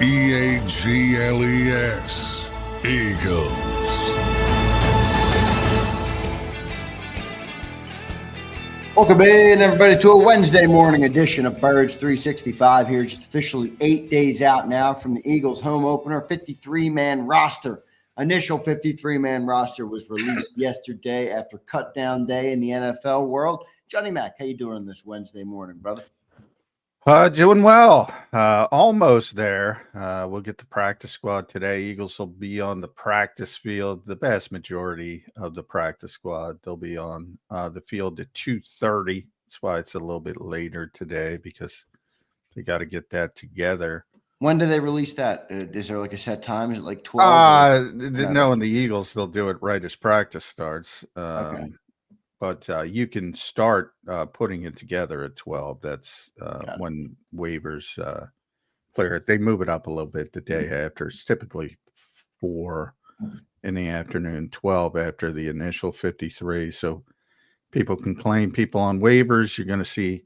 Eagles. Eagles. Welcome in, everybody, to a Wednesday morning edition of Birds 365 here. Just officially 8 days out now from the Eagles home opener. 53-man roster. Initial 53-man roster was released yesterday after cut down day in the NFL world. Johnny Mac, how you doing this Wednesday morning, brother? Doing well. Almost there. We'll get the practice squad today. Eagles will be on the practice field. The vast majority of the practice squad, they'll be on the field at 2:30. That's why it's a little bit later today, because they got to get that together. When do they release that? Is there like a set time? Is it like 12? No, in the Eagles, they'll do it right as practice starts. Okay. But you can start putting it together at 12. That's when waivers clear it. They move it up a little bit the day after. It's typically 4 in the afternoon, 12 after the initial 53. So people can claim people on waivers. You're going to see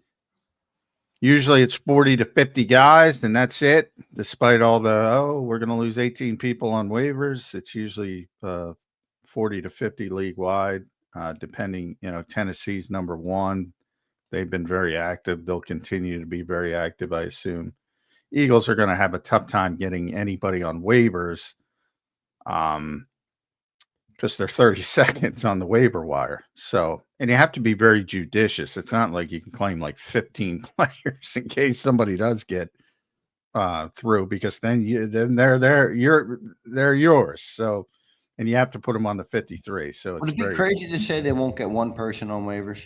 usually it's 40 to 50 guys, and that's it. Despite all the, we're going to lose 18 people on waivers, it's usually 40 to 50 league wide. Depending, Tennessee's number 1. They've been very active. They'll continue to be very active, I assume. Eagles are going to have a tough time getting anybody on waivers because they're 30 seconds on the waiver wire. So, and you have to be very judicious. It's not like you can claim like 15 players in case somebody does get through, because then they're there. They're yours. So. And you have to put them on the 53. So would it be crazy to say they won't get one person on waivers?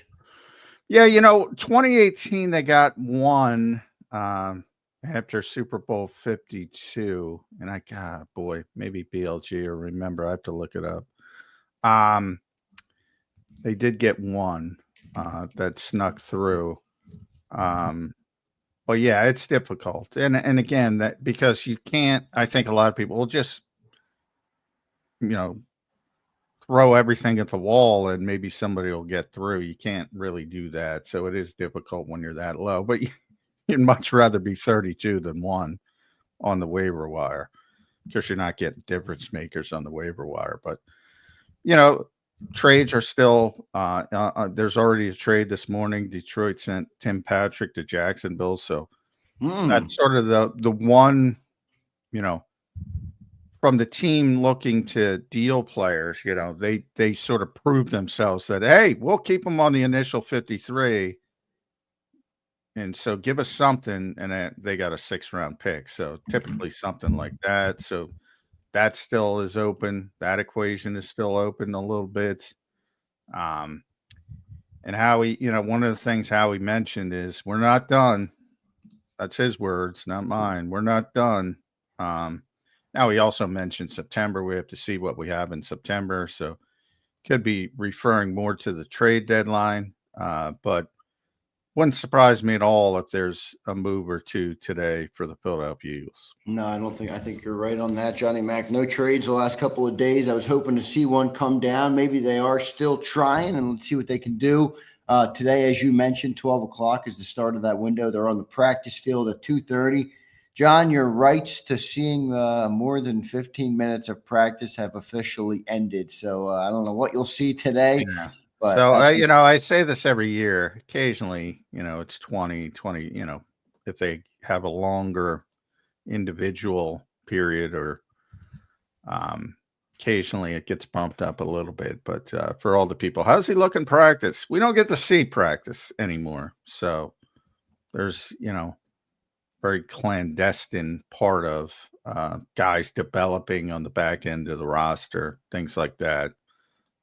Yeah, 2018 they got one after Super Bowl 52, and maybe BLG or remember. I have to look it up. They did get one that snuck through. But yeah, it's difficult, and again, that because you can't. I think a lot of people will just throw everything at the wall and maybe somebody will get through. You can't really do that. So it is difficult when you're that low, but you'd much rather be 32 than 1 on the waiver wire, because you're not getting difference makers on the waiver wire. But, trades are still, there's already a trade this morning. Detroit sent Tim Patrick to Jacksonville. So that's sort of the one, from the team looking to deal players, they sort of proved themselves that, hey, we'll keep them on the initial 53. And so give us something. And they got a 6th-round pick. So typically something like that. So that still is open. That equation is still open a little bit. And Howie, one of the things Howie mentioned is we're not done. That's his words, not mine. We're not done. Now, he also mentioned September. We have to see what we have in September. So could be referring more to the trade deadline. But wouldn't surprise me at all if there's a move or two today for the Philadelphia Eagles. No, I think you're right on that, Johnny Mac. No trades the last couple of days. I was hoping to see one come down. Maybe they are still trying, and let's see what they can do. Today, as you mentioned, 12 o'clock is the start of that window. They're on the practice field at 2:30. John, your rights to seeing more than 15 minutes of practice have officially ended. So I don't know what you'll see today. Yeah. But so, I say this every year. Occasionally, it's 20, if they have a longer individual period, or occasionally it gets bumped up a little bit. But for all the people, how's he looking practice? We don't get to see practice anymore. So there's, very clandestine part of guys developing on the back end of the roster, things like that.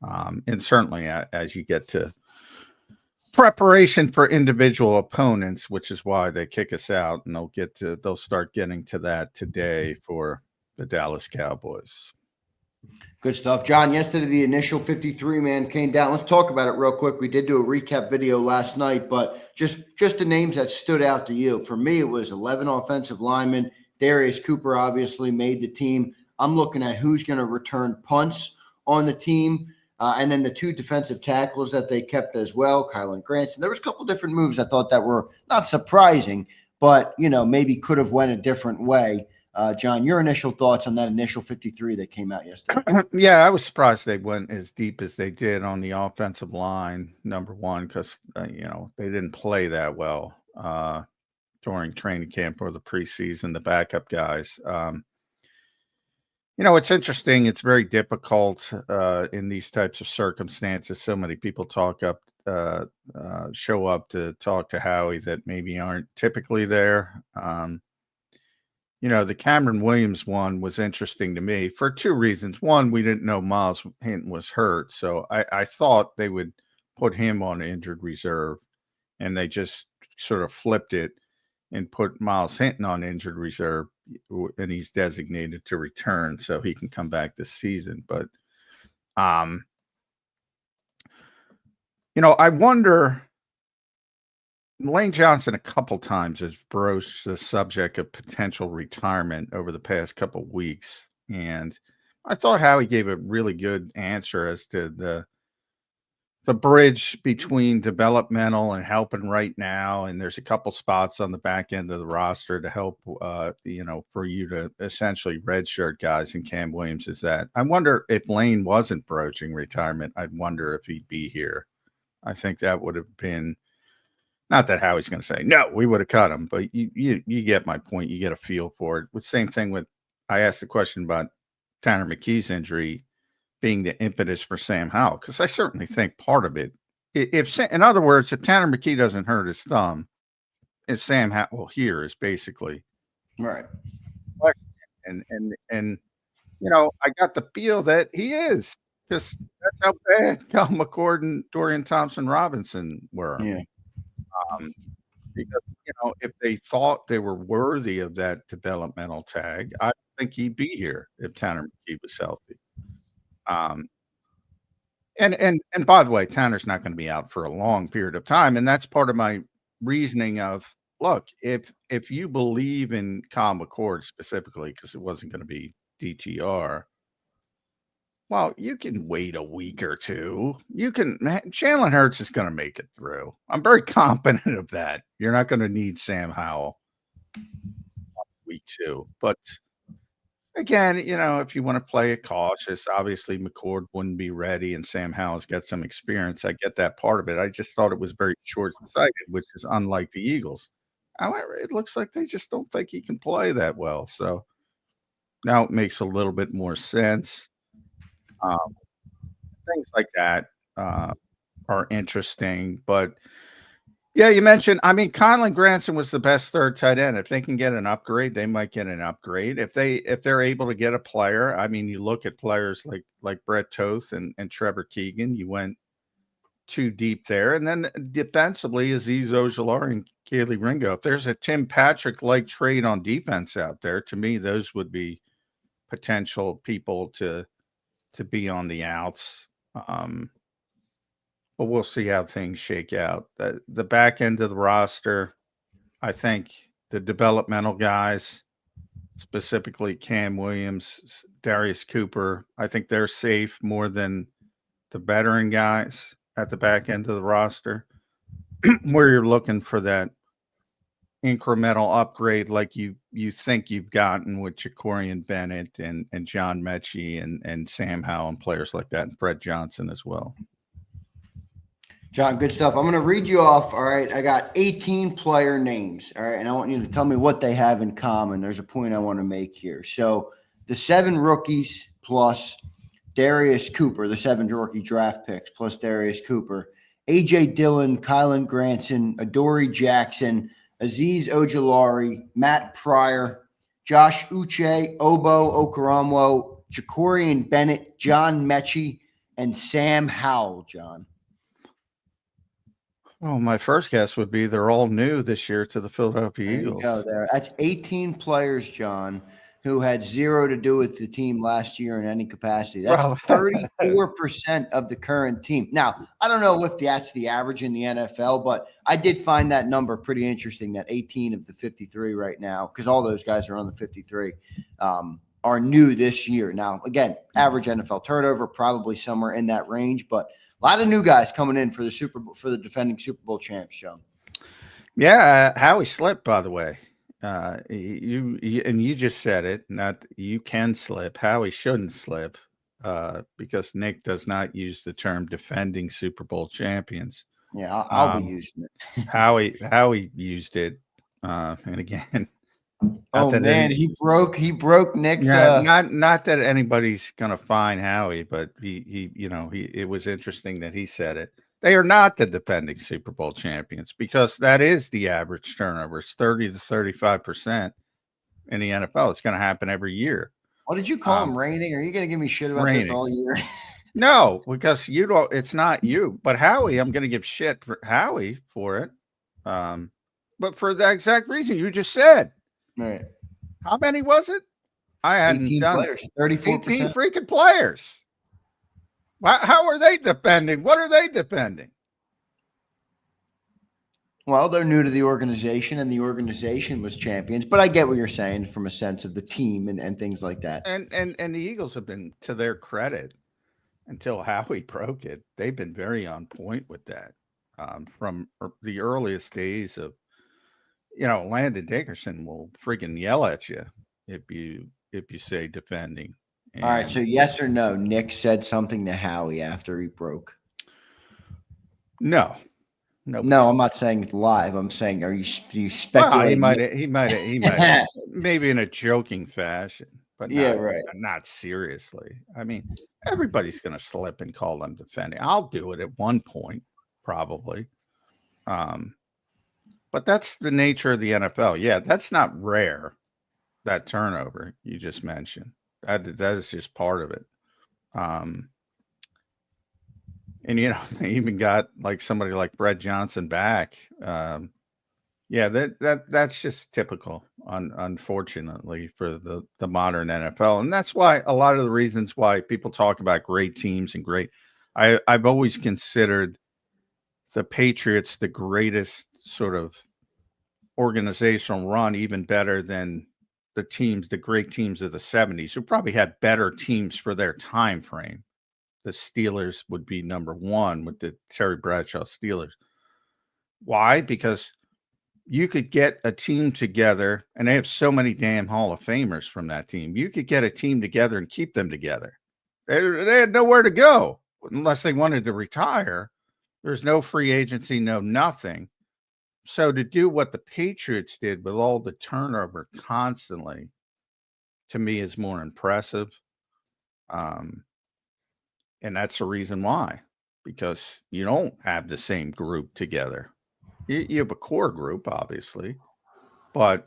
And certainly as you get to preparation for individual opponents, which is why they kick us out, and they'll start getting to that today for the Dallas Cowboys. Good stuff. John, yesterday the initial 53-man came down. Let's talk about it real quick. We did do a recap video last night, but just the names that stood out to you. For me, it was 11 offensive linemen. Darius Cooper obviously made the team. I'm looking at who's going to return punts on the team. And then the 2 defensive tackles that they kept as well, Kylan Granson. There was a couple different moves I thought that were not surprising, but, maybe could have went a different way. John, your initial thoughts on that initial 53 that came out yesterday? Yeah, I was surprised they went as deep as they did on the offensive line, number one, because, they didn't play that well during training camp or the preseason, the backup guys. It's interesting. It's very difficult in these types of circumstances. So many people show up to talk to Howie that maybe aren't typically there. The Cameron Williams one was interesting to me for two reasons. One, we didn't know Miles Hinton was hurt, so I thought they would put him on injured reserve, and they just sort of flipped it and put Miles Hinton on injured reserve, and he's designated to return so he can come back this season. But, I wonder, Lane Johnson a couple times has broached the subject of potential retirement over the past couple weeks, and I thought Howie gave a really good answer as to the bridge between developmental and helping right now. And there's a couple spots on the back end of the roster to help, for you to essentially redshirt guys. And Cam Williams is that. I wonder if Lane wasn't broaching retirement, I'd wonder if he'd be here. I think that would have been, not that Howie's going to say, no, we would have cut him, but you get my point. You get a feel for it. The same thing with, I asked the question about Tanner McKee's injury being the impetus for Sam Howell, because I certainly think part of it, in other words, if Tanner McKee doesn't hurt his thumb, is Sam Howell here is basically right. And I got the feel that he is, because that's how bad Cal McCord and Dorian Thompson-Robinson were. Yeah. Because if they thought they were worthy of that developmental tag, I think he'd be here if Tanner McKee was healthy. And by the way, Tanner's not going to be out for a long period of time, and that's part of my reasoning of, look, if you believe in Kyle McCord specifically, because it wasn't going to be DTR, well, you can wait a week or two. Jalen Hurts is going to make it through. I'm very confident of that. You're not going to need Sam Howell week 2, but again, if you want to play it cautious, obviously McCord wouldn't be ready and Sam Howell's got some experience. I get that part of it. I just thought it was very short-sighted, which is unlike the Eagles. However, it looks like they just don't think he can play that well. So now it makes a little bit more sense. Things like that are interesting. But yeah, you mentioned, Conlon Granson was the best third tight end. If they can get an upgrade, they might get an upgrade. If they're able to get a player, you look at players like Brett Toth and Trevor Keegan, you went too deep there. And then defensively, Azeez Ojulari and Keely Ringo. If there's a Tim Patrick-like trade on defense out there, to me, those would be potential people to be on the outs. But we'll see how things shake out. The back end of the roster, I think the developmental guys, specifically Cam Williams, Darius Cooper, I think they're safe more than the veteran guys at the back end of the roster, where you're looking for that incremental upgrade like you think you've gotten with Jacorian Bennett and John Mechie and Sam Howell and players like that, and Fred Johnson as well. John, good stuff. I'm going to read you off. All right. I got 18 player names. All right. And I want you to tell me what they have in common. There's a point I want to make here. So the 7 rookies plus Darius Cooper, the 7 rookie draft picks plus Darius Cooper, A.J. Dillon, Kylan Granson, Adoree Jackson, Azeez Ojulari, Matt Pryor, Josh Uche, Obo Okoronkwo, Jacorian Bennett, John Mechie, and Sam Howell, John. Oh, my first guess would be they're all new this year to the Philadelphia Eagles. There you go there. That's 18 players, John, who had 0 to do with the team last year in any capacity. That's 34% of the current team. Now, I don't know if that's the average in the NFL, but I did find that number pretty interesting, that 18 of the 53 right now, because all those guys are on the 53, are new this year. Now, again, average NFL turnover, probably somewhere in that range, but a lot of new guys coming in for the defending Super Bowl champs, John. Yeah, Howie slipped, by the way. you just said it. Not you can slip. Howie shouldn't slip because Nick does not use the term defending Super Bowl champions. Yeah, I'll be using it. Howie used it, and again. Oh man, he broke Nick's. Yeah, not that anybody's gonna find Howie, but he it was interesting that he said it. They are not the defending Super Bowl champions because that is the average turnover. It's 30 to 35% in the NFL. It's going to happen every year. What did you call him? Reigning? Are you going to give me shit about this all year? No, because you don't. It's not you, but Howie. I'm going to give shit for Howie for it, but for the exact reason you just said. Right. How many was it? I hadn't done players, 34%. 18 freaking players. How are they defending? What are they defending? Well, they're new to the organization, and the organization was champions. But I get what you're saying from a sense of the team and things like that. And the Eagles have been, to their credit, until Howie broke it, they've been very on point with that. From the earliest days of, Landon Dickerson will freaking yell at you if you say defending. All right, so yes or no, Nick said something to Howie after he broke. No, I'm not saying it live. I'm saying, do you speculate? Well, he might, maybe in a joking fashion, but not seriously. I mean, everybody's going to slip and call them defending. I'll do it at one point, probably. But that's the nature of the NFL. Yeah, that's not rare. That turnover you just mentioned. That is just part of it. And they even got like somebody like Brett Johnson back. That's just typical, unfortunately, for the modern NFL. And that's why a lot of the reasons why people talk about great teams and I've always considered the Patriots the greatest sort of organizational run, even better than the great teams of the 70s, who probably had better teams for their time frame. The Steelers would be number one with the Terry Bradshaw Steelers. Why? Because you could get a team together, and they have so many damn Hall of Famers from that team. You could get a team together and keep them together. They had nowhere to go unless they wanted to retire. There's no free agency, no nothing. So to do what the Patriots did with all the turnover constantly, to me, is more impressive. And that's the reason why, because you don't have the same group together. You have a core group, obviously, but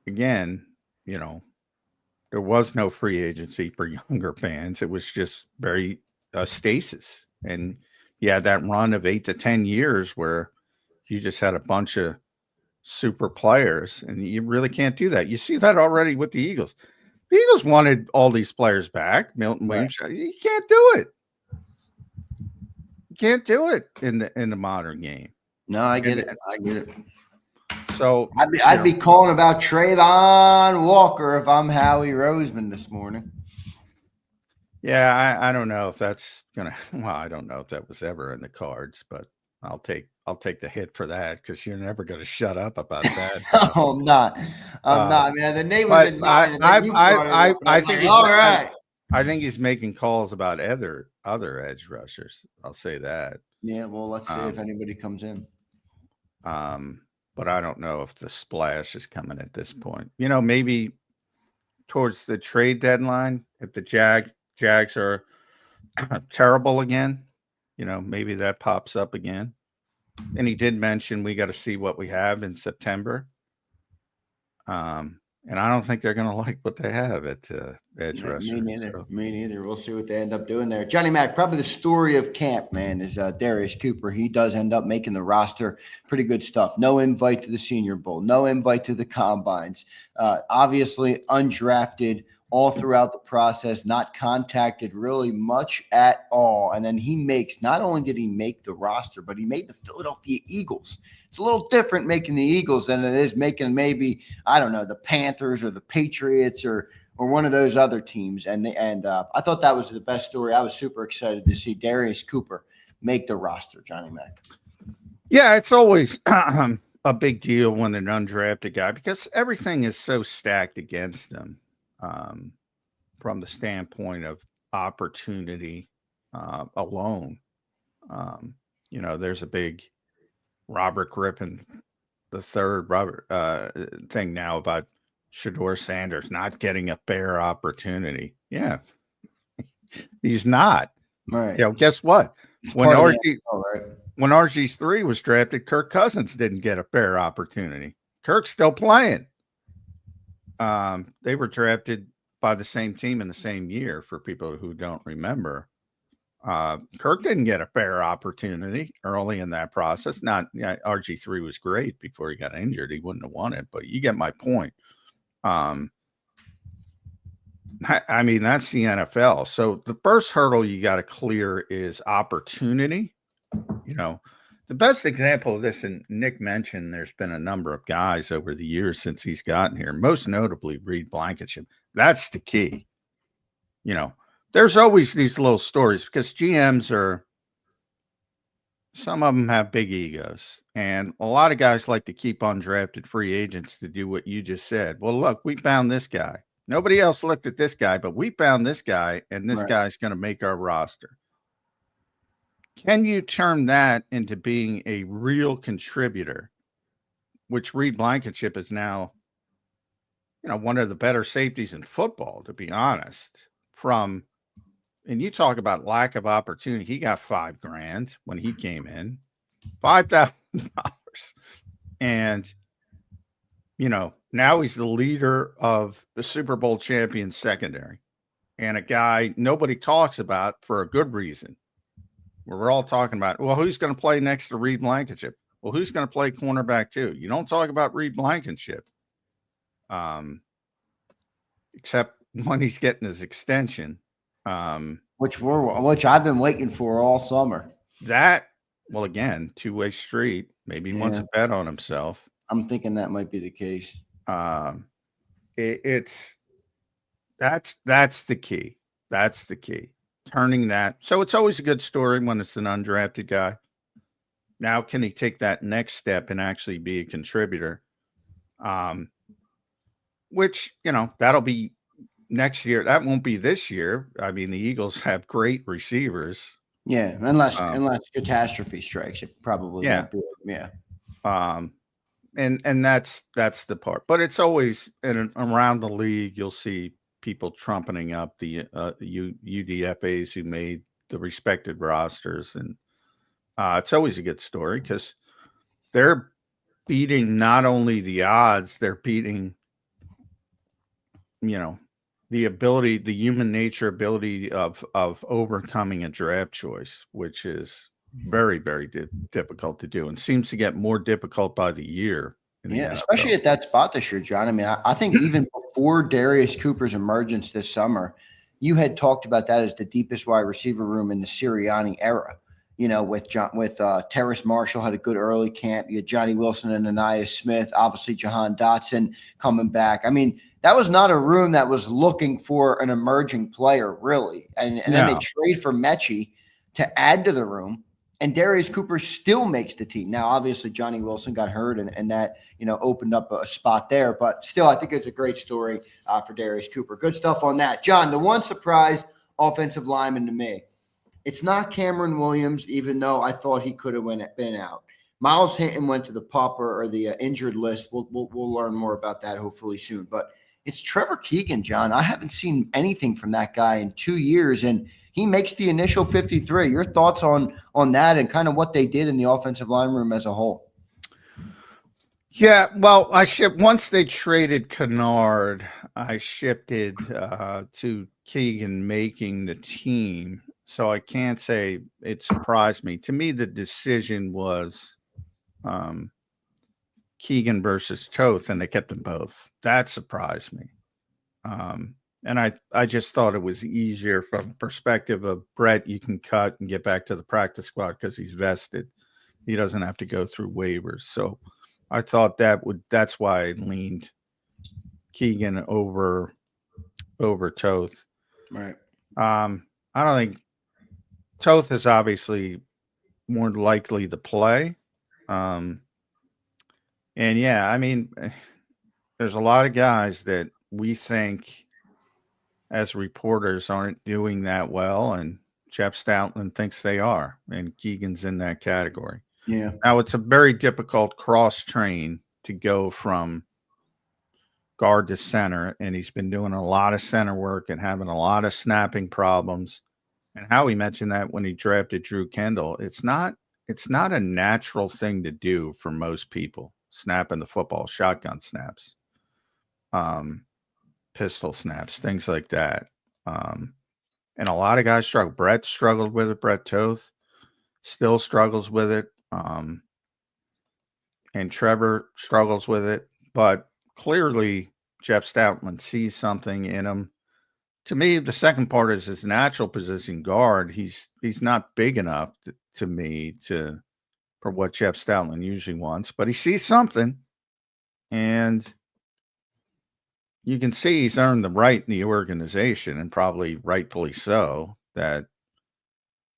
again, there was no free agency for younger fans. It was just very stasis. And you had that run of 8 to 10 years where you just had a bunch of super players, and you really can't do that. You see that already with the Eagles. The Eagles wanted all these players back. Milton Williams, you can't do it. You can't do it in the modern game. No, I get it. I get it. So I'd be calling about Trayvon Walker if I'm Howie Roseman this morning. Yeah, I don't know if that's gonna. Well, I don't know if that was ever in the cards, but I'll take the hit for that because you're never going to shut up about that. No, I'm not. I'm not. I mean, the name was in mind. I think all right. I think he's making calls about other edge rushers. I'll say that. Yeah, well, let's see if anybody comes in. But I don't know if the splash is coming at this point. Maybe towards the trade deadline, if the Jags are terrible again, maybe that pops up again. And he did mention we got to see what we have in September. And I don't think they're going to like what they have at edge rusher. Me neither. Me neither. We'll see what they end up doing there. Johnny Mac, probably the story of camp, man, is Darius Cooper. He does end up making the roster. Pretty good stuff. No invite to the Senior Bowl. No invite to the Combines. Obviously undrafted all throughout the process, not contacted really much at all. And then not only did he make the roster, but he made the Philadelphia Eagles. It's a little different making the Eagles than it is making maybe, I don't know, the Panthers or the Patriots or one of those other teams. And I thought that was the best story. I was super excited to see Darius Cooper make the roster, Johnny Mac. Yeah, it's always a big deal when an undrafted guy, because everything is so stacked against them from the standpoint of opportunity alone. There's a big Robert Griffin the third thing now about Shedeur Sanders not getting a fair opportunity. Yeah, he's not. Right. Guess what? It's When part of the RG NFL, right? when RG3 was drafted, Kirk Cousins didn't get a fair opportunity. Kirk's still playing. They were drafted by the same team in the same year, for people who don't remember. Kirk didn't get a fair opportunity early in that process. RG3 was great before he got injured. He wouldn't have won it, but you get my point. I mean, that's the NFL. So the first hurdle you got to clear is opportunity. The best example of this, and Nick mentioned there's been a number of guys over the years since he's gotten here, most notably Reed Blankenship. That's the key. There's always these little stories because some of them have big egos, and a lot of guys like to keep undrafted free agents to do what you just said. Well, look, we found this guy. Nobody else looked at this guy, but we found this guy, and this guy's going to make our roster. Can you turn that into being a real contributor, which Reed Blankenship is now, one of the better safeties in football, to be honest, and you talk about lack of opportunity. He got $5,000 when he came in, $5,000. And, now he's the leader of the Super Bowl champion secondary, and a guy nobody talks about for a good reason. We're all talking about, well, who's going to play next to Reed Blankenship? Well, who's going to play cornerback too? You don't talk about Reed Blankenship, except when he's getting his extension. Which I've been waiting for all summer. Well, again, two-way street. Maybe he wants to bet on himself. I'm thinking that might be the case. That's the key. That's the key. Turning that. So it's always a good story when it's an undrafted guy. Now, can he take that next step and actually be a contributor? Which, that'll be next year. That won't be this year. I mean, the Eagles have great receivers. Yeah, unless catastrophe strikes, it probably won't be. Yeah. And that's the part. But it's always around the league, you'll see people trumpeting up the UDFAs who made the respected rosters, and it's always a good story because they're beating not only the odds, they're beating the ability, the human nature ability of overcoming a draft choice, which is very, very difficult to do, and seems to get more difficult by the year. Especially at that spot this year, John. I mean, I think even before Darius Cooper's emergence this summer, you had talked about that as the deepest wide receiver room in the Sirianni era. With Terrace Marshall had a good early camp. You had Johnny Wilson and Ananias Smith, obviously Jahan Dotson coming back. I mean, that was not a room that was looking for an emerging player, really. And then they trade for Mechie to add to the room. And Darius Cooper still makes the team. Now, obviously, Johnny Wilson got hurt, and that opened up a spot there. But still, I think it's a great story for Darius Cooper. Good stuff on that. John, the one surprise offensive lineman to me, it's not Cameron Williams, even though I thought he could have been out. Miles Hinton went to the pauper or the injured list. We'll learn more about that hopefully soon. But it's Trevor Keegan, John. I haven't seen anything from that guy in 2 years, and he makes the initial 53. Your thoughts on that and kind of what they did in the offensive line room as a whole? Yeah, well, once they traded Kennard, I shifted to Keegan making the team. So I can't say it surprised me. To me, the decision was Keegan versus Toth, and they kept them both. That surprised me. And I just thought it was easier from the perspective of Brett. You can cut and get back to the practice squad because he's vested. He doesn't have to go through waivers. So I thought that's why I leaned Keegan over Toth. Right. I don't think Toth is obviously more likely to play. And yeah, I mean, there's a lot of guys that we think as reporters aren't doing that well, and Jeff Stoutland thinks they are, and Keegan's in that category. Yeah. Now, it's a very difficult cross train to go from guard to center, and he's been doing a lot of center work and having a lot of snapping problems. And Howie mentioned that when he drafted Drew Kendall, it's not a natural thing to do for most people, snapping the football, shotgun snaps, pistol snaps, things like that. And a lot of guys struggle. Brett struggled with it. Brett Toth still struggles with it. And Trevor struggles with it. But clearly, Jeff Stoutland sees something in him. To me, the second part is his natural position guard. He's not big enough to me for what Jeff Stoutland usually wants, but he sees something, and you can see he's earned the right in the organization, and probably rightfully so, that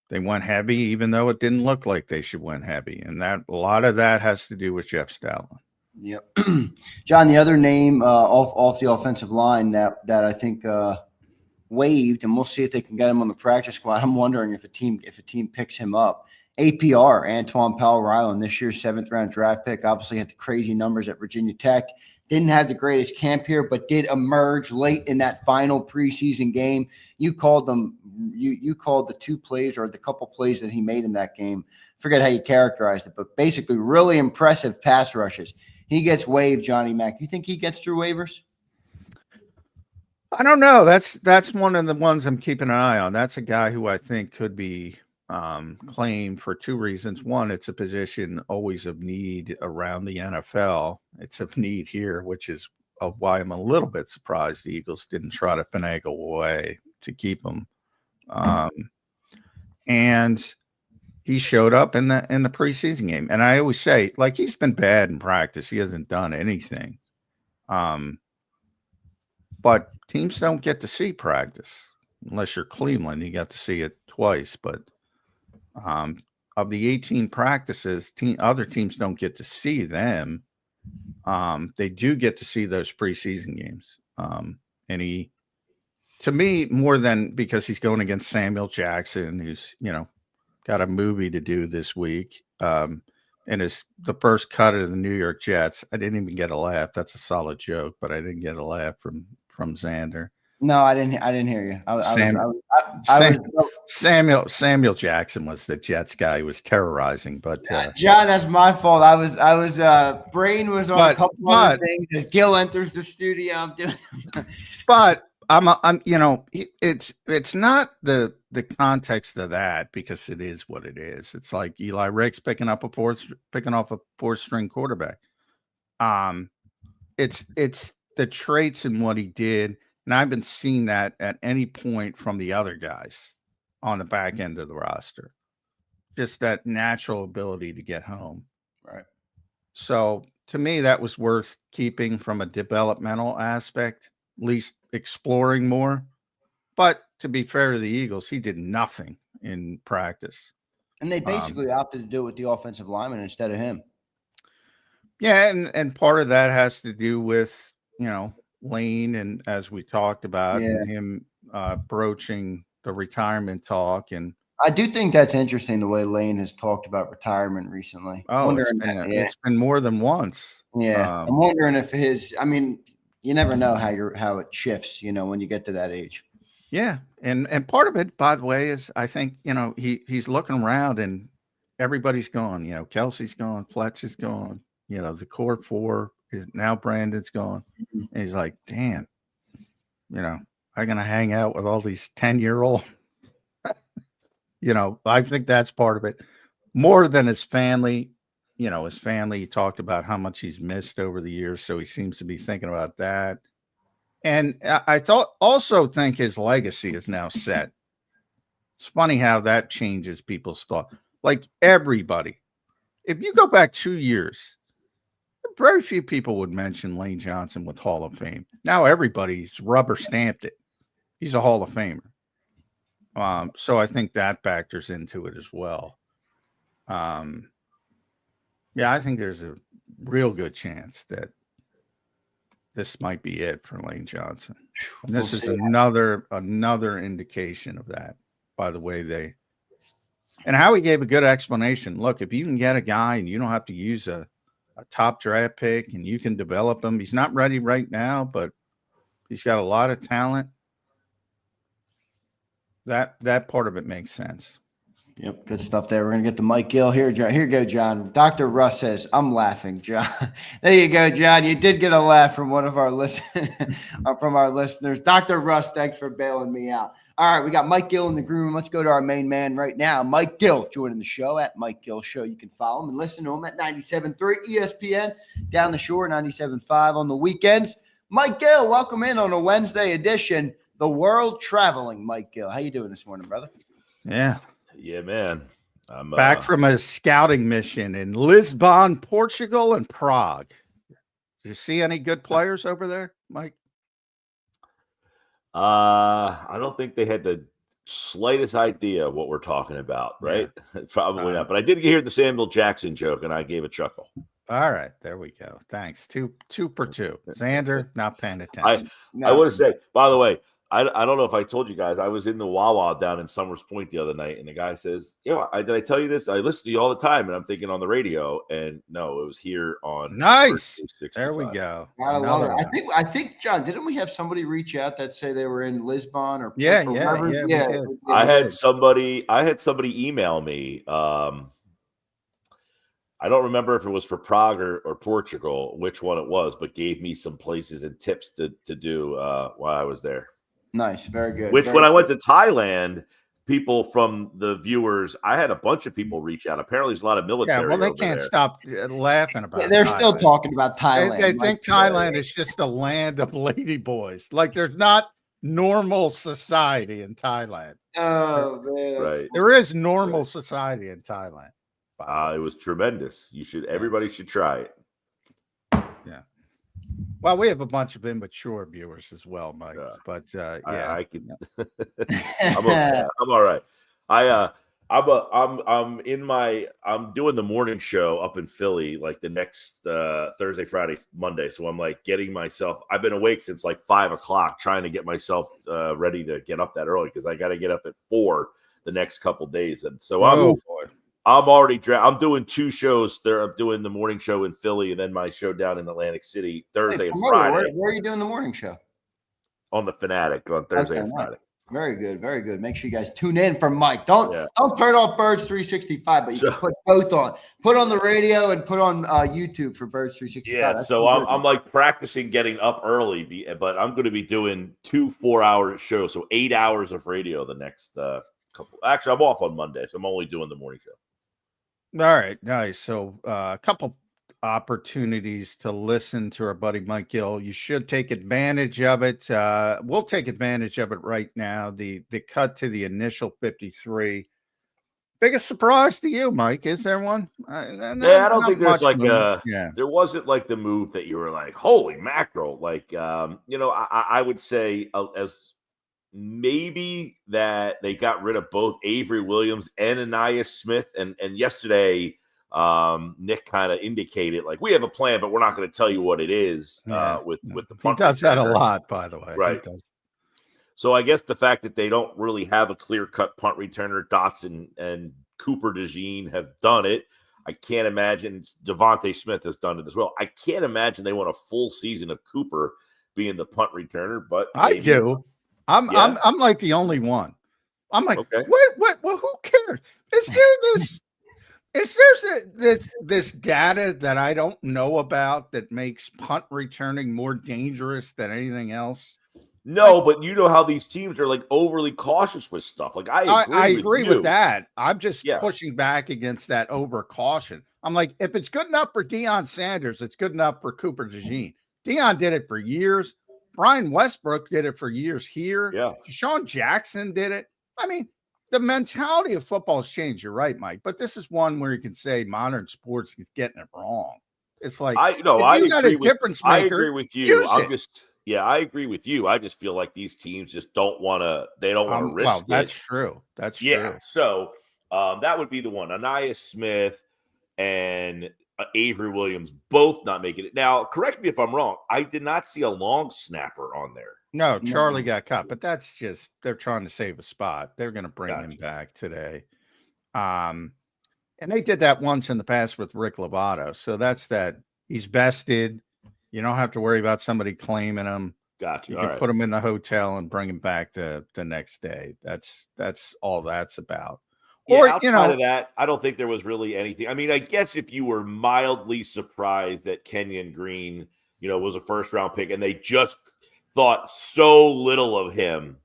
they went heavy, even though it didn't look like they should went heavy. And that a lot of that has to do with Jeff Stoutland. Yep. John, the other name off the offensive line that I think waived, and we'll see if they can get him on the practice squad. I'm wondering if a team picks him up. APR, Antoine Powell-Ryland, this year's 7th-round draft pick, obviously had the crazy numbers at Virginia Tech. Didn't have the greatest camp here, but did emerge late in that final preseason game. You called them. You called the two plays or the couple plays that he made in that game. Forget how you characterized it, but basically really impressive pass rushes. He gets waived, Johnny Mack. You think he gets through waivers? I don't know. That's one of the ones I'm keeping an eye on. That's a guy who I think could be claimed for two reasons. One, it's a position always of need around the NFL. It's of need here, which is why I'm a little bit surprised the Eagles didn't try to finagle away to keep him. And he showed up in the preseason game. And I always say, like, he's been bad in practice. He hasn't done anything. But teams don't get to see practice unless you're Cleveland. You got to see it twice. But of the 18 practices, other teams don't get to see them. They do get to see those preseason games. And he, to me, more than because he's going against Samuel Jackson, who's, got a movie to do this week. And is the first cut of the New York Jets. I didn't even get a laugh. That's a solid joke, but I didn't get a laugh from Zander. No, I didn't hear you. Samuel Jackson was the Jets guy who was terrorizing, but John, that's my fault. I was brain was on a couple other things as Gill enters the studio. I'm doing but I'm it's not the context of that, because it is what it is. It's like Eli Ricks picking off a 4th-string quarterback. It's the traits in what he did. And I've been seeing that at any point from the other guys on the back end of the roster. Just that natural ability to get home. Right. So to me, that was worth keeping from a developmental aspect, at least exploring more. But to be fair to the Eagles, he did nothing in practice. And they basically opted to do it with the offensive lineman instead of him. Yeah, and part of that has to do with, Lane, and as we talked about, and him broaching the retirement talk. And I do think that's interesting, the way Lane has talked about retirement recently. Oh, it's been more than once. Yeah, I'm wondering if you never know how it shifts, when you get to that age. Yeah, and part of it, by the way, is I think he's looking around and everybody's gone. Kelsey's gone, Fletch is gone. The core 4 is now Brandon's gone. And he's like, damn, I'm gonna hang out with all these 10-year-old. I think that's part of it, more than his family. His family, he talked about how much he's missed over the years, so he seems to be thinking about that. And I also think his legacy is now set. It's funny how that changes people's thought. Like everybody, if you go back 2 years, very few people would mention Lane Johnson with Hall of Fame. Now everybody's rubber stamped it. He's a Hall of Famer. So I think that factors into it as well. Yeah, I think there's a real good chance that this might be it for Lane Johnson. And this is another indication of that, by the way and Howie gave a good explanation. Look, if you can get a guy and you don't have to use a top draft pick and you can develop him, he's not ready right now, but he's got a lot of talent. That part of it makes sense. Yep, good stuff there. We're going to get to Mike Gill here. John, here you go, John. Dr. Russ says, I'm laughing, John. There you go, John. You did get a laugh from one of our listeners. Dr. Russ, thanks for bailing me out. All right, we got Mike Gill in the green room. Let's go to our main man right now. Mike Gill joining the show at Mike Gill Show. You can follow him and listen to him at 97.3 ESPN, down the shore, 97.5 on the weekends. Mike Gill, welcome in on a Wednesday edition, The World Traveling Mike Gill. How you doing this morning, brother? Yeah, man. I'm back from a scouting mission in Lisbon, Portugal, and Prague. Did you see any good players over there, Mike? I don't think they had the slightest idea what we're talking about, right? Yeah. Probably not. But I did hear the Samuel Jackson joke, and I gave a chuckle. All right, there we go. Thanks. Two for two. Xander, not paying attention. I want to say, by the way, I don't know if I told you guys, I was in the Wawa down in Summers Point the other night, and the guy says, did I tell you this? I listen to you all the time, and I'm thinking on the radio, and no, it was here on. Nice. There we go. I love it. I think, John, didn't we have somebody reach out that say they were in Lisbon or? Yeah. I had somebody email me. I don't remember if it was for Prague or Portugal, which one it was, but gave me some places and tips to do while I was there. Nice. Very good. When I went to Thailand, people from the viewers, I had a bunch of people reach out. Apparently, there's a lot of military. Yeah, well, they can't stop laughing about it. They're still talking about Thailand. They think Thailand is just a land of ladyboys. Like there's not normal society in Thailand. Oh, man. Right. There is normal society in Thailand. It was tremendous. Everybody should try it. Yeah. Well, we have a bunch of immature viewers as well, Mike. But I can. I'm all right. I'm doing the morning show up in Philly like the next Thursday, Friday, Monday. So I'm like getting myself. I've been awake since like 5:00, trying to get myself ready to get up that early because I got to get up at 4 the next couple days, and so I'm already I'm doing 2 shows there. I'm doing the morning show in Philly and then my show down in Atlantic City Thursday and Friday. Where are you doing the morning show? On the Fanatic on Thursday and Friday. Very good, very good. Make sure you guys tune in for Mike. Don't turn off Birds 365, but you can put both on. Put on the radio and put on YouTube for Birds 365. Yeah, so I'm like practicing getting up early, but I'm going to be doing 2 4-hour shows, so 8 hours of radio the next couple. Actually, I'm off on Monday, so I'm only doing the morning show. All right, nice. So a couple opportunities to listen to our buddy Mike Gill. You should take advantage of it. We'll take advantage of it right now. The cut to the initial 53. Biggest surprise to you, Mike? Is there one? I don't think there's like there wasn't like the move that you were like, holy mackerel. Like, I would say as maybe that they got rid of both Avery Williams and Anais Smith. And yesterday, Nick kind of indicated like we have a plan, but we're not going to tell you what it is with the punt. He does that a lot, by the way. Right. So I guess the fact that they don't really have a clear-cut punt returner, Dotson and Cooper DeJean have done it. I can't imagine Devontae Smith has done it as well. I can't imagine they want a full season of Cooper being the punt returner, but I do. I'm like the only one. I'm like, okay. What? Well, who cares? Is there this data that I don't know about that makes punt returning more dangerous than anything else? No, but you know how these teams are like overly cautious with stuff. Like I agree with that. I'm just pushing back against that over caution. I'm like, if it's good enough for Deion Sanders, it's good enough for Cooper DeJean. Deion did it for years. Brian Westbrook did it for years here. Yeah. Deshaun Jackson did it. I mean, the mentality of football has changed. You're right, Mike. But this is one where you can say modern sports is getting it wrong. It's like I agree with you. I agree with you. I just feel like these teams just don't want to. They don't want to risk. Well, that's true. That's true. So that would be the one. Anais Smith and Avery Williams, both not making it. Now, correct me if I'm wrong. I did not see a long snapper on there. No, Charlie got cut, but that's just they're trying to save a spot. They're going to bring him back today. And they did that once in the past with Rick Lovato. So that's that. He's vested. You don't have to worry about somebody claiming him. Gotcha. You can put him in the hotel and bring him back the next day. That's all that's about. Yeah, Or outside of that, I don't think there was really anything. I mean, I guess if you were mildly surprised that Kenyon Green, was a first-round pick, and they just thought so little of him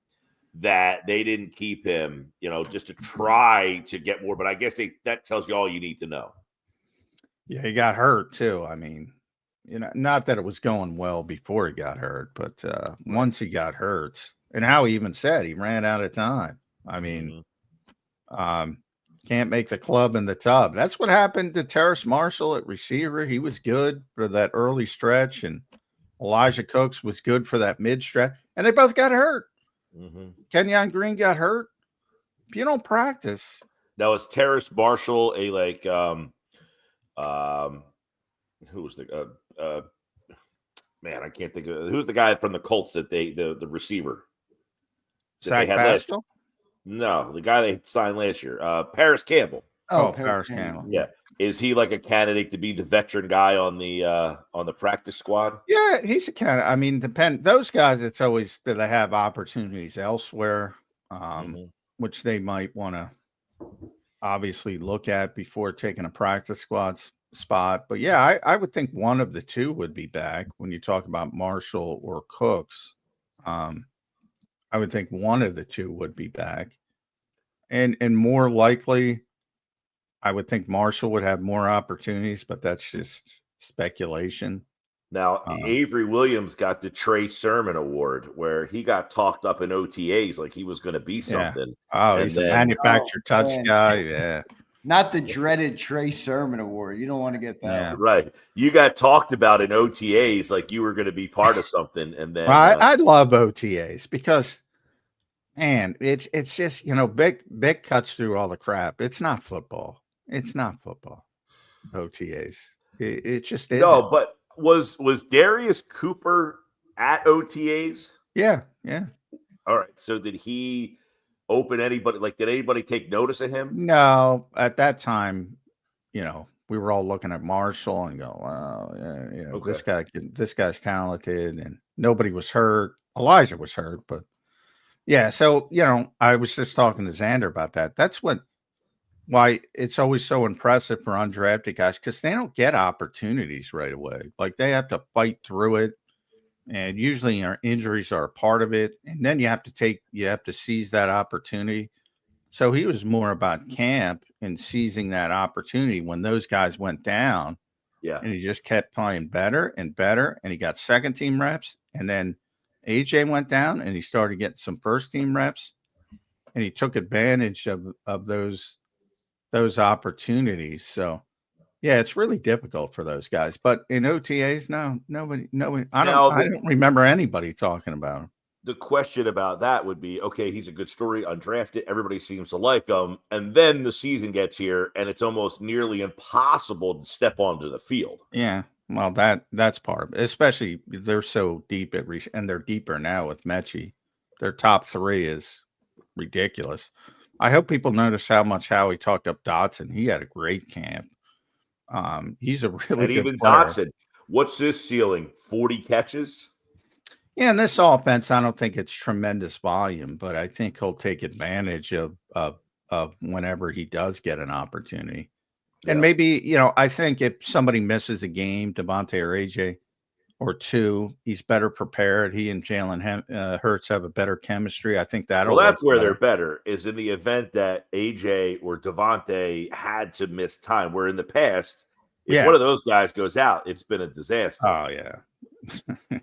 that they didn't keep him, just to try to get more. But I guess that tells you all you need to know. Yeah, he got hurt too. I mean, not that it was going well before he got hurt, but once he got hurt, and how he even said he ran out of time. I mean, can't make the club in the tub. That's what happened to Terrace Marshall at receiver. He was good for that early stretch, and Elijah Cooks was good for that mid stretch, and they both got hurt. Kenyon Green got hurt. If you don't practice. Now, is Terrace Marshall who was the man? I can't think of who's the guy from the Colts that the receiver. Zach Pascal? No, the guy they signed last year, Paris Campbell. Oh, Paris Campbell. Yeah, is he like a candidate to be the veteran guy on the practice squad? Yeah, he's a candidate. I mean, those guys. It's always that they have opportunities elsewhere, which they might want to obviously look at before taking a practice squad spot. But yeah, I would think one of the two would be back when you talk about Marshall or Cooks. I would think one of the two would be back. And more likely, I would think Marshall would have more opportunities, but that's just speculation. Now, Avery Williams got the Trey Sermon Award, where he got talked up in OTAs like he was going to be something. Yeah. Oh, he's a manufactured touch guy. Yeah. Not the dreaded Trey Sermon Award. You don't want to get that. Yeah. Right. You got talked about in OTAs like you were going to be part of something. And then I love OTAs because, man, it's just, Vic cuts through all the crap. It's not football. It's not football. OTAs. It just is. No, but was Darius Cooper at OTAs? Yeah. All right. So did he open anybody? Like, did anybody take notice of him? No, at that time, we were all looking at Marshall and go, "Wow, yeah, okay. This guy's talented," and nobody was hurt. Elijah was hurt, but yeah. So I was just talking to Zander about that. That's why it's always so impressive for undrafted guys because they don't get opportunities right away. Like they have to fight through it. And usually our injuries are a part of it. And then you have to seize that opportunity. So he was more about camp and seizing that opportunity when those guys went down. Yeah. And he just kept playing better and better. And he got second team reps. And then AJ went down and he started getting some first team reps. And he took advantage of those opportunities. So yeah, it's really difficult for those guys. But in OTAs, no, nobody. I don't remember anybody talking about him. The question about that would be, okay, he's a good story, undrafted. Everybody seems to like him. And then the season gets here, and it's almost nearly impossible to step onto the field. Yeah, well, that's part of it. Especially they're so deep and they're deeper now with Mechie. Their top three is ridiculous. I hope people notice how much Howie talked up Dotson. He had a great camp. He's a really and good even player. Dotson. What's his ceiling? 40 catches? Yeah, in this offense, I don't think it's tremendous volume, but I think he'll take advantage of whenever he does get an opportunity. Yeah. And maybe, I think if somebody misses a game, Devontae or AJ or two, he's better prepared. He and Jalen Hurts have a better chemistry. I think that'll. Well, that's where they're better is in the event that AJ or Devontae had to miss time. Where in the past, if one of those guys goes out, it's been a disaster. Oh yeah,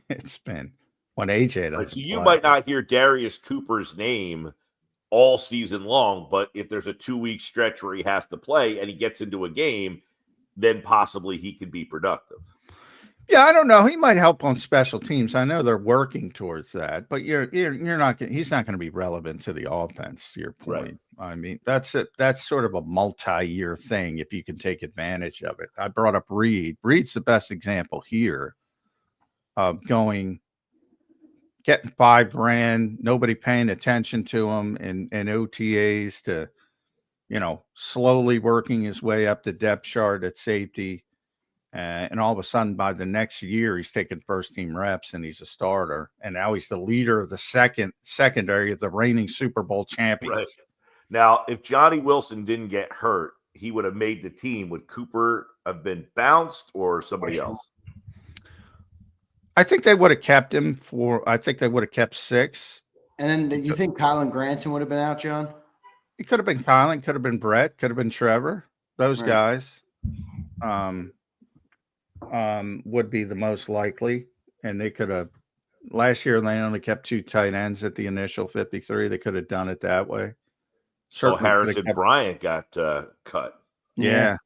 it's been when AJ doesn't. So you might not hear Darius Cooper's name all season long, but if there's a 2-week stretch where he has to play and he gets into a game, then possibly he could be productive. Yeah, I don't know. He might help on special teams. I know they're working towards that, but you're not gonna, he's not going to be relevant to the offense. To your point, right. I mean, that's it. That's sort of a multi-year thing if you can take advantage of it. I brought up Reed. Reed's the best example here of getting $5,000, nobody paying attention to him, and OTAs to, slowly working his way up the depth chart at safety. And all of a sudden, by the next year, he's taking first team reps and he's a starter. And now he's the leader of the secondary of the reigning Super Bowl champions. Right. Now, if Johnny Wilson didn't get hurt, he would have made the team. Would Cooper have been bounced or somebody else? I think they would have kept him I think they would have kept 6. And then you think Kylan Granson would have been out, John? It could have been Kylan, could have been Brett, could have been Trevor. Those guys. Would be the most likely, and they could have last year. They only kept 2 tight ends at the initial 53. They could have done it that way. So Harrison Bryant got cut. Yeah,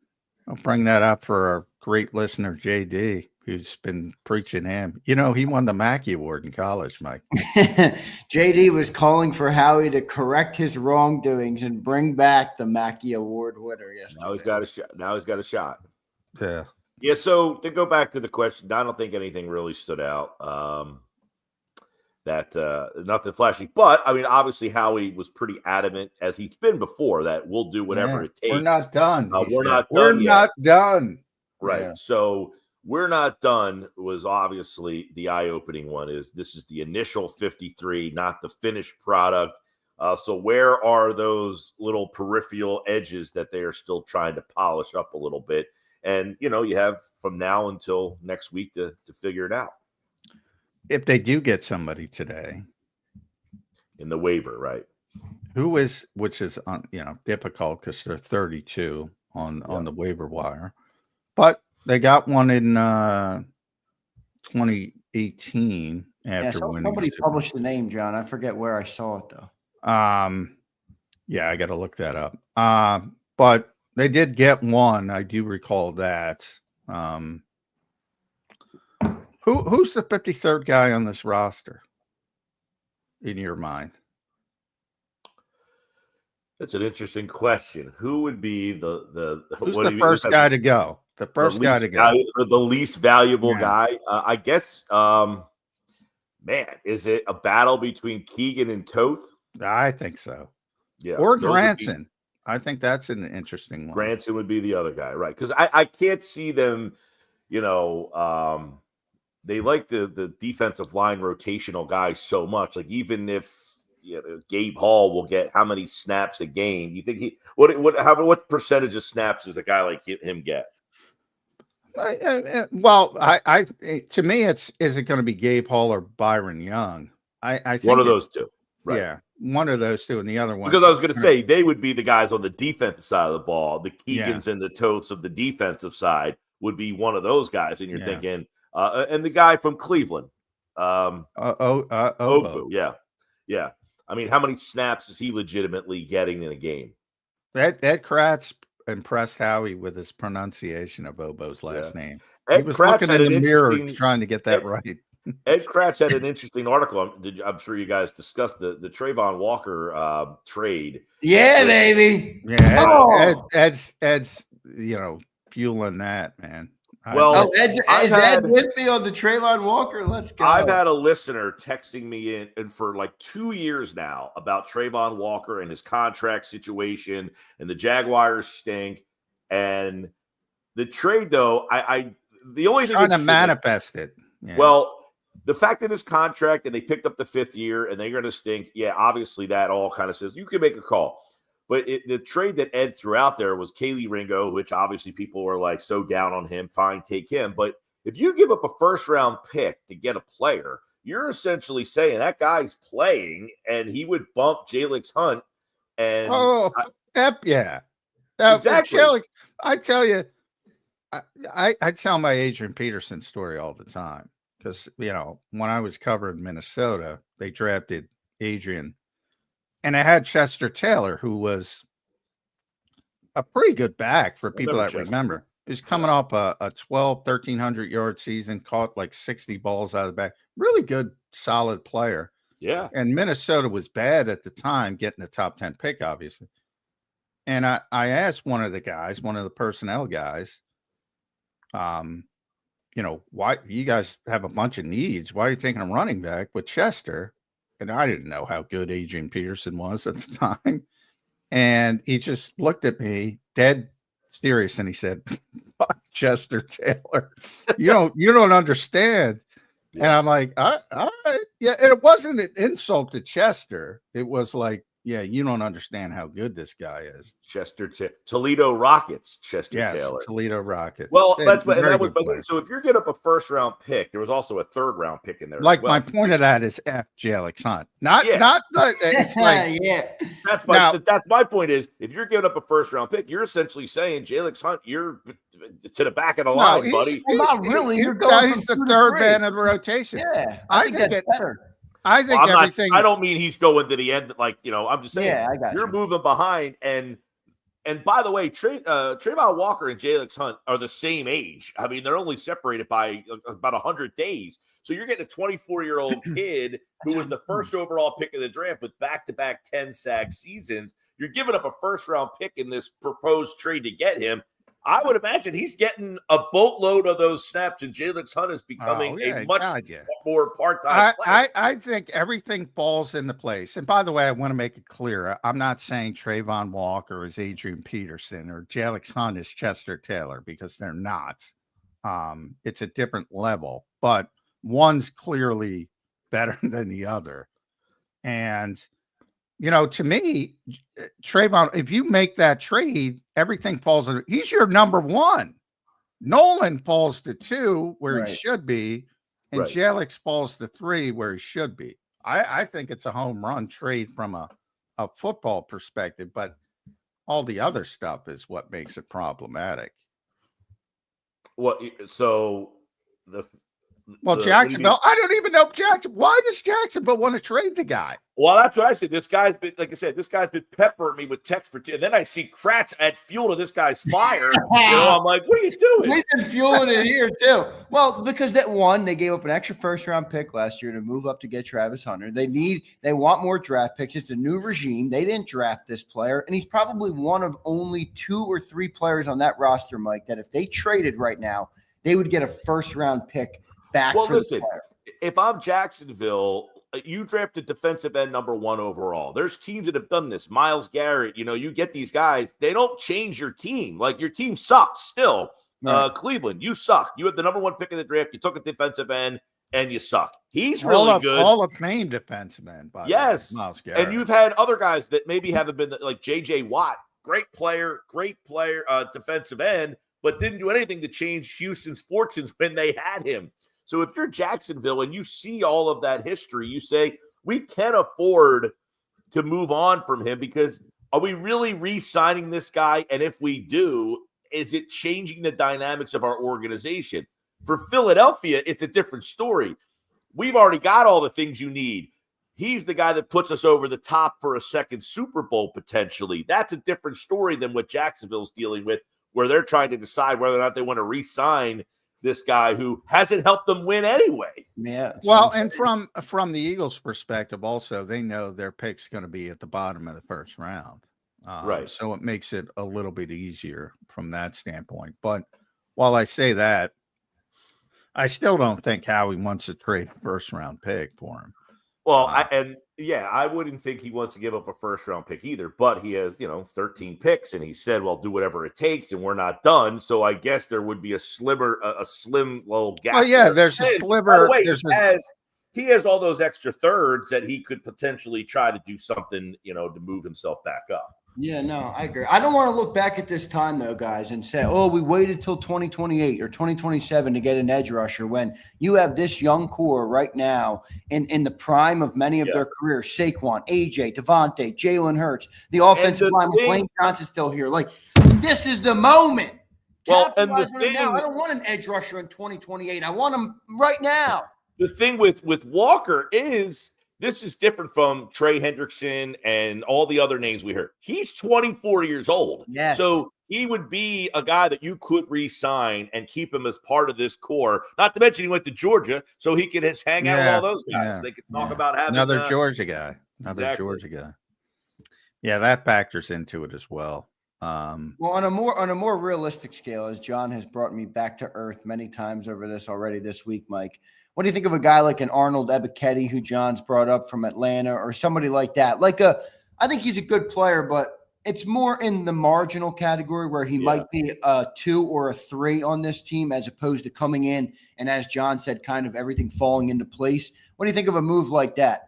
I'll bring that up for our great listener JD, who's been preaching him. He won the Mackey Award in college, Mike. JD was calling for Howie to correct his wrongdoings and bring back the Mackey Award winner yesterday. Now he's got a shot. Yeah. Yeah, so to go back to the question, I don't think anything really stood out. Nothing flashy. But, I mean, obviously Howie was pretty adamant, as he's been before, that we'll do whatever it takes. We're not done. We're not done. Right. Yeah. So we're not done was obviously the eye-opening one. This is the initial 53, not the finished product. So where are those little peripheral edges that they are still trying to polish up a little bit? And, you have from now until next week to figure it out. If they do get somebody today. In the waiver, right? Which is, difficult because they're 32 on the waiver wire. But they got one in 2018 after winning. Somebody published the name, John. I forget where I saw it, though. Yeah, I got to look that up. But they did get one. I do recall that. Who's the 53rd guy on this roster in your mind? That's an interesting question. Who would be who's the first guy to go? The first guy to go. The least valuable guy. I guess, is it a battle between Keegan and Toth? I think so. Yeah. Or Granson. I think that's an interesting one. Granson would be the other guy, right? Because I can't see them, they like the defensive line rotational guys so much. Like, even if Gabe Hall will get how many snaps a game, you think what percentage of snaps does a guy like him get? Well, to me, is it going to be Gabe Hall or Byron Young? I think one of those two. Right. Yeah, one of those two, and the other one. Because I was going to say they would be the guys on the defensive side of the ball. The Keegans and the Toths of the defensive side would be one of those guys, and you're thinking, and the guy from Cleveland, Obu. Yeah. I mean, how many snaps is he legitimately getting in a game? Ed Kratz impressed Howie with his pronunciation of Obo's last name. Ed he was Kratz looking in the mirror trying to get that right. Ed Kratz had an interesting article. I'm sure you guys discussed the Trayvon Walker trade. Yeah, baby. Yeah, Ed's fueling that, man. Well, Ed with me on the Trayvon Walker? Let's go. I've had a listener texting me in for like 2 years now about Trayvon Walker and his contract situation, and the Jaguars stink. And the trade, though, the only thing trying to manifest it. Yeah. Well, the fact that his contract and they picked up the 5th year and they're going to stink, obviously that all kind of says you can make a call. But the trade that Ed threw out there was Kaylee Ringo, which obviously people were like so down on him. Fine, take him. But if you give up a first-round pick to get a player, you're essentially saying that guy's playing and he would bump Jalen Hunt. And exactly. I tell you, I tell my Adrian Peterson story all the time because, when I was covering Minnesota, they drafted Adrian. And I had Chester Taylor, who was a pretty good back for people that remember. He's coming off a 1,300 yard season, caught like 60 balls out of the back. Really good, solid player. Yeah. And Minnesota was bad at the time, getting a top 10 pick, obviously. And I asked one of the personnel guys, why you guys have a bunch of needs? Why are you taking a running back with Chester? And I didn't know how good Adrian Peterson was at the time. And he just looked at me dead serious and he said, "Fuck Chester Taylor. You don't understand." Yeah. And I'm like, all right. Yeah. And it wasn't an insult to Chester. It was like, yeah, you don't understand how good this guy is. Toledo Rockets, Chester Taylor. Toledo Rockets. Well, so if you're getting up a first round pick, there was also a third round pick in there. Like my point of that is F Alex Hunt. It's like That's my point is if you're giving up a first round pick, you're essentially saying Alex Hunt, you're to the back of the line, buddy. Not really. He's the third man of the rotation. Yeah, I think that's better. I think everything. I don't mean he's going to the end. I'm just saying. Yeah, I got you're moving behind, and by the way, Trayvon Walker and Alex Hunt are the same age. I mean, they're only separated by about 100 days. So you're getting a 24-year-old kid who was the first overall pick of the draft with back-to-back 10-sack seasons. You're giving up a first-round pick in this proposed trade to get him. I would imagine he's getting a boatload of those snaps, and Jalen Hunt is becoming a much more part-time player. I think everything falls into place. And by the way, I want to make it clear. I'm not saying Trayvon Walker is Adrian Peterson or Jalen Hunt is Chester Taylor because they're not. It's a different level, but one's clearly better than the other. And to me, Trayvon, if you make that trade, everything falls into. He's your number one. Nolan falls to 2 where he should be, and Jalix falls to 3 where he should be. I think it's a home run trade from a football perspective, but all the other stuff is what makes it problematic. Jacksonville. I don't even know why does Jacksonville want to trade the guy? Well, that's what I said. This guy's been, like I said, peppering me with texts for 2. And then I see Kratz add fuel to this guy's fire. I'm like, what are you doing? We've been fueling it here too. Well, because they gave up an extra first-round pick last year to move up to get Travis Hunter. They want more draft picks. It's a new regime. They didn't draft this player, and he's probably one of only 2 or 3 players on that roster, Mike, that if they traded right now, they would get a first-round pick back. Well, listen, if I'm Jacksonville, you drafted defensive end number 1 overall. There's teams that have done this. Myles Garrett, you get these guys. They don't change your team. Like, your team sucks still. Right. Cleveland, you suck. You had the number 1 pick in the draft. You took a defensive end, and you suck. He's really good. Hall of Fame defensive end. Yes. Myles Garrett. And you've had other guys that maybe haven't been like J.J. Watt. Great player, defensive end, but didn't do anything to change Houston's fortunes when they had him. So if you're Jacksonville and you see all of that history, you say, we can't afford to move on from him because are we really re-signing this guy? And if we do, is it changing the dynamics of our organization? For Philadelphia, it's a different story. We've already got all the things you need. He's the guy that puts us over the top for a second Super Bowl potentially. That's a different story than what Jacksonville's dealing with, where they're trying to decide whether or not they want to re-sign this guy who hasn't helped them win anyway. Yeah. Well, and from the Eagles' perspective, also, they know their pick's going to be at the bottom of the first round. Right. So it makes it a little bit easier from that standpoint. But while I say that, I still don't think Howie wants to trade a first-round pick for him. Well, I wouldn't think he wants to give up a first-round pick either, but he has, 13 picks, and he said, well, do whatever it takes, and we're not done. So I guess there would be a slim little gap. Oh, yeah, there's a sliver. By the way, he has all those extra thirds that he could potentially try to do something, to move himself back up. Yeah, no, I agree. I don't want to look back at this time, though, guys, and say, oh, we waited till 2028 or 2027 to get an edge rusher when you have this young core right now in the prime of many of their careers. Saquon, AJ, Devontae, Jalen Hurts, the offensive line with Lane Johnson still here. Like, this is the moment. Well, and the thing, now. I don't want an edge rusher in 2028. I want him right now. The thing with Walker is – this is different from Trey Hendrickson and all the other names we heard. He's 24 years old. Yes. So he would be a guy that you could re-sign and keep him as part of this core. Not to mention he went to Georgia, so he can just hang out with all those guys. They could talk about having another Georgia guy. Exactly. Georgia guy. Yeah, that factors into it as well. Well, on a more realistic scale, as John has brought me back to earth many times over this already this week, Mike, what do you think of a guy like an Arnold Ebiketie, who John's brought up from Atlanta, or somebody like that? I think he's a good player, but it's more in the marginal category where he might be a 2 or a 3 on this team, as opposed to coming in and, as John said, kind of everything falling into place. What do you think of a move like that?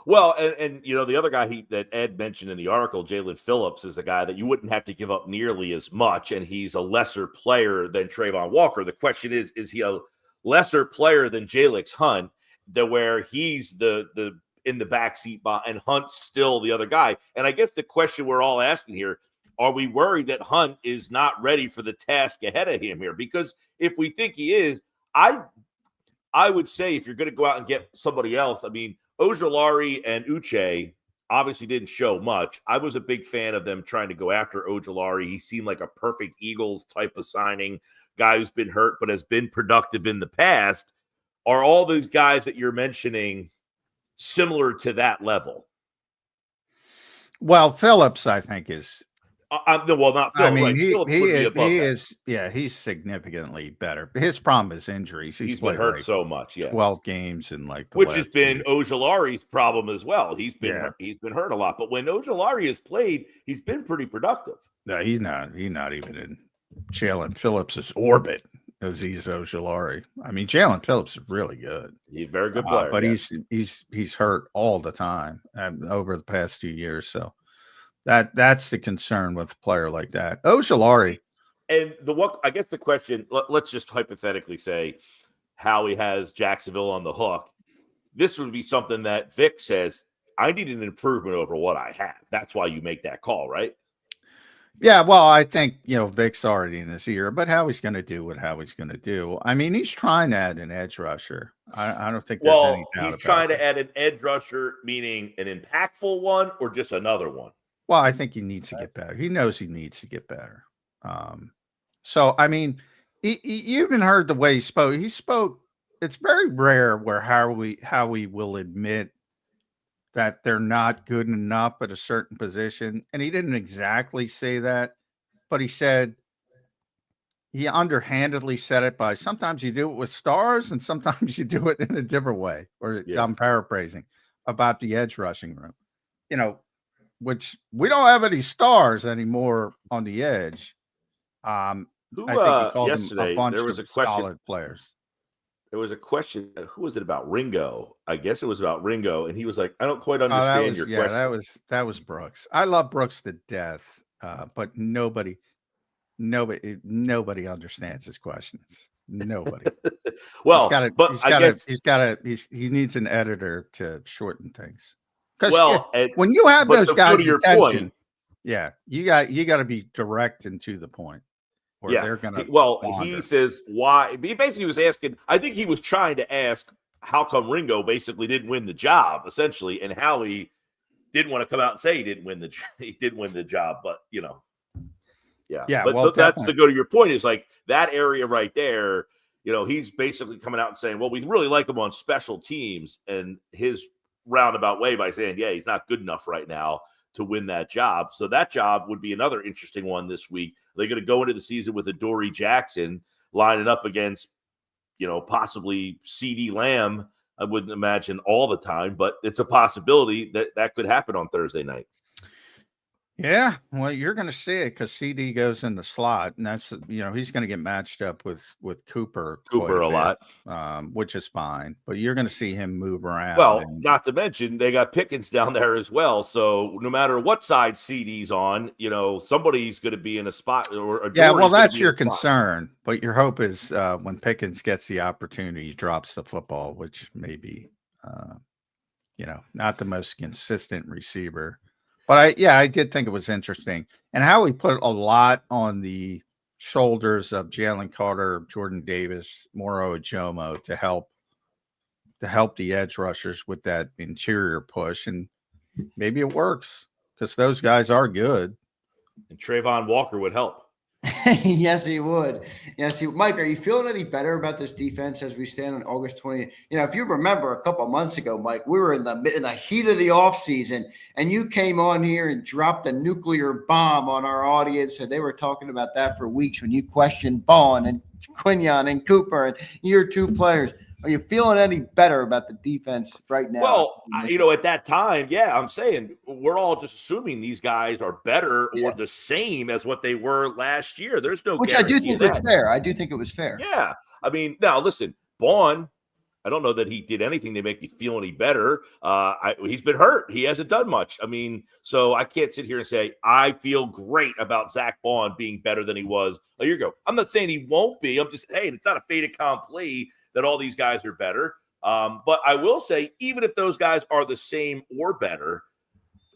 Well, and the other guy that Ed mentioned in the article, Jalen Phillips, is a guy that you wouldn't have to give up nearly as much, and he's a lesser player than Trayvon Walker. The question is he a lesser player than Jalix Hunt, where he's the in the backseat and Hunt's still the other guy? And I guess the question we're all asking here, are we worried that Hunt is not ready for the task ahead of him here? Because if we think he is, I would say if you're going to go out and get somebody else, I mean, Ojulari and Uche obviously didn't show much. I was a big fan of them trying to go after Ojulari. He seemed like a perfect Eagles type of signing, guy who's been hurt but has been productive in the past. Are all those guys that you're mentioning similar to that level? Well, Phillips, I think, is not Phillips. I mean, right. he is. Yeah, he's significantly better. His problem is injuries. He's been hurt so much. Yeah, 12 games in which has been Ojulari's problem as well. He's been hurt a lot. But when Ojulari has played, he's been pretty productive. No, he's not even in Jalen Phillips's orbit as he's Ojulari. I mean, Jalen Phillips is really good. He's a very good player, but he's hurt all the time over the past 2 years. So that's the concern with a player like that. Ojulari. And I guess the question, let's just hypothetically say Howie has Jacksonville on the hook. This would be something that Vic says, I need an improvement over what I have. That's why you make that call, right? Yeah, well, I think, Vic's already in his ear, but Howie's going to do what Howie's going to do. I mean, he's trying to add an edge rusher. I don't think there's any doubt about it. He's trying to add an edge rusher, meaning an impactful one or just another one? Well, I think he needs to get better. He knows he needs to get better. So, I mean, you even heard the way he spoke. He spoke. It's very rare where Howie will admit that they're not good enough at a certain position. And he didn't exactly say that, but he said, he underhandedly said it by sometimes you do it with stars and sometimes you do it in a different way. Or I'm paraphrasing about the edge rushing room, which we don't have any stars anymore on the edge. I think he called yesterday, them a bunch there was of a question, solid players. There was a question. Who was it about? Ringo. I guess it was about Ringo. And he was like, I don't quite understand your question. That was Brooks. I love Brooks to death. But nobody understands his questions. Nobody. Well, he needs an editor to shorten things. Well, when you have those guys' attention, point, you got to be direct and to the point. They're gonna. He says why. He basically was asking. I think he was trying to ask how come Ringo basically didn't win the job, essentially, and Howie didn't want to come out and say he didn't win the job. But yeah. But that's to go to your point. Is like that area right there. He's basically coming out and saying, well, we really like him on special teams, and his roundabout way by saying, he's not good enough right now to win that job. So that job would be another interesting one this week. They're going to go into the season with Adoree Jackson lining up against, possibly CD Lamb. I wouldn't imagine all the time, but it's a possibility that could happen on Thursday night. Yeah, well, you're going to see it because CD goes in the slot, and that's he's going to get matched up with Cooper a lot, which is fine. But you're going to see him move around. Well, not to mention they got Pickens down there as well. So no matter what side CD's on, somebody's going to be in a spot or that's your concern. But your hope is when Pickens gets the opportunity, he drops the football, which may be not the most consistent receiver. But I did think it was interesting. And how he put a lot on the shoulders of Jalen Carter, Jordan Davis, Moro Ajomo to help the edge rushers with that interior push. And maybe it works because those guys are good. And Trayvon Walker would help. Yes, he would. Yes, Mike, are you feeling any better about this defense as we stand on August 20th? If you remember a couple of months ago, Mike, we were in the heat of the offseason, and you came on here and dropped a nuclear bomb on our audience, and they were talking about that for weeks when you questioned Bond and Quinion and Cooper and year two players. Are you feeling any better about the defense right now? Well, at that time, yeah, I'm saying we're all just assuming these guys are better or the same as what they were last year. There's no which I do guarantee think of was that. fair. I do think it was fair. Yeah. I mean, now listen, Bond, I don't know that he did anything to make me feel any better. He's been hurt. He hasn't done much. I mean, so I can't sit here and say I feel great about Zach Bond being better than he was a year ago. I'm not saying he won't be. I'm just saying it's not a fait accompli that all these guys are better. But I will say, even if those guys are the same or better,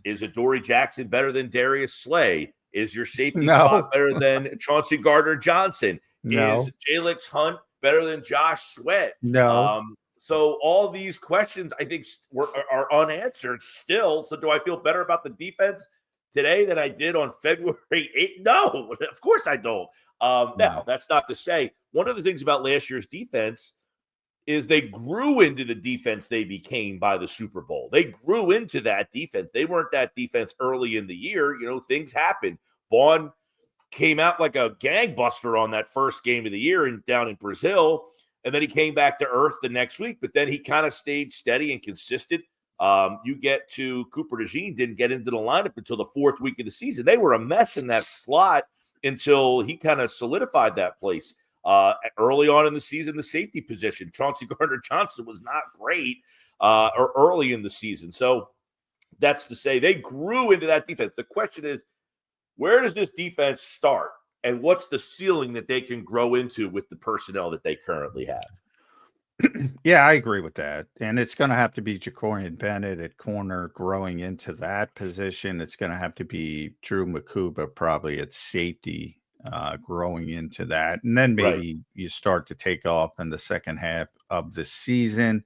is Adoree Jackson better than Darius Slay? Is your safety spot better than Chauncey Gardner-Johnson? No. Is Jalix Hunt better than Josh Sweat? No. So all these questions, I think, are unanswered still. So do I feel better about the defense today than I did on February 8th? No, of course I don't. Now, that's not to say one of the things about last year's defense is they grew into the defense they became by the Super Bowl. They grew into that defense. They weren't that defense early in the year. Things happen. Bond came out like a gangbuster on that first game of the year down in Brazil, and then he came back to earth the next week, but then he kind of stayed steady and consistent. You get to Cooper DeJean, didn't get into the lineup until the fourth week of the season. They were a mess in that slot until he kind of solidified that place. Early on in the season, the safety position, Chauncey Gardner-Johnson was not great or early in the season. So that's to say they grew into that defense. The question is, where does this defense start? And what's the ceiling that they can grow into with the personnel that they currently have? Yeah, I agree with that. And it's going to have to be Jacorian Bennett at corner growing into that position. It's going to have to be Drew Makuba probably at safety growing into that. And then maybe you start to take off in the second half of the season.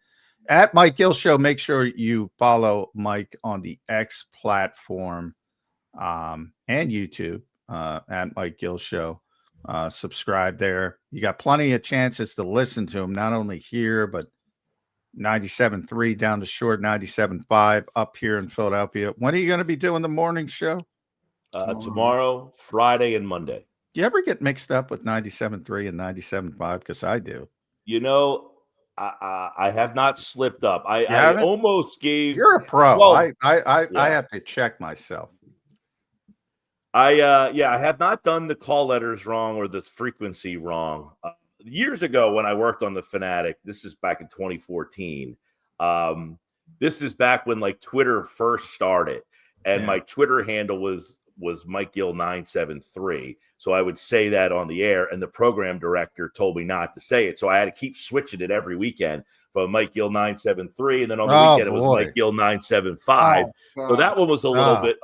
At Mike Gill Show, make sure you follow Mike on the X platform and YouTube at Mike Gill Show. Subscribe there. You got plenty of chances to listen to him, not only here, but 97.3 down the short, 97.5 up here in Philadelphia. When are you going to be doing the morning show? Tomorrow, Friday, and Monday. Do you ever get mixed up with 97.3 and 97.5? Because I do. I have not slipped up. I almost gave. You're a pro. Well, I have to check myself. I have not done the call letters wrong or the frequency wrong. Years ago when I worked on the Fanatic, this is back in 2014. This is back when like Twitter first started, and my Twitter handle was Mike Gill 973. So I would say that on the air, and the program director told me not to say it. So I had to keep switching it every weekend from Mike Gill 973, and then on the weekend it was Mike Gill 975. So that one was a little bit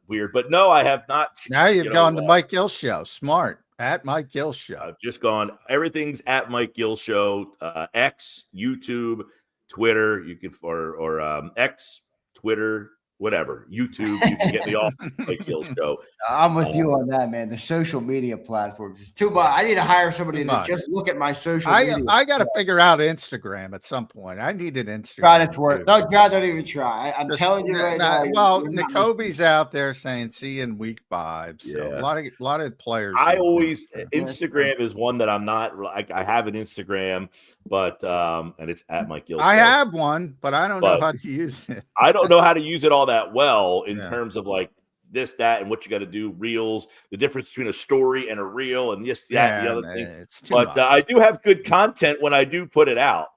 weird. But no, I have not. Now you've gone to Mike Gill Show. Smart. At Mike Gill Show. I've just gone. Everything's at Mike Gill Show. X, YouTube, Twitter. You can or X, Twitter, whatever. YouTube. You can get me off Mike Gill Show. I'm with you on that, man. The social media platforms is too much. I need to hire somebody to just look at my social media. I got to figure out Instagram at some point. I need an Instagram. God, it's worth. No, God, don't even try. I'm telling you right now. Well, N'Kobe's out there saying, "See you in week 5." So a lot of players. I always Instagram is one that I'm not like. I have an Instagram, but and it's at Mike Gill. I have one, but I don't know how to use it. I don't know how to use it all that well in terms of like this, that, and what you got to do. Reels, the difference between a story and a reel, and this, that, the other thing. But I do have good content when I do put it out.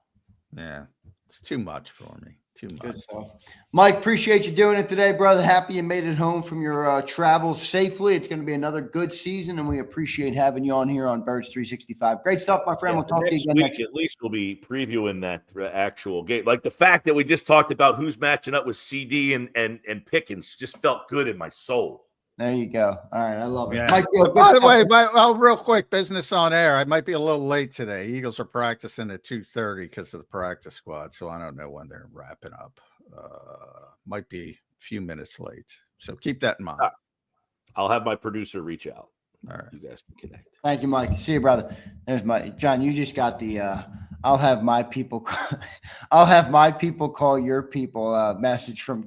Yeah, it's too much for me. Too much. Good stuff. Mike, appreciate you doing it today, brother. Happy you made it home from your travels safely. It's going to be another good season, and we appreciate having you on here on Birds 365. Great stuff, my friend. We'll talk to you again next week. At least we'll be previewing that actual game. Like the fact that we just talked about who's matching up with CD and Pickens just felt good in my soul. There you go. All right, I love it. Yeah. Mike, by the way, real quick, business on air. I might be a little late today. Eagles are practicing at 2:30 because of the practice squad, so I don't know when they're wrapping up. Might be a few minutes late, so keep that in mind. I'll have my producer reach out. All right. You guys can connect. Thank you, Mike. See you, brother. There's my John. You just got the. I'll have my people. I'll have my people call your people. Message from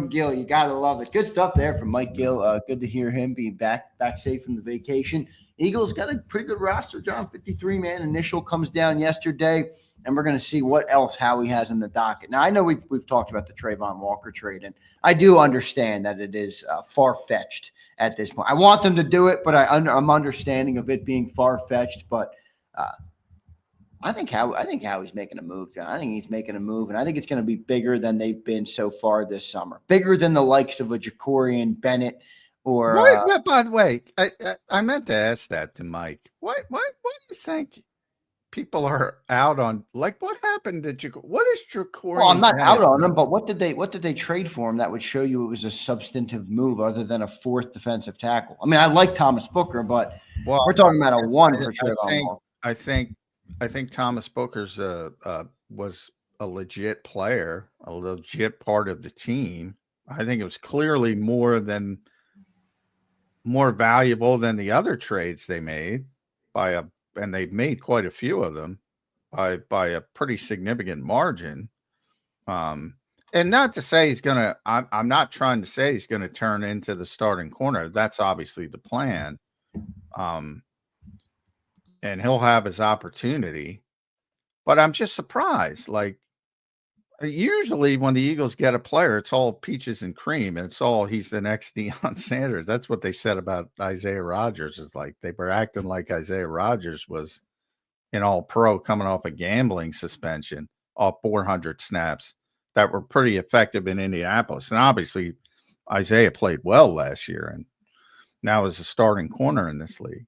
Gill. You gotta love it. Good stuff there from Mike Gill. Good to hear him being back safe from the vacation. Eagles got a pretty good roster, John. 53-man initial comes down yesterday, and we're going to see what else Howie has in the docket. Now, I know we've talked about the Trayvon Walker trade, and I do understand that it is far-fetched at this point. I want them to do it, but I'm understanding of it being far-fetched. But I think Howie's making a move, John. I think he's making a move, and I think it's going to be bigger than they've been so far this summer. Bigger than the likes of a Jacorian Bennett. Or by the way, I meant to ask that to Mike. What do you think people are out on? Like, what happened to Jacorian? What is Jacorian? Well, I'm not out on him, but what did they trade for him that would show you it was a substantive move other than a fourth defensive tackle? I mean, I like Thomas Booker, but we're talking about a one for Trayvon Walker. I think Thomas Booker's was a legit player, a legit part of the team. I think it was clearly more valuable than the other trades they made and they've made quite a few of them by a pretty significant margin. And not to say I'm not trying to say he's going to turn into the starting corner. That's obviously the plan. And he'll have his opportunity, but I'm just surprised. Like, usually when the Eagles get a player, it's all peaches and cream, and it's all he's the next Deion Sanders. That's what they said about Isaiah Rodgers. Is like they were acting like Isaiah Rodgers was an all-pro coming off a gambling suspension, off 400 snaps that were pretty effective in Indianapolis. And obviously Isaiah played well last year and now is a starting corner in this league.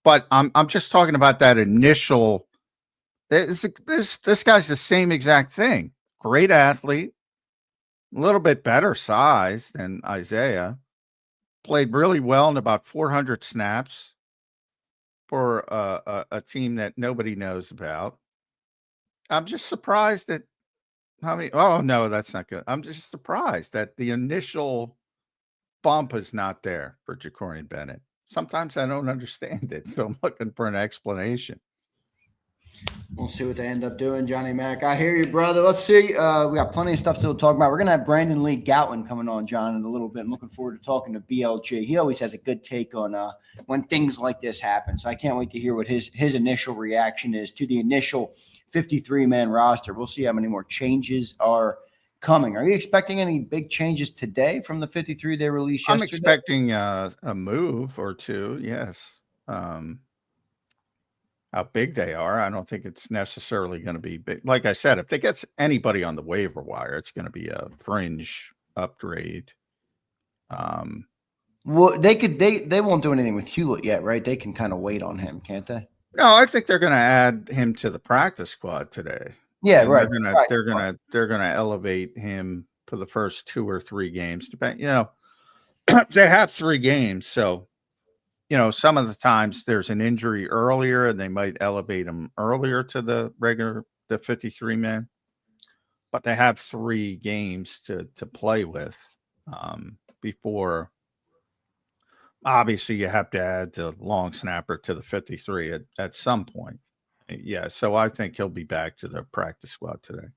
But I'm just talking about that initial. This guy's the same exact thing. Great athlete, a little bit better size than Isaiah. Played really well in about 400 snaps for a team that nobody knows about. I'm just surprised at how many. Oh, no, that's not good. I'm just surprised that the initial bump is not there for Jacorian Bennett. Sometimes I don't understand it, so I'm looking for an explanation. We'll see what they end up doing, Johnny Mac. I hear you, brother. Let's see. We got plenty of stuff to talk about. We're going to have Brandon Lee Gout coming on, John, in a little bit. I'm looking forward to talking to BLG. He always has a good take on when things like this happen. So I can't wait to hear what his initial reaction is to the initial 53-man roster. We'll see how many more changes are coming. Are you expecting any big changes today from the 53 they released yesterday? I'm expecting a move or two, yes. How big they are, I don't think it's necessarily going to be big. Like I said, if they get anybody on the waiver wire, it's going to be a fringe upgrade. Well, they won't do anything with Hewlett yet, right? They can kind of wait on him, can't they? No, I think they're going to add him to the practice squad today. Yeah, and right. They're going to elevate him for the first 2 or 3 games. They have 3 games, so. Some of the times there's an injury earlier and they might elevate him earlier to the 53-man, but they have 3 games to play with before. Obviously, you have to add the long snapper to the 53 at some point. Yeah, so I think he'll be back to the practice squad today.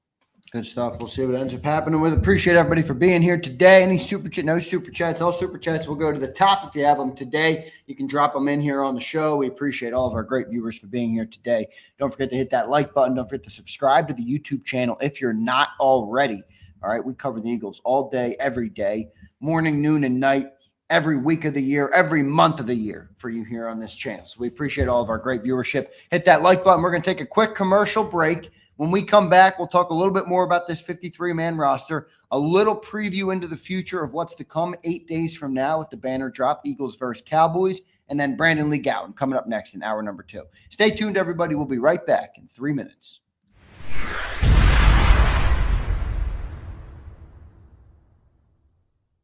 Good stuff. We'll see what ends up happening with it. Appreciate everybody for being here today. Any super chat? No super chats. All super chats will go to the top if you have them today. You can drop them in here on the show. We appreciate all of our great viewers for being here today. Don't forget to hit that like button. Don't forget to subscribe to the YouTube channel if you're not already. All right, we cover the Eagles all day, every day, morning, noon, and night, every week of the year, every month of the year for you here on this channel. So we appreciate all of our great viewership. Hit that like button. We're going to take a quick commercial break. When we come back, we'll talk a little bit more about this 53-man roster, a little preview into the future of what's to come 8 days from now with the banner drop, Eagles versus Cowboys, and then Brandon Lee Gout coming up next in hour number 2. Stay tuned, everybody. We'll be right back in 3 minutes.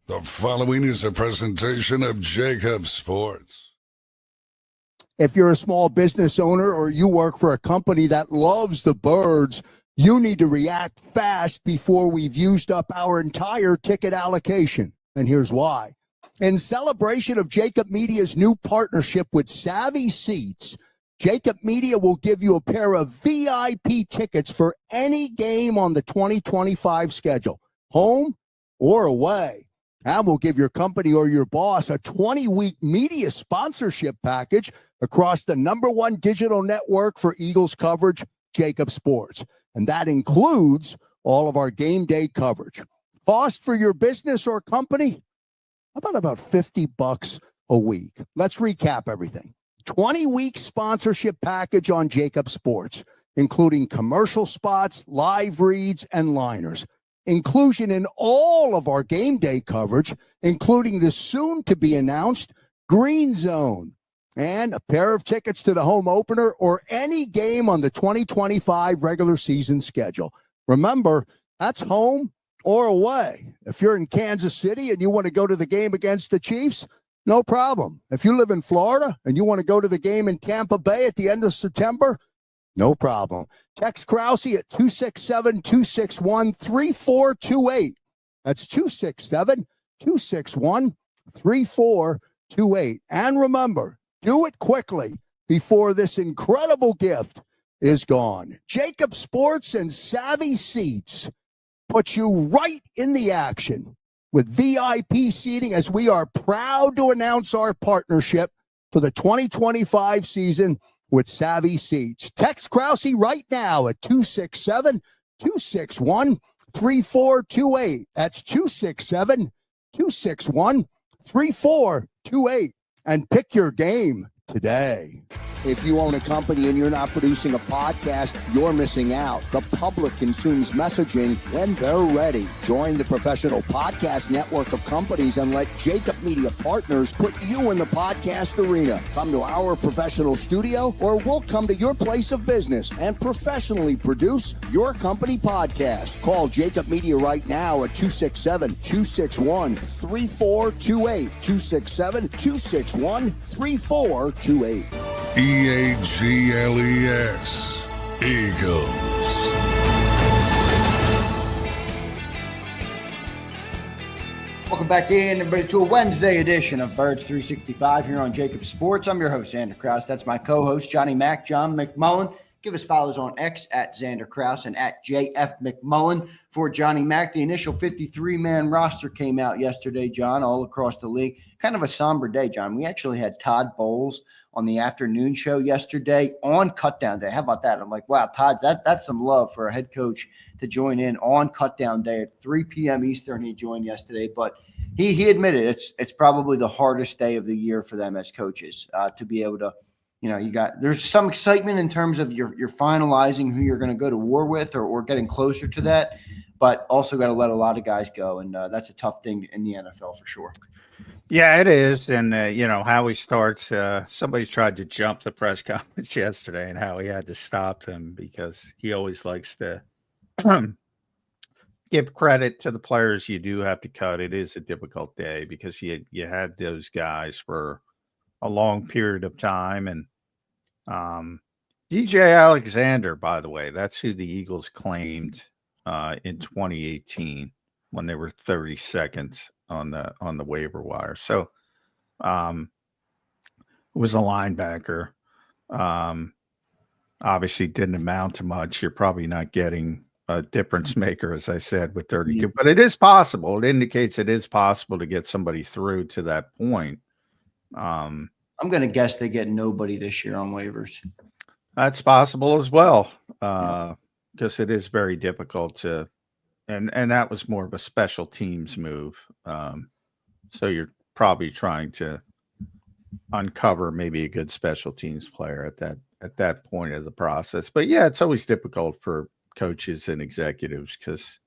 The following is a presentation of JAKIB Sports. If you're a small business owner or you work for a company that loves the birds, you need to react fast before we've used up our entire ticket allocation. And here's why. In celebration of JAKIB Media's new partnership with Savvy Seats, JAKIB Media will give you a pair of VIP tickets for any game on the 2025 schedule, home or away. And we'll give your company or your boss a 20-week media sponsorship package across the #1 digital network for Eagles coverage, JAKIB Sports. And that includes all of our game day coverage. Cost for your business or company? About $50 a week. Let's recap everything. 20-week sponsorship package on JAKIB Sports, including commercial spots, live reads, and liners. Inclusion in all of our game day coverage, including the soon-to-be-announced Green Zone, and a pair of tickets to the home opener or any game on the 2025 regular season schedule. Remember, that's home or away. If you're in Kansas City and you want to go to the game against the Chiefs, no problem. If you live in Florida and you want to go to the game in Tampa Bay at the end of September, no problem. Text Krause at 267-261-3428. That's 267-261-3428. And remember, do it quickly before this incredible gift is gone. JAKIB Sports and Savvy Seats put you right in the action with VIP seating, as we are proud to announce our partnership for the 2025 season with Savvy Seats. Text Krause right now at 267-261-3428. That's 267-261-3428. And pick your game today. If you own a company and you're not producing a podcast, you're missing out. The public consumes messaging when they're ready. Join the professional podcast network of companies and let JAKIB Media Partners put you in the podcast arena. Come to our professional studio, or we'll come to your place of business and professionally produce your company podcast. Call JAKIB Media right now at 267-261-3428. 267-261-3428. EAGLES, Eagles. Welcome back in, everybody, to a Wednesday edition of Birds 365 here on JAKIB Sports. I'm your host, Zander Krause. That's my co-host, Johnny Mac, John McMullen. Give us follows on X at Zander Krause and at JF McMullen for Johnny Mac. The initial 53-man roster came out yesterday, John, all across the league. Kind of a somber day, John. We actually had Todd Bowles on the afternoon show yesterday on Cutdown Day. How about that? I'm like, wow, Todd, that's some love for a head coach to join in on Cutdown Day at 3 p.m. Eastern. He joined yesterday, but he admitted it's probably the hardest day of the year for them as coaches to be able to, there's some excitement in terms of you're finalizing who you're going to go to war with or getting closer to that, but also got to let a lot of guys go. And that's a tough thing in the NFL for sure. Yeah, it is. And, Howie starts, somebody tried to jump the press conference yesterday, and Howie had to stop them because he always likes to give credit to the players you do have to cut. It is a difficult day because you had those guys for a long period of time. And DJ Alexander, by the way, that's who the Eagles claimed in 2018 when they were 32nd on the waiver wire. So it was a linebacker. Obviously didn't amount to much. You're probably not getting a difference maker, as I said, with 32, but it is possible. It indicates it is possible to get somebody through to that point. I'm going to guess they get nobody this year on waivers. That's possible as well, because it is very difficult to, and that was more of a special teams move. So you're probably trying to uncover maybe a good special teams player at that point of the process. But yeah, it's always difficult for coaches and executives because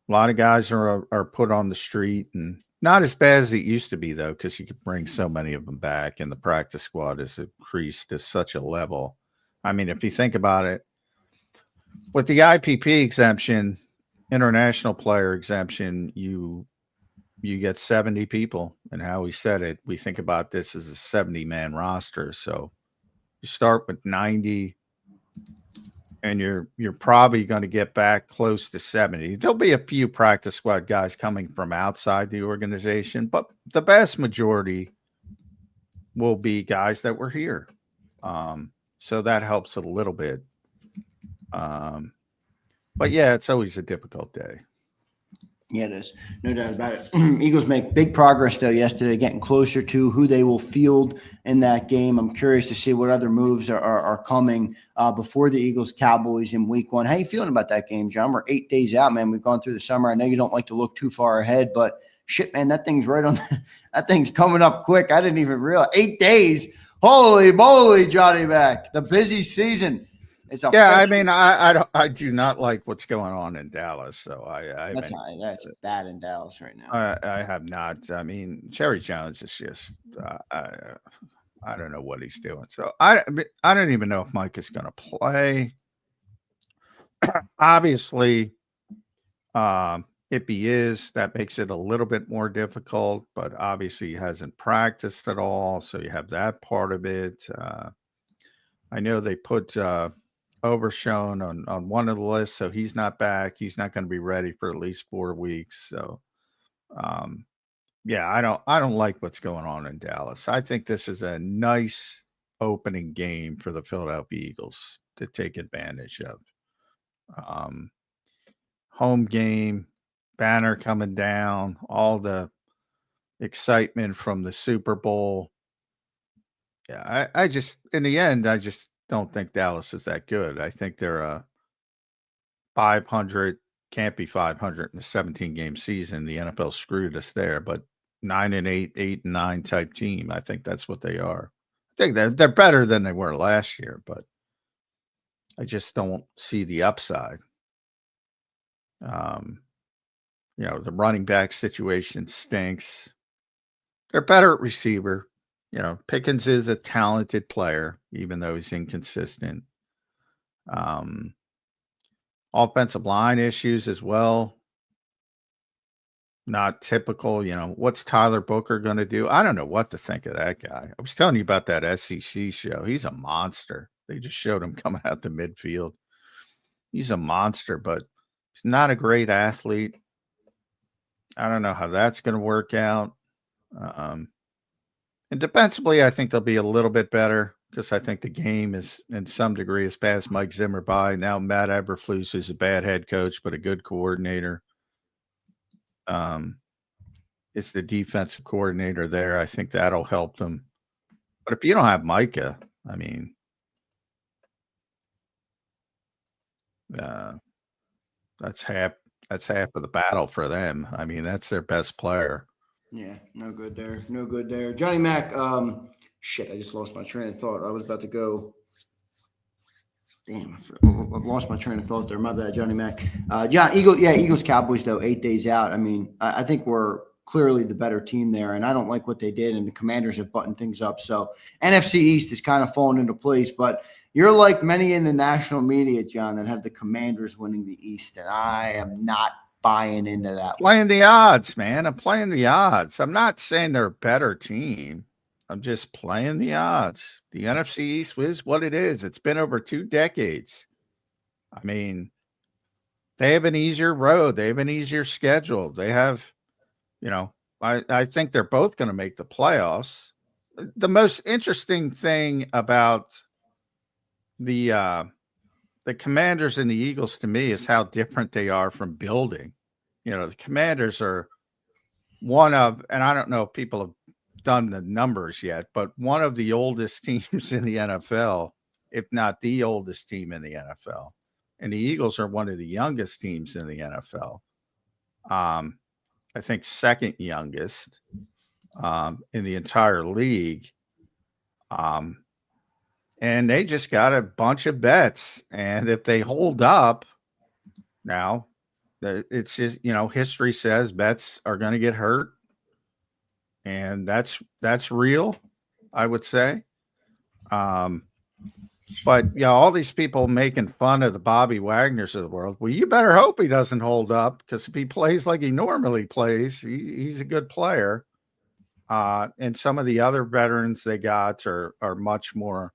a lot of guys are put on the street, and not as bad as it used to be though, because you could bring so many of them back, and the practice squad has increased to such a level. I mean, if you think about it, with the IPP exemption, international player exemption, you get 70 people, and how we said it, we think about this as a 70-man roster. So you start with 90, and you're probably going to get back close to 70. There'll be a few practice squad guys coming from outside the organization, but the vast majority will be guys that were here. So that helps a little bit. But yeah, it's always a difficult day. Yeah, it is. No doubt about it. Eagles make big progress, though, yesterday, getting closer to who they will field in that game. I'm curious to see what other moves are coming before the Eagles-Cowboys in week 1. How you feeling about that game, John? We're 8 days out, man. We've gone through the summer. I know you don't like to look too far ahead, but shit, man, that thing's right on. That thing's coming up quick. I didn't even realize. 8 days. Holy moly, Johnny Mac. The busy season. Yeah, I mean, I do not like what's going on in Dallas. So that's bad in Dallas right now. I have not. I mean, Jerry Jones is just I don't know what he's doing. So I don't even know if Mike is going to play. Obviously, if he is, that makes it a little bit more difficult. But obviously, he hasn't practiced at all, so you have that part of it. I know they put Overshown on one of the lists, so he's not back. He's not going to be ready for at least 4 weeks. So, yeah, I don't like what's going on in Dallas. I think this is a nice opening game for the Philadelphia Eagles to take advantage of. Home game, banner coming down, all the excitement from the Super Bowl. Yeah, I just, in the end, I just don't think Dallas is that good. I think they're 500, can't be 500 in a 17-game season. The NFL screwed us there, but 9-8, 8-9 type team. I think that's what they are. I think they're better than they were last year, but I just don't see the upside. The running back situation stinks. They're better at receiver. Pickens is a talented player, even though he's inconsistent. Offensive line issues as well. Not typical. What's Tyler Booker going to do? I don't know what to think of that guy. I was telling you about that SEC show. He's a monster. They just showed him coming out the midfield. He's a monster, but he's not a great athlete. I don't know how that's going to work out. And defensively, I think they'll be a little bit better because I think the game is, in some degree, has passed Mike Zimmer by. Now Matt Eberflus is a bad head coach, but a good coordinator. It's the defensive coordinator there. I think that'll help them. But if you don't have Micah, I mean, that's half of the battle for them. I mean, that's their best player. Yeah, no good there. No good there. Johnny Mac, shit, I just lost my train of thought. I was about to go. Damn, I've lost my train of thought there. My bad, Johnny Mac. Eagles, Cowboys, though, 8 days out. I mean, I think we're clearly the better team there, and I don't like what they did, and the Commanders have buttoned things up. So NFC East is kind of falling into place, but you're like many in the national media, John, that have the Commanders winning the East, and I am not buying into that. Playing the odds, man. I'm playing the odds. I'm not saying they're a better team. I'm just playing the odds. The NFC East is what it is. It's been over 2 decades. I mean, they have an easier road. They have an easier schedule. They have, I think they're both going to make the playoffs. The most interesting thing about the Commanders and the Eagles to me is how different they are from building. The Commanders are one of, and I don't know if people have done the numbers yet, but one of the oldest teams in the NFL, if not the oldest team in the NFL. And the Eagles are one of the youngest teams in the NFL. I think second youngest in the entire league. And they just got a bunch of bets. And if they hold up now, it's just, history says bets are going to get hurt. And that's real, I would say. But all these people making fun of the Bobby Wagners of the world. Well, you better hope he doesn't hold up, because if he plays like he normally plays, he's a good player. And some of the other veterans they got are much more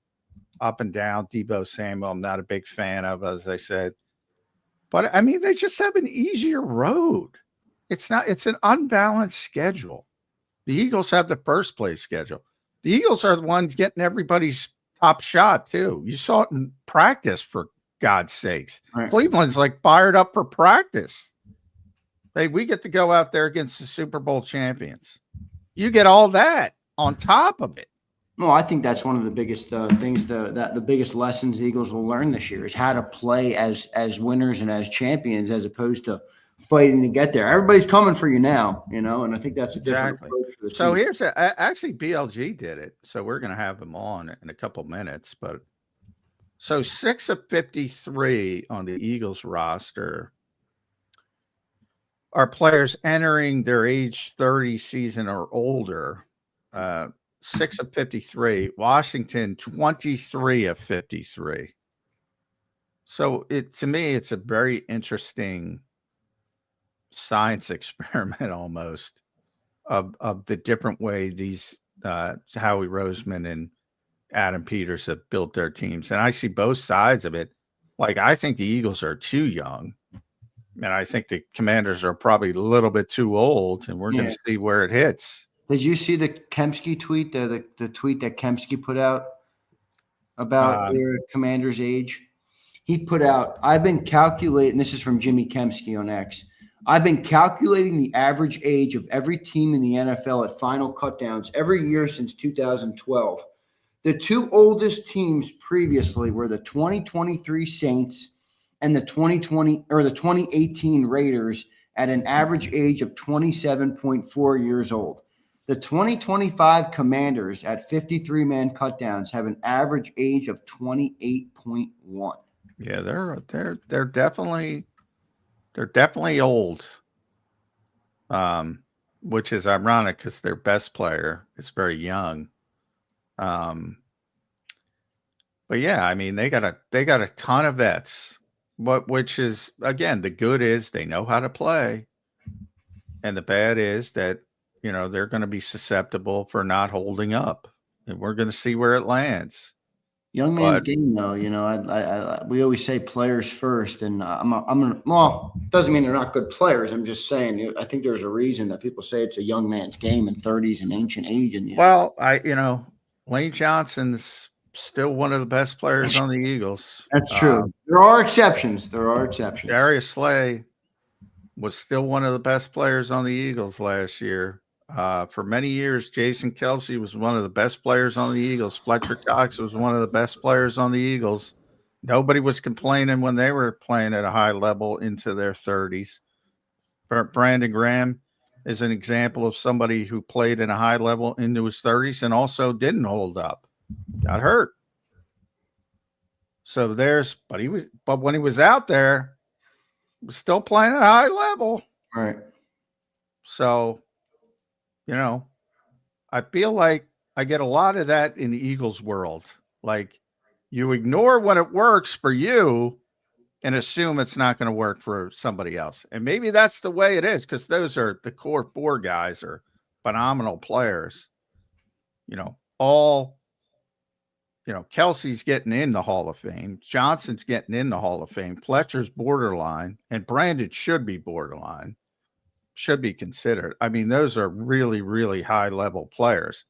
up and down. Debo Samuel, I'm not a big fan of, as I said. But, I mean, they just have an easier road. It's an unbalanced schedule. The Eagles have the first place schedule. The Eagles are the ones getting everybody's top shot, too. You saw it in practice, for God's sakes. Right. Cleveland's like fired up for practice. Hey, we get to go out there against the Super Bowl champions. You get all that on top of it. No, I think that's one of the biggest things, the biggest lessons the Eagles will learn this year is how to play as winners and as champions, as opposed to fighting to get there. Everybody's coming for you now, and I think that's a different approach for the So team. actually BLG did it. So we're going to have him on in a couple minutes. But so 6 of 53 on the Eagles roster are players entering their age 30 season or older. 6 of 53. Washington, 23 of 53. So to me, it's a very interesting science experiment almost of the different way these Howie Roseman and Adam Peters have built their teams. And I see both sides of it. Like, I think the Eagles are too young. And I think the Commanders are probably a little bit too old, and we're going to see where it hits. Did you see the Kemsky tweet, the tweet that Kemsky put out about their Commander's age? He put out, I've been calculating, this is from Jimmy Kemsky on X, I've been calculating the average age of every team in the NFL at final cutdowns every year since 2012. The two oldest teams previously were the 2023 Saints and the 2018 Raiders at an average age of 27.4 years old. The 2025 Commanders at 53-man cutdowns have an average age of 28.1. Yeah, they're definitely old. Which is ironic because their best player is very young. But yeah, I mean, they got a ton of vets. Which is, again, the good is they know how to play, and the bad is that they're going to be susceptible for not holding up, and we're going to see where it lands. Young man's game, though. We always say players first, and well, doesn't mean they're not good players. I'm just saying, I think there's a reason that people say it's a young man's game, and 30's an ancient age. And well, Lane Johnson's still one of the best players on the Eagles. That's true. There are exceptions. Darius Slay was still one of the best players on the Eagles last year. For many years, Jason Kelsey was one of the best players on the Eagles. Fletcher Cox was one of the best players on the Eagles. Nobody was complaining when they were playing at a high level into their 30s. Brandon Graham is an example of somebody who played in a high level into his 30s and also didn't hold up. Got hurt. So but when he was out there, he was still playing at a high level. Right. So, I feel like I get a lot of that in the Eagles world. Like, you ignore when it works for you and assume it's not going to work for somebody else. And maybe that's the way it is, because those are the core 4 guys are phenomenal players. Kelsey's getting in the Hall of Fame. Johnson's getting in the Hall of Fame. Fletcher's borderline, and Brandon should be borderline, should be considered. I mean, those are really, really high-level players.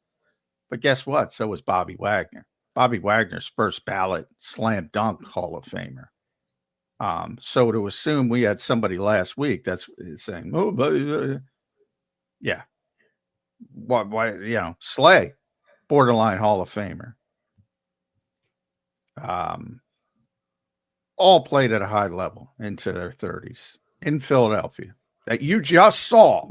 But guess what? So was Bobby Wagner. Bobby Wagner's first ballot slam dunk Hall of Famer. So to assume we had somebody last week that's saying, yeah. Why, Slay, borderline Hall of Famer. All played at a high level into their 30s in Philadelphia that you just saw.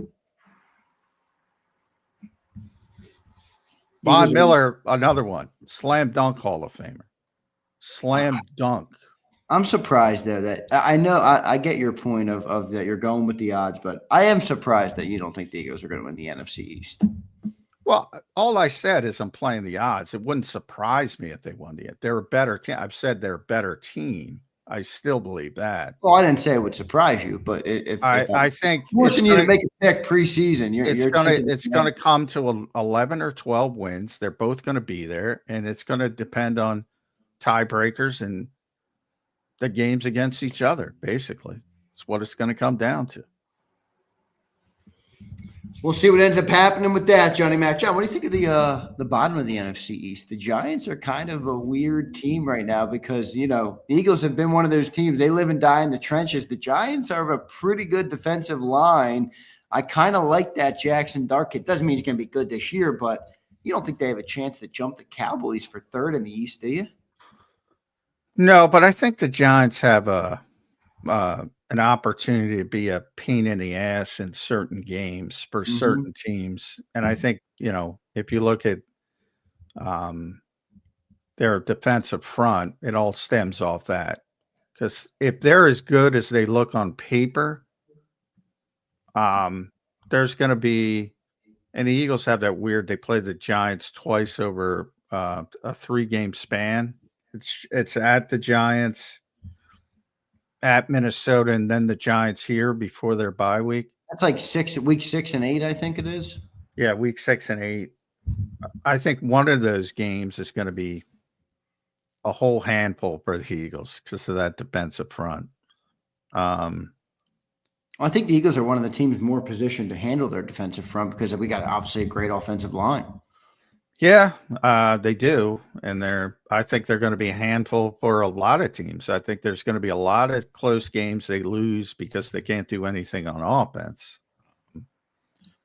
Von Miller, another one, slam dunk Hall of Famer. Slam dunk. I'm surprised though that I know I get your point of that you're going with the odds, but I am surprised that you don't think the Eagles are going to win the NFC East. Well, all I said is I'm playing the odds. It wouldn't surprise me if they won they're a better team. I've said they're a better team. I still believe that. Well, I didn't say it would surprise you, but if I think forcing you to make a pick preseason, it's going to come to 11 or 12 wins. They're both going to be there, and it's going to depend on tiebreakers and the games against each other. Basically, it's what it's going to come down to. We'll see what ends up happening with that, Johnny Mac. John, what do you think of the bottom of the NFC East? The Giants are kind of a weird team right now because, the Eagles have been one of those teams. They live and die in the trenches. The Giants are a pretty good defensive line. I kind of like that Jackson Dart kid. Doesn't mean he's going to be good this year, but you don't think they have a chance to jump the Cowboys for third in the East, do you? No, but I think the Giants have an opportunity to be a pain in the ass in certain games for certain teams. And I think, if you look at their defensive front, it all stems off that. Because if they're as good as they look on paper, there's going to be, and the Eagles have that weird, they play the Giants twice over a 3-game span. It's at the Giants, at Minnesota, and then the Giants here before their bye week. That's like week 6 and 8, I think it is. Yeah, week 6 and 8. I think one of those games is going to be a whole handful for the Eagles because of that defensive front. I think the Eagles are one of the teams more positioned to handle their defensive front because we got obviously a great offensive line. Yeah, they do. And I think they're going to be a handful for a lot of teams. I think there's going to be a lot of close games they lose because they can't do anything on offense.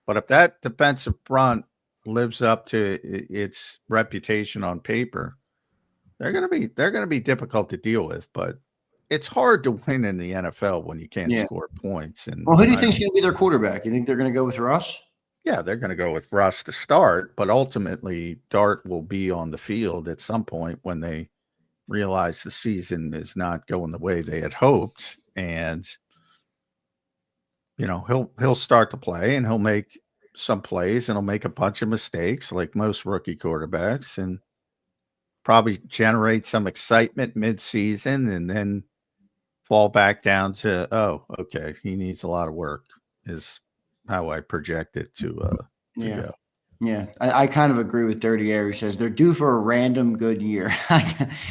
But if that defensive front lives up to its reputation on paper, they're going to be difficult to deal with, but it's hard to win in the NFL when you can't score points. And who do you think is going to be their quarterback? You think they're going to go with Russ? Yeah, they're going to go with Russ to start, but ultimately Dart will be on the field at some point when they realize the season is not going the way they had hoped. And, he'll start to play and he'll make some plays and he'll make a bunch of mistakes like most rookie quarterbacks and probably generate some excitement mid-season and then fall back down to, oh, okay, he needs a lot of work is how I project it to go. Yeah, I kind of agree with Dirty Air. He says they're due for a random good year.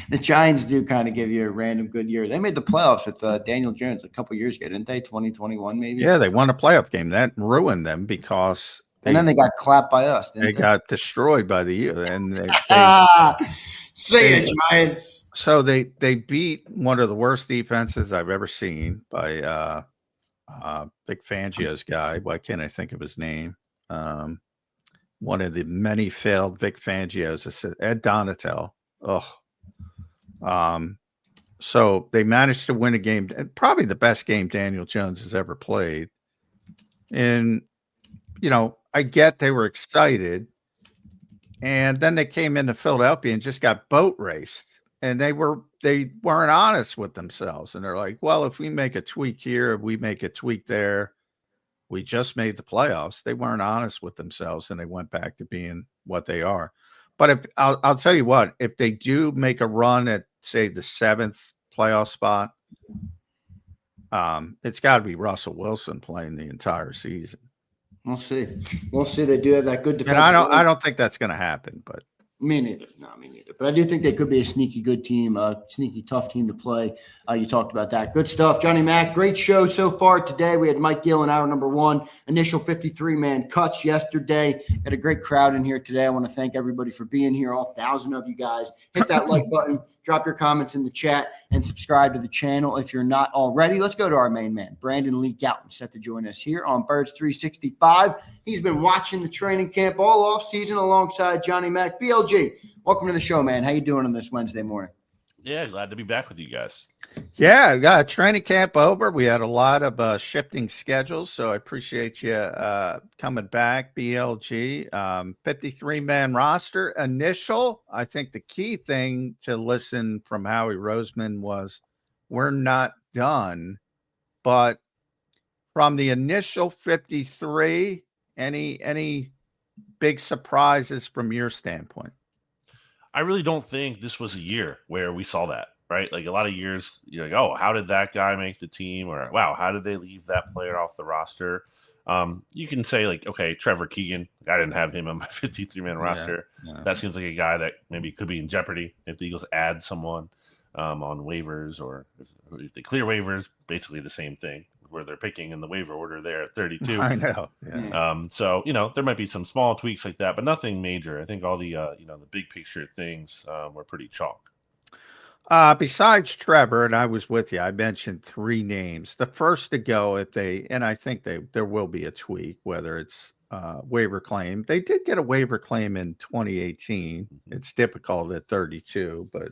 The Giants do kind of give you a random good year. They made the playoffs with Daniel Jones a couple years ago, didn't they? 2021 maybe? Yeah, they won a playoff game. That ruined them because and then they got clapped by us. They got destroyed by the year. And they say it, Giants. So they beat one of the worst defenses I've ever seen by Vic Fangio's guy. Why can't I think of his name? One of the many failed Vic Fangios, Ed Donatel. So they managed to win a game, probably the best game Daniel Jones has ever played. And, I get they were excited. And then they came into Philadelphia and just got boat raced. And they weren't honest with themselves. And they're like, well, if we make a tweak here, if we make a tweak there, we just made the playoffs. They weren't honest with themselves and they went back to being what they are. But if I'll tell you what, if they do make a run at, say, the 7th playoff spot, it's got to be Russell Wilson playing the entire season. We'll see. They do have that good defense. And I don't think that's going to happen, but me neither. No, me neither. But I do think they could be a sneaky good team, a sneaky tough team to play. You talked about that. Good stuff, Johnny Mac. Great show so far today. We had Mike Gill in hour number 1. Initial 53-man cuts yesterday. Had a great crowd in here today. I want to thank everybody for being here, all 1,000 of you guys. Hit that like button, drop your comments in the chat, and subscribe to the channel if you're not already. Let's go to our main man, Brandon Lee Gout, set to join us here on Birds 365. He's been watching the training camp all off season alongside Johnny Mac. BLG, welcome to the show, man. How you doing on this Wednesday morning? Yeah, glad to be back with you guys. Yeah, we got training camp over. We had a lot of shifting schedules, so I appreciate you coming back, BLG. 53-man roster. Initial, I think the key thing to listen from Howie Roseman was we're not done, but from the initial 53, any big surprises from your standpoint? I really don't think this was a year where we saw that, right? Like a lot of years, you're like, oh, how did that guy make the team? Or, wow, how did they leave that player off the roster? You can say like, okay, Trevor Keegan, I didn't have him on my 53-man roster. Yeah. That seems like a guy that maybe could be in jeopardy if the Eagles add someone on waivers, or if they clear waivers, basically the same thing where they're picking in the waiver order there at 32. I know. Yeah. So, there might be some small tweaks like that, but nothing major. I think all the, the big picture things were pretty chalk. Besides Trevor, and I was with you, I mentioned 3 names. The first to go, and I think there will be a tweak, whether it's waiver claim. They did get a waiver claim in 2018. It's difficult at 32, but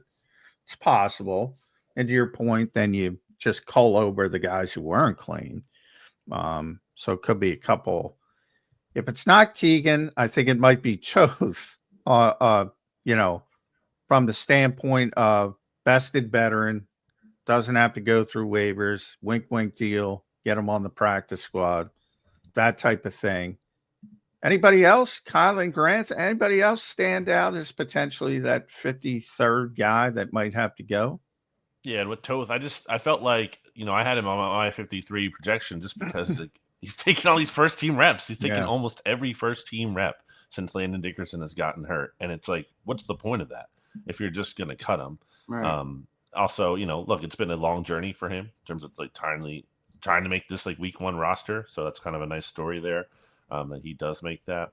it's possible. And to your point, then you just cull over the guys who weren't claimed. So it could be a couple. If it's not Keegan, I think it might be Choth, from the standpoint of vested veteran, doesn't have to go through waivers, wink, wink deal, get him on the practice squad, that type of thing. Anybody else? Kyle and Grant, anybody else stand out as potentially that 53rd guy that might have to go? Yeah, and with Toth, I felt like, I had him on my 53 projection just because he's taking all these first team reps. He's taking almost every first team rep since Landon Dickerson has gotten hurt. And it's like, what's the point of that if you're just going to cut him? Right. Also, look, it's been a long journey for him in terms of like trying to make this like week 1 roster. So that's kind of a nice story there that he does make that.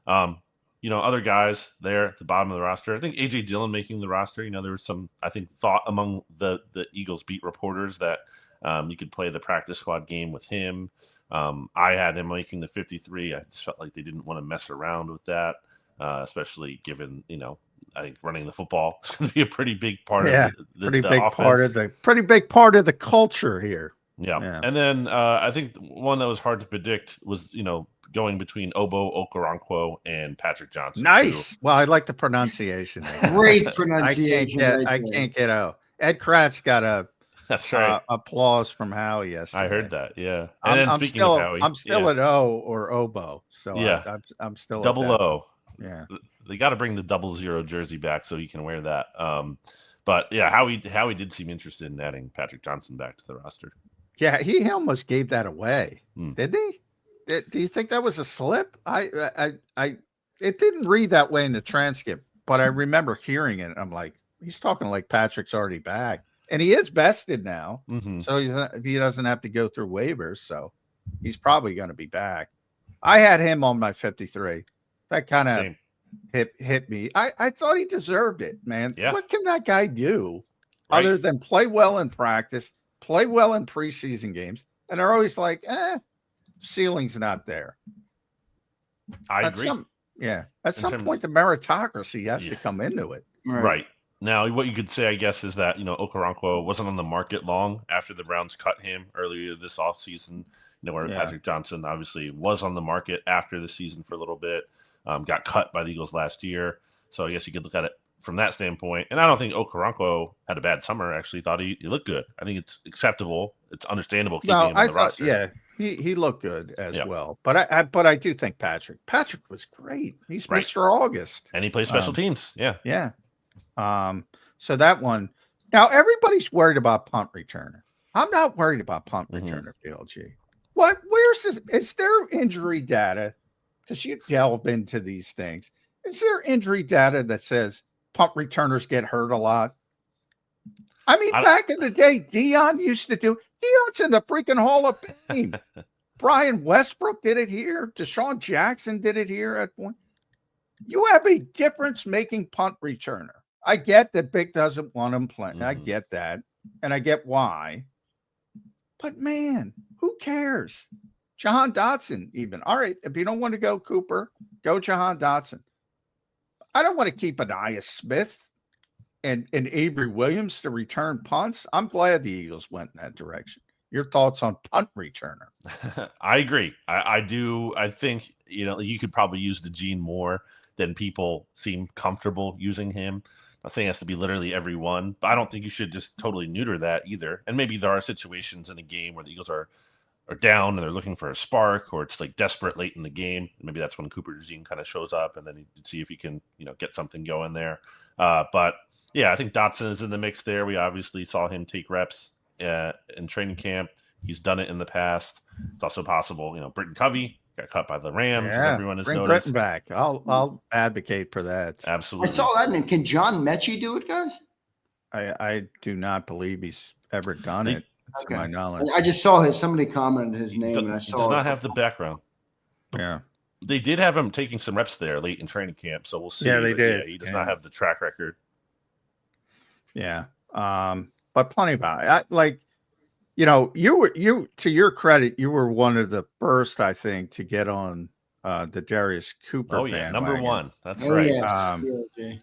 Other guys there at the bottom of the roster. I think AJ Dillon making the roster. There was some, I think, thought among the Eagles beat reporters that you could play the practice squad game with him. I had him making the 53. I just felt like they didn't want to mess around with that, especially given, I think running the football is going to be a pretty big part of the pretty big part of the culture here. Yeah. And then I think one that was hard to predict was, going between Obo Okoronkwo and Patrick Johnson. Nice. Well, I like the pronunciation. Great pronunciation. I can't get out. Ed Kratz got that's right. Applause from Howie yesterday. I heard that. Yeah. And then speaking of Howie, I'm still at O or Obo. So yeah, I'm still double at O. Yeah. They got to bring the 00 jersey back so he can wear that. But yeah, Howie did seem interested in adding Patrick Johnson back to the roster. Yeah, he almost gave that away, didn't he? Do you think that was a slip? It didn't read that way in the transcript, but I remember hearing it. I'm like, he's talking like Patrick's already back, and he is vested now, so he doesn't have to go through waivers. So he's probably going to be back. I had him on my 53. That kind of hit me. I thought he deserved it, man. Yeah. What can that guy do other than play well in practice, play well in preseason games? And they're always like, ceiling's not there. I agree. At some point, the meritocracy has to come into it. Right. Now, what you could say, I guess, is that, Okoronkwo wasn't on the market long after the Browns cut him earlier this offseason, where Patrick Johnson obviously was on the market after the season for a little bit, got cut by the Eagles last year. So I guess you could look at it from that standpoint. And I don't think Okoronkwo had a bad summer. I actually thought he looked good. I think it's acceptable. It's understandable keeping him on the roster. Yeah, he looked good as well. But I do think Patrick was great. He's Mr. August. And he plays special teams. Yeah. Yeah. So that one. Now everybody's worried about punt returner. I'm not worried about punt returner, BLG. Where's this? Is there injury data? Because you delve into these things. Is there injury data that says punt returners get hurt a lot? I mean, back in the day, Dion used to do. Dion's in the freaking Hall of Fame. Brian Westbrook did it here. Deshaun Jackson did it here at one. You have a difference-making punt returner. I get that Big doesn't want him playing. I get that, and I get why. But man, who cares? Jahan Dotson, even. All right, if you don't want to go Cooper, go Jahan Dotson. I don't want to keep Anias Smith and Avery Williams to return punts. I'm glad the Eagles went in that direction. Your thoughts on punt returner? I agree. I do. I think, you could probably use the Gene more than people seem comfortable using him. I'm not saying it has to be literally every one, but I don't think you should just totally neuter that either. And maybe there are situations in a game where the Eagles are down and they're looking for a spark, or it's like desperate late in the game. Maybe that's when Cooper DeJean kind of shows up, and then you see if he can, get something going there. But yeah, I think Dotson is in the mix there. We obviously saw him take reps in training camp. He's done it in the past. It's also possible, Britton Covey got cut by the Rams, and Yeah, everyone has bring noticed. Britton back. I'll advocate for that. I Absolutely. saw that. And can John Mechie do it, guys? I do not believe he's ever done it, to my knowledge. I just saw somebody commented his name, and I He saw does not have the background. Yeah. They did have him taking some reps there late in training camp, so we'll see. Yeah, they But did. Yeah, he does not have the track record. Yeah. But plenty about it. You to your credit, you were one of the first, I think, to get on the Darius Cooper. Oh yeah, number bandwagon. one. That's right. Yes.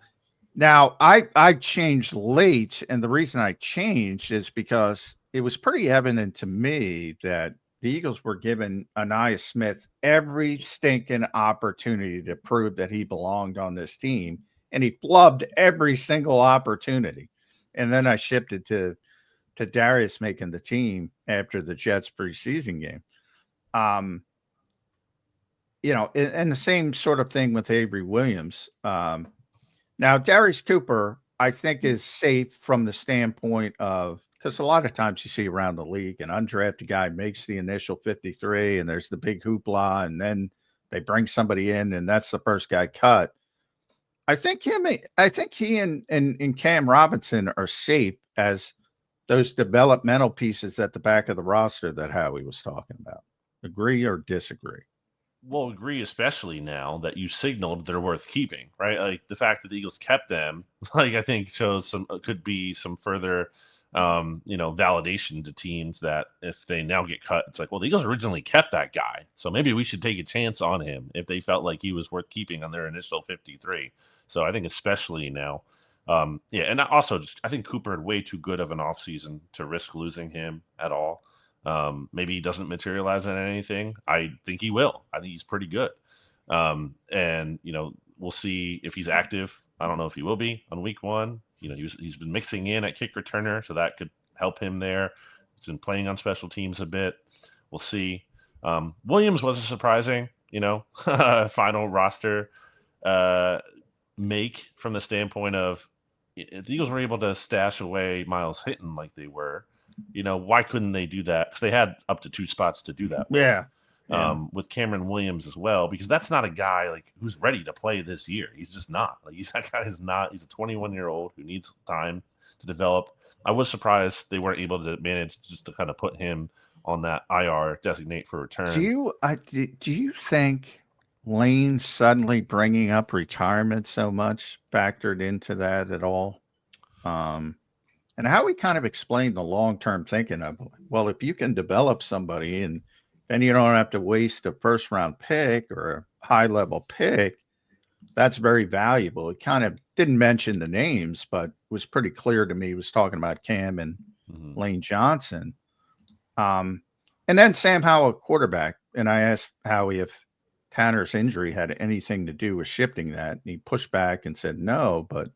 Now I changed late, and the reason I changed is because it was pretty evident to me that the Eagles were giving Anais Smith every stinking opportunity to prove that he belonged on this team, and he flubbed every single opportunity. And then I shifted to Darius making the team after the Jets preseason game. And the same sort of thing with Avery Williams. Now, Darius Cooper, I think, is safe from the standpoint of, because a lot of times you see around the league, an undrafted guy makes the initial 53 and there's the big hoopla, and then they bring somebody in and that's the first guy cut. I think he and Cam Robinson are safe as those developmental pieces at the back of the roster that Howie was talking about. Agree or disagree? Well, agree, especially now that you signaled they're worth keeping, right? Like the fact that the Eagles kept them, I think shows could be some further, validation to teams that if they now get cut, it's like, well, the Eagles originally kept that guy, so maybe we should take a chance on him if they felt like he was worth keeping on their initial 53. So I think especially now, and also I think Cooper had way too good of an offseason to risk losing him at all. Maybe he doesn't materialize in anything. I think he will. I think he's pretty good. And we'll see if he's active. I don't know if he will be on week one. He's been mixing in at kick returner, so that could help him there. He's been playing on special teams a bit. We'll see. Williams was a surprising, final roster make from the standpoint of if the Eagles were able to stash away Miles Hinton like they were. Why couldn't they do that? Because they had up to 2 spots to do that. Yeah. With Cameron Williams as well, because that's not a guy like who's ready to play this year. He's just not. That guy is not. He's a 21-year-old who needs time to develop. I was surprised they weren't able to manage just to kind of put him on that IR designate for return. Do you think Lane suddenly bringing up retirement so much factored into that at all? And how we kind of explained the long-term thinking of, well, if you can develop somebody and then you don't have to waste a first-round pick or a high-level pick, that's very valuable. It kind of didn't mention the names, but was pretty clear to me he was talking about Cam and Lane Johnson. And then Sam Howell, quarterback. And I asked Howie if Tanner's injury had anything to do with shifting that. And he pushed back and said no, but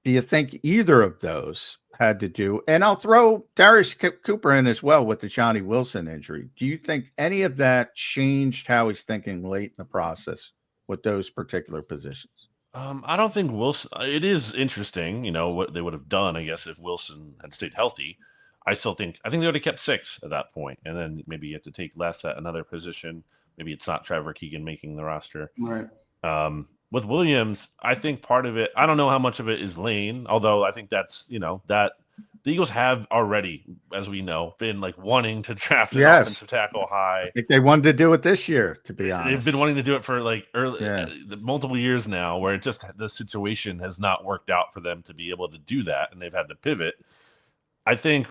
do you think either of those had to do? And I'll throw Darius Cooper in as well with the Johnny Wilson injury. Do you think any of that changed how he's thinking late in the process with those particular positions? I don't think Wilson. It is interesting, what they would have done, I guess, if Wilson had stayed healthy. I think they would have kept 6 at that point, and then maybe you have to take less at another position. Maybe it's not Trevor Keegan making the roster. Right. With Williams, I think part of it, I don't know how much of it is Lane, although I think that's, that the Eagles have already, as we know, been like wanting to draft an offensive tackle high. I think they wanted to do it this year, to be honest. They've been wanting to do it for like multiple years now, where the situation has not worked out for them to be able to do that, and they've had to pivot. I think,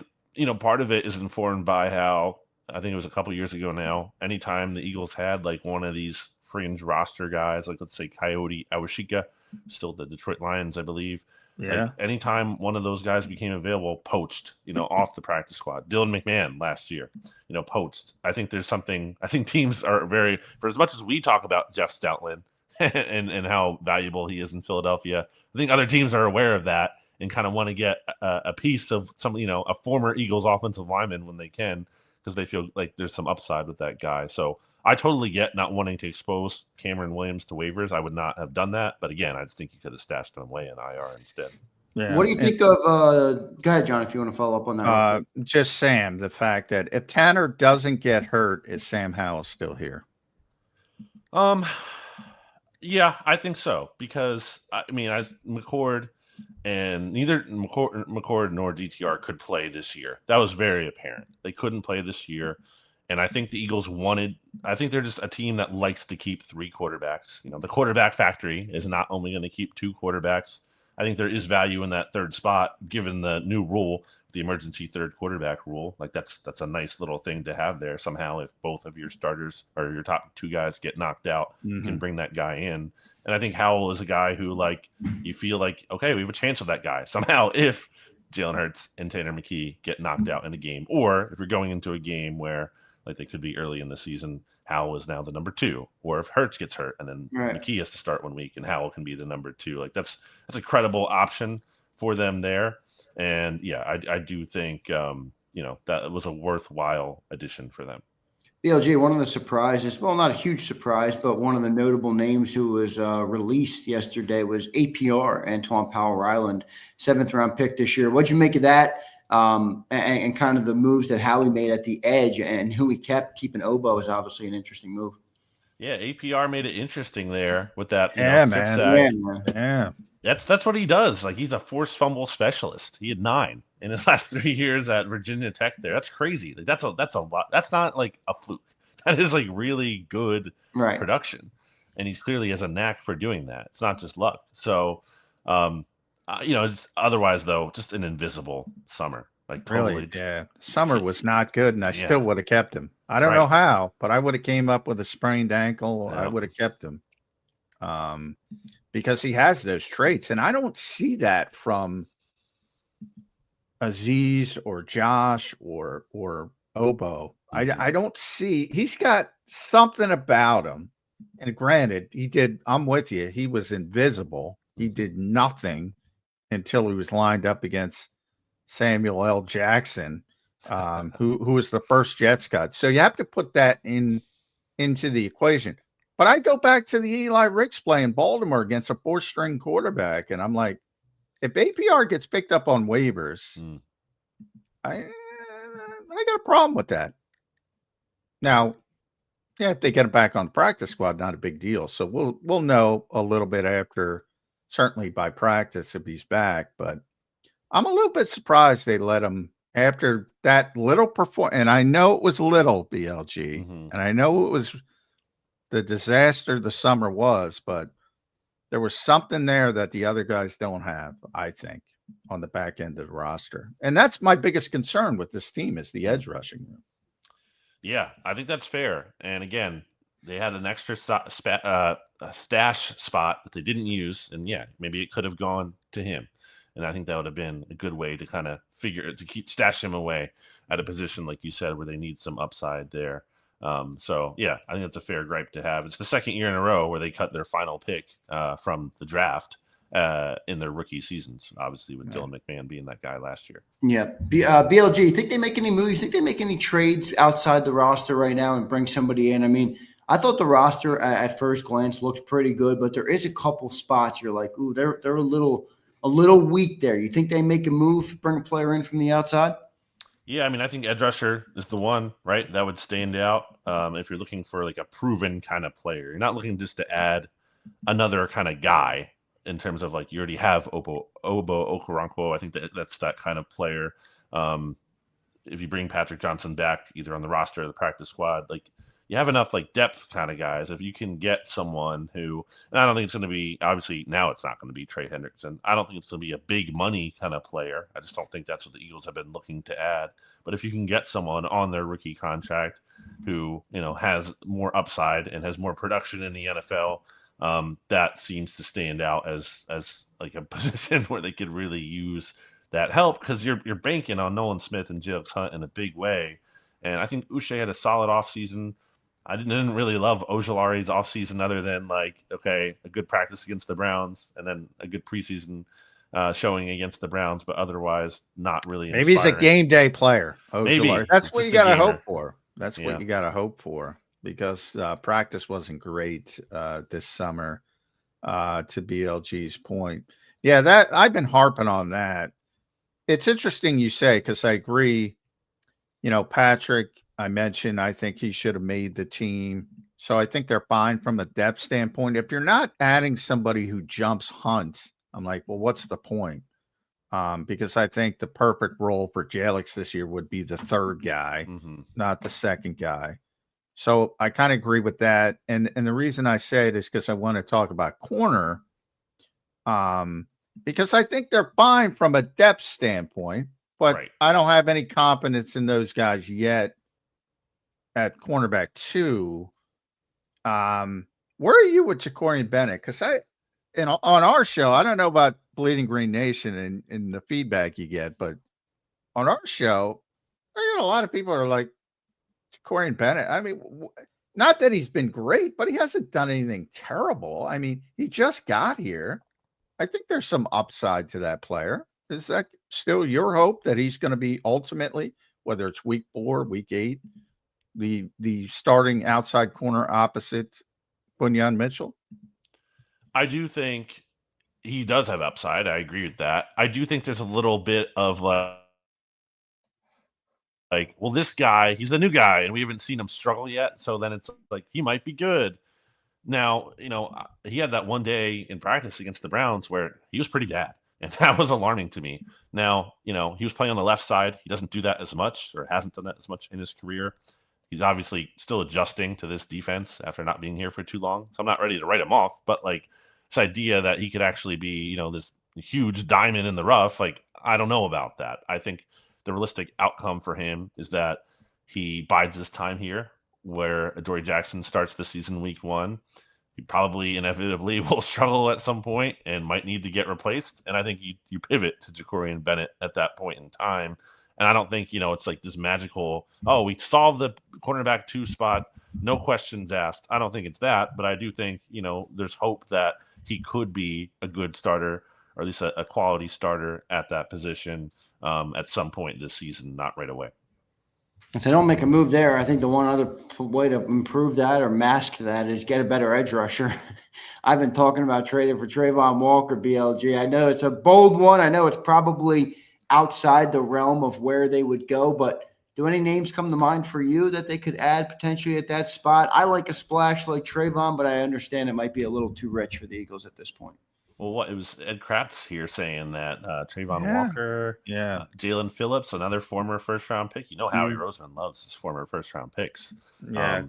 part of it is informed by how, I think it was a couple years ago now, anytime the Eagles had like one of these fringe roster guys, like let's say Coyote Awashika, still the Detroit Lions, I believe. Yeah. Like anytime one of those guys became available, poached, off the practice squad. Dylan McMahon last year, poached. I think there's something. I think teams are for as much as we talk about Jeff Stoutland and how valuable he is in Philadelphia, I think other teams are aware of that and kind of want to get a piece of some, a former Eagles offensive lineman when they can, because they feel like there's some upside with that guy. So I totally get not wanting to expose Cameron Williams to waivers. I would not have done that. But again, I just think you could have stashed him away in IR instead. Yeah. What do you think of go ahead, John, if you want to follow up on that real quick. Just Sam, the fact that if Tanner doesn't get hurt, is Sam Howell still here? Yeah, I think so, because I mean, as McCord and neither McCord nor DTR could play this year. That was very apparent. They couldn't play this year. And I think the Eagles I think they're just a team that likes to keep 3 quarterbacks. You know, the quarterback factory is not only going to keep 2 quarterbacks. I think there is value in that third spot, given the new rule, the emergency third quarterback rule. Like that's a nice little thing to have there. Somehow, if both of your starters or your top 2 guys get knocked out, you can bring that guy in. And I think Howell is a guy who, like, you feel like, okay, we have a chance with that guy somehow if Jalen Hurts and Tanner McKee get knocked out in a game, or if you're going into a game where, like, they could be early in the season, Howell is now the number 2, or if Hurts gets hurt and then McKee has to start 1 week and Howell can be the number 2. Like that's a credible option for them there. And yeah, I do think, that was a worthwhile addition for them. BLG, one of the surprises, well, not a huge surprise, but one of the notable names who was released yesterday was APR, Antoine Powell-Ryland, 7th round pick this year. What'd you make of that? And kind of the moves that Howie made at the edge and who he kept. Keeping Obo is obviously an interesting move. Yeah, APR made it interesting there with that. Yeah. That's what he does. Like, he's a forced fumble specialist. He had 9 in his last 3 years at Virginia Tech there. That's crazy. Like, that's a lot. That's not like a fluke. That is like really good production. And he's clearly has a knack for doing that. It's not just luck. So, it's otherwise though, just an invisible summer. Like totally. Really, summer was not good, and I still would have kept him. I don't know how, but I would have came up with a sprained ankle. I would have kept him. Because he has those traits, and I don't see that from Aziz or Josh or Obo. I don't see. He's got something about him. And granted, I'm with you. He was invisible. He did nothing until he was lined up against Samuel L. Jackson, who was the first Jets cut. So you have to put that into the equation. But I go back to the Eli Ricks play in Baltimore against a 4th-string quarterback, and I'm like, if APR gets picked up on waivers, I got a problem with that. Now, if they get him back on the practice squad, not a big deal. So we'll know a little bit after, certainly by practice, if he's back. But I'm a little bit surprised they let him after that little performance. And I know it was little, BLG, and I know it was the disaster the summer was, but there was something there that the other guys don't have, I think, on the back end of the roster. And that's my biggest concern with this team is the edge rushing room. Yeah, I think that's fair. And again, they had an extra stash spot that they didn't use. And yeah, maybe it could have gone to him. And I think that would have been a good way to kind of stash him away at a position, like you said, where they need some upside there. So yeah, I think that's a fair gripe to have. It's the 2nd year in a row where they cut their final pick from the draft in their rookie seasons, obviously with Dylan McMahon being that guy last year. Yeah. BLG, you think they make any moves? Think they make any trades outside the roster right now and bring somebody in? I mean, I thought the roster at first glance looked pretty good, but there is a couple spots you're like, ooh, they're a little weak there. You think they make a move, bring a player in from the outside? Yeah, I mean, I think edge rusher is the one, right? That would stand out if you're looking for like a proven kind of player. You're not looking just to add another kind of guy in terms of like you already have Obo Okoronkwo. I think that's that kind of player. If you bring Patrick Johnson back either on the roster or the practice squad, like you have enough like depth kind of guys. If you can get someone who, and I don't think it's going to be, obviously now it's not going to be Trey Hendrickson. I don't think it's going to be a big money kind of player. I just don't think that's what the Eagles have been looking to add. But if you can get someone on their rookie contract who, has more upside and has more production in the NFL, that seems to stand out as like a position where they could really use that help, because you're banking on Nolan Smith and Jalen Hunt in a big way. And I think Uche had a solid offseason. I didn't really love Ojulari's offseason other than like, okay, a good practice against the Browns and then a good preseason showing against the Browns, but otherwise not really inspiring. Maybe he's a game day player. Maybe. That's what you got to hope for. That's what you got to hope for, because practice wasn't great this summer, to BLG's point. Yeah, that I've been harping on that. It's interesting you say, because I agree. You know, Patrick, I mentioned, I think he should have made the team. So I think they're fine from a depth standpoint. If you're not adding somebody who jumps hunts, I'm like, well, what's the point? Because I think the perfect role for Jalix this year would be the third guy, not the second guy. So I kind of agree with that. And the reason I say it is because I want to talk about corner. Because I think they're fine from a depth standpoint, but I don't have any confidence in those guys yet at cornerback 2. Where are you with Ja'Cory Bennett? Because on our show, I don't know about Bleeding Green Nation and the feedback you get, but on our show, I got a lot of people are like, Ja'Cory Bennett. I mean, not that he's been great, but he hasn't done anything terrible. I mean, he just got here. I think there's some upside to that player. Is that still your hope that he's going to be ultimately, whether it's week 4, week 8, the starting outside corner opposite Bunyan Mitchell? I do think he does have upside. I agree with that. I do think there's a little bit of like, well, this guy, he's the new guy, and we haven't seen him struggle yet. So then it's like he might be good. Now, you know, he had that one day in practice against the Browns where he was pretty bad, and that was alarming to me. Now, you know, he was playing on the left side. He doesn't do that as much, or hasn't done that as much in his career. He's obviously still adjusting to this defense after not being here for too long. So I'm not ready to write him off, but like this idea that he could actually be, you know, this huge diamond in the rough, like I don't know about that. I think the realistic outcome for him is that he bides his time here, where Adoree Jackson starts the season week 1. He probably inevitably will struggle at some point and might need to get replaced. And I think you pivot to Ja'Cory Bennett at that point in time. And I don't think, you know, it's like this magical, oh, we solved the cornerback 2 spot, no questions asked. I don't think it's that, but I do think, you know, there's hope that he could be a good starter, or at least a quality starter at that position at some point this season, not right away. If they don't make a move there, I think the one other way to improve that or mask that is get a better edge rusher. I've been talking about trading for Trayvon Walker, BLG. I know it's a bold one. I know it's probably outside the realm of where they would go, but do any names come to mind for you that they could add potentially at that spot? I like a splash like Trayvon, but I understand it might be a little too rich for the Eagles at this point. Well, it was Ed Kratz here saying that Trayvon Walker, Jalen Phillips, another former first-round pick. You know, Howie Roseman loves his former first-round picks. Yeah,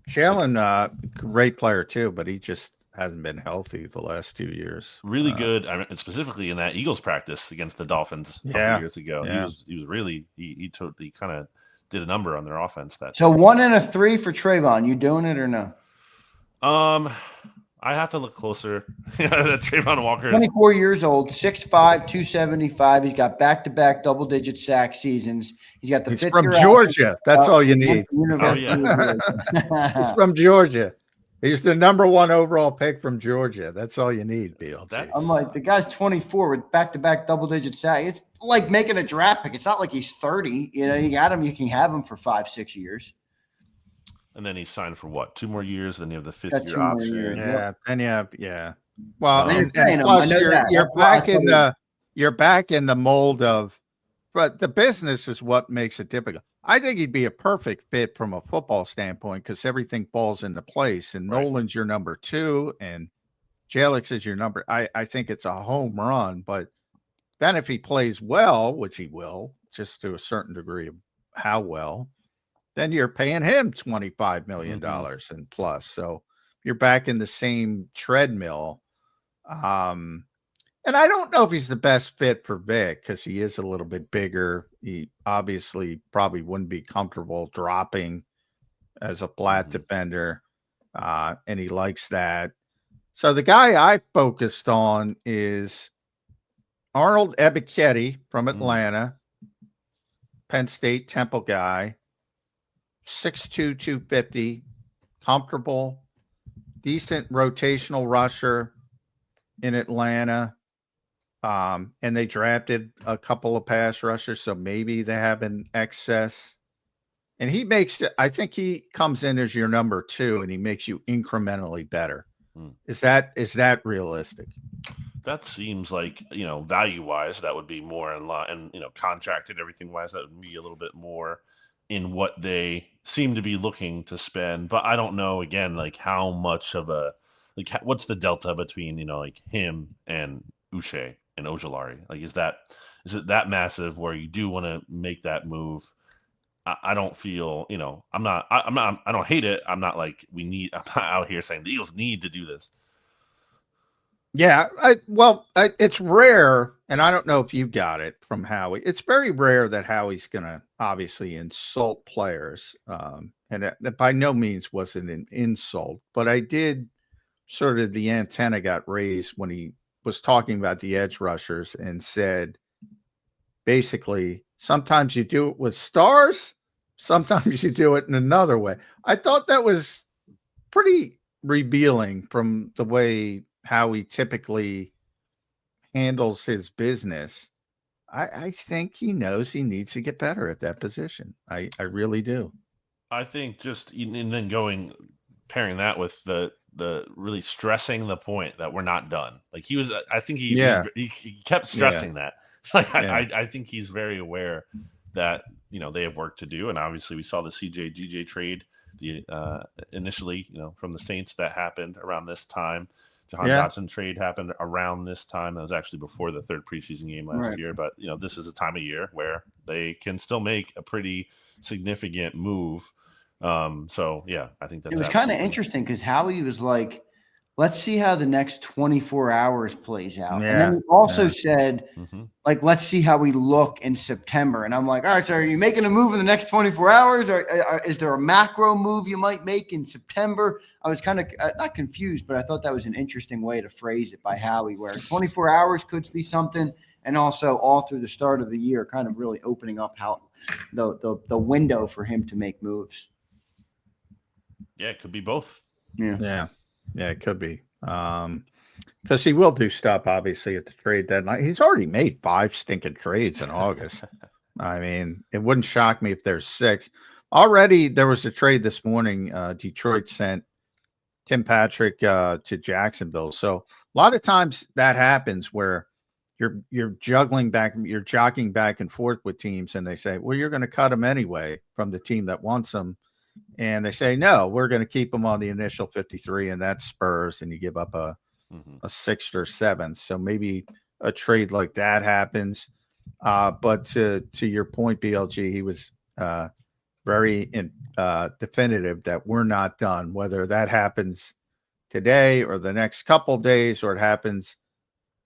Jalen, great player too, but he just hasn't been healthy the last 2 years. Really good, I mean, specifically in that Eagles practice against the Dolphins a couple years ago. Yeah. He was really he kind of did a number on their offense. So 1 and a 3 for Trayvon. You doing it or no? I have to look closer. Trayvon Walker, 24 years old, 6'5", 275. He's got back-to-back double-digit sack seasons. He's got the He's from Georgia. That's all you need. Oh, yeah. He's from Georgia. He's the #1 overall pick from Georgia. That's all you need, Bill. I'm like, the guy's 24 with back-to-back double-digit sack. It's like making a draft pick. It's not like he's 30. You know, you got him. You can have him for 5-6 years. And then he signed for what? 2 more years. Then you have the 5th-year option. And well, and plus you're back in the mold of, but the business is what makes it difficult. I think he'd be a perfect fit from a football standpoint because everything falls into place. And Nolan's your number 2, and Jalix is your number. I think it's a home run. But then if he plays well, which he will, just to a certain degree of how well, then you're paying him $25 million and plus. So you're back in the same treadmill. And I don't know if he's the best fit for Vic because he is a little bit bigger. He obviously probably wouldn't be comfortable dropping as a flat defender, and he likes that. So the guy I focused on is Arnold Ebiketie from Atlanta, Penn State Temple guy. 6'2", 250, comfortable, decent rotational rusher in Atlanta. And they drafted a couple of pass rushers, so maybe they have an excess. And I think he comes in as your number 2, and he makes you incrementally better. Is that realistic? that seems like, value wise, that would be more in line, and contract and everything wise, that would be a little bit more in what they seem to be looking to spend. But I don't know, again, like how much of what's the delta between, like him and Uche and Ojulari? Like, is it that massive where you do want to make that move? I don't feel, I don't hate it. I'm not I'm not out here saying the Eagles need to do this. Yeah, it's rare, and I don't know if you got it from Howie. It's very rare that Howie's going to obviously insult players, and that by no means wasn't an insult. But I did sort of the antenna got raised when he was talking about the edge rushers and said, basically, sometimes you do it with stars, sometimes you do it in another way. I thought that was pretty revealing from the way how he typically handles his business. I think he knows he needs to get better at that position. I really do. I think and then pairing that with the really stressing the point that we're not done. Like I think he kept stressing that. Like I think he's very aware that they have work to do, and obviously we saw the CJ trade initially from the Saints that happened around this time. Jahan Dotson trade happened around this time. That was actually before the third preseason game last year. But, this is a time of year where they can still make a pretty significant move. So, yeah, I think that's it was kind of interesting because Howie was like, let's see how the next 24 hours plays out. And then he also said, let's see how we look in September. And I'm like, all right, so are you making a move in the next 24 hours? Or is there a macro move you might make in September? I was kind of not confused, but I thought that was an interesting way to phrase it by Howie, where 24 hours could be something, and also all through the start of the year, kind of really opening up how the window for him to make moves. Yeah, it could be both. Yeah, it could be. Because he will do stuff, obviously, at the trade deadline. He's already made 5 stinking trades in August. I mean, it wouldn't shock me if there's 6. Already, there was a trade this morning. Detroit sent Tim Patrick to Jacksonville. So a lot of times that happens where you're jockeying back and forth with teams, and they say, well, you're going to cut him anyway from the team that wants him. And they say, no, we're going to keep him on the initial 53, and that's Spurs, and you give up a 6th or 7th. So maybe a trade like that happens. But to your point, BLG, he was very definitive that we're not done, whether that happens today or the next couple days or it happens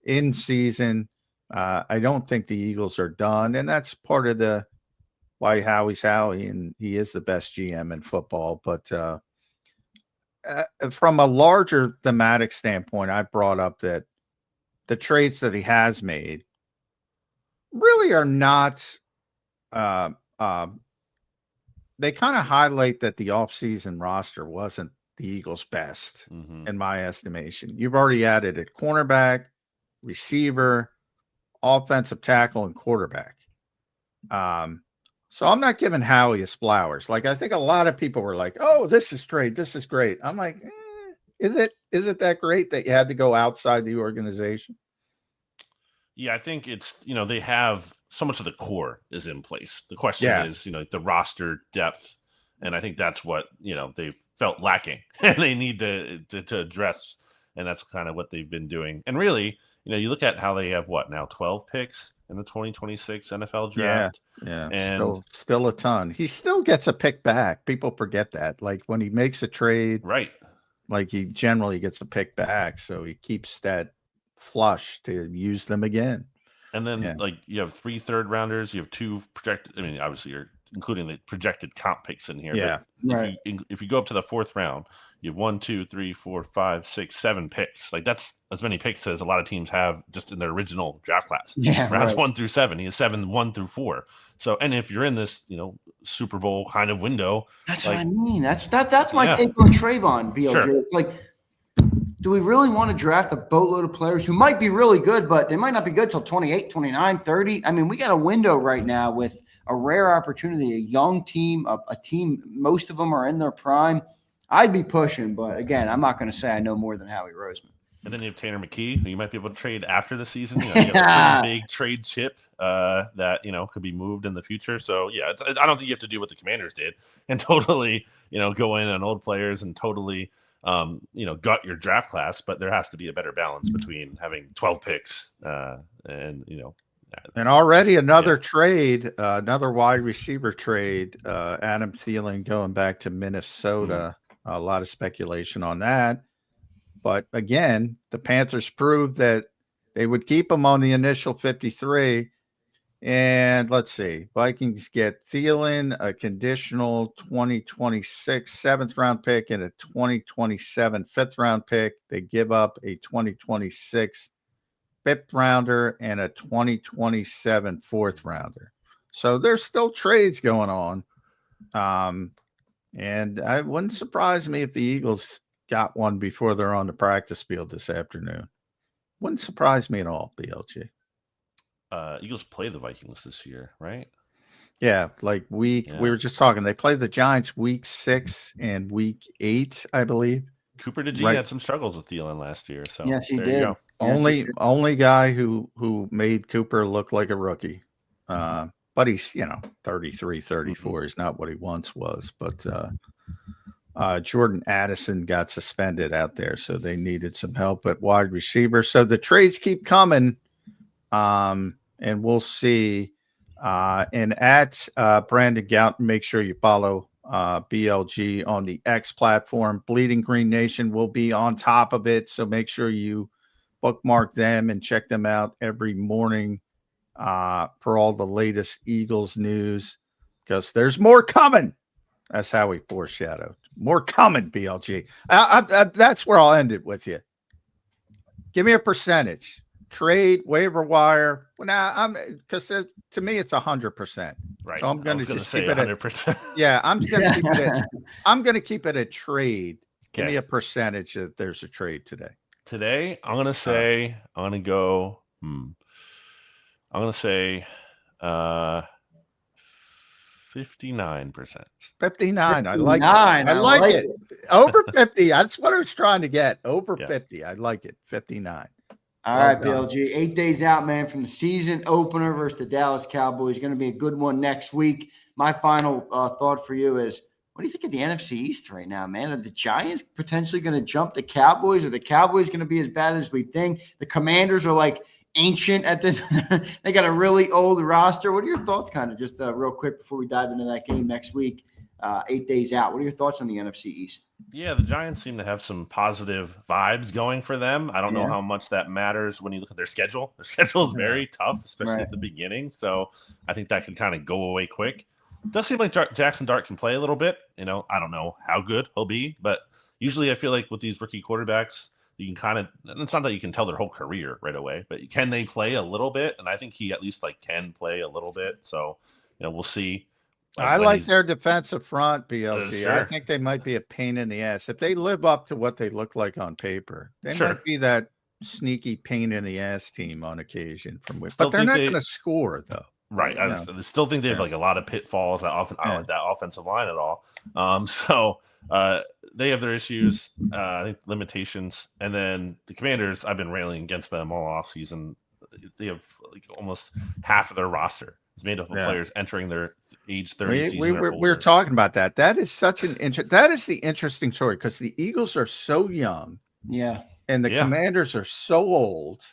in season. I don't think the Eagles are done, and that's part of why Howie's Howie, and he is the best GM in football. But from a larger thematic standpoint, I brought up that the trades that he has made really are not they kind of highlight that the offseason roster wasn't the Eagles' best, in my estimation. You've already added a cornerback, receiver, offensive tackle, and quarterback. So I'm not giving Howie his flowers. Like, I think a lot of people were like, oh, this is great. This is great. I'm like, is it that great that you had to go outside the organization? Yeah, I think it's, they have so much of the core is in place. The question is, the roster depth. And I think that's what, they've felt lacking and they need to address. And that's kind of what they've been doing. And really, you look at how they have 12 picks in the 2026 NFL draft. Yeah. And still a ton. He still gets a pick back. People forget that. Like when he makes a trade, right? Like he generally gets a pick back. So he keeps that flush to use them again. And then you have 3 third-rounders, you have 2 projected. I mean, obviously you're including the projected comp picks in here. Yeah. But if you go up to the 4th round, you have 1, 2, 3, 4, 5, 6, 7 picks. Like that's as many picks as a lot of teams have just in their original draft class. Yeah, rounds 1 through 7. He has 7, 1 through 4. So, and if you're in this, Super Bowl kind of window, that's what I mean. That's my take on Trayvon, BLJ. Sure. It's like, do we really want to draft a boatload of players who might be really good, but they might not be good till 28, 29, 30? I mean, we got a window right now with a rare opportunity, a young team, a team, most of them are in their prime. I'd be pushing, but again, I'm not going to say I know more than Howie Roseman. And then you have Tanner McKee, who you might be able to trade after the season. You know, you got a pretty big trade chip that could be moved in the future. So yeah, I don't think you have to do what the Commanders did and totally go in on old players and totally gut your draft class. But there has to be a better balance between having 12 picks and. And already another trade, another wide receiver trade. Adam Thielen going back to Minnesota. A lot of speculation on that. But again, the Panthers proved that they would keep him on the initial 53. And let's see, Vikings get Thielen, a conditional 2026 7th-round pick, and a 2027 5th-round pick. They give up a 2026 5th-rounder and a 2027 4th-rounder. So there's still trades going on. And it wouldn't surprise me if the Eagles got one before they're on the practice field this afternoon. Wouldn't surprise me at all, BLG. Eagles play the Vikings this year, right? Yeah, we were just talking. They play the Giants week 6 and week 8, I believe. Cooper DeJean had some struggles with Thielen last year. So yes, he did. Only guy who made Cooper look like a rookie. But he's 33, 34. He's not what he once was. But Jordan Addison got suspended out there, so they needed some help at wide receiver. So the trades keep coming, and we'll see. And at Brandon Gout, make sure you follow BLG on the X platform. Bleeding Green Nation will be on top of it, so make sure you bookmark them and check them out every morning for all the latest Eagles news, because there's more coming. That's how we foreshadowed. More coming, BLG. That's where I'll end it with you. Give me a percentage. Trade, waiver wire. Well, now because to me it's 100%. Right. So I'm going to just say keep 100%. Yeah, I'm going to keep it. I'm going to keep it a trade. Give Okay. me a percentage that there's a trade today. Today, I'm going to say I'm going to go. I'm going to say 59%. 59. I like it. 59, I like it. Over 50. That's what I was trying to get. Over 50. I like it. 59. All right, BLG. 8 days out, man, from the season opener versus the Dallas Cowboys. Going to be a good one next week. My final thought for you is, what do you think of the NFC East right now, man? Are the Giants potentially going to jump the Cowboys? Are the Cowboys going to be as bad as we think? The Commanders are like ancient at this. They got a really old roster. What are your thoughts, kind of just real quick before we dive into that game next week? 8 days out. What are your thoughts on the NFC East? Yeah, the Giants seem to have some positive vibes going for them. I don't know how much that matters when you look at their schedule. Their schedule is very tough, especially at the beginning. So I think that could kind of go away quick. It does seem like Jackson Dart can play a little bit. I don't know how good he'll be, but usually I feel like with these rookie quarterbacks, you can kind of, it's not that you can tell their whole career right away, but can they play a little bit? And I think he at least can play a little bit. So, we'll see. I like their defensive front, BLG. Sure. I think they might be a pain in the ass. If they live up to what they look like on paper, they might be that sneaky pain in the ass team on occasion but they're not going to score though. Right. I still think they have a lot of pitfalls that often I don't like that offensive line at all. So they have their issues, I think limitations. And then the Commanders, I've been railing against them all offseason. They have almost half of their roster is made up of players entering their age 30 season. We're talking about that. That is such an that is the interesting story, because the Eagles are so young. Yeah. And the Commanders are so old.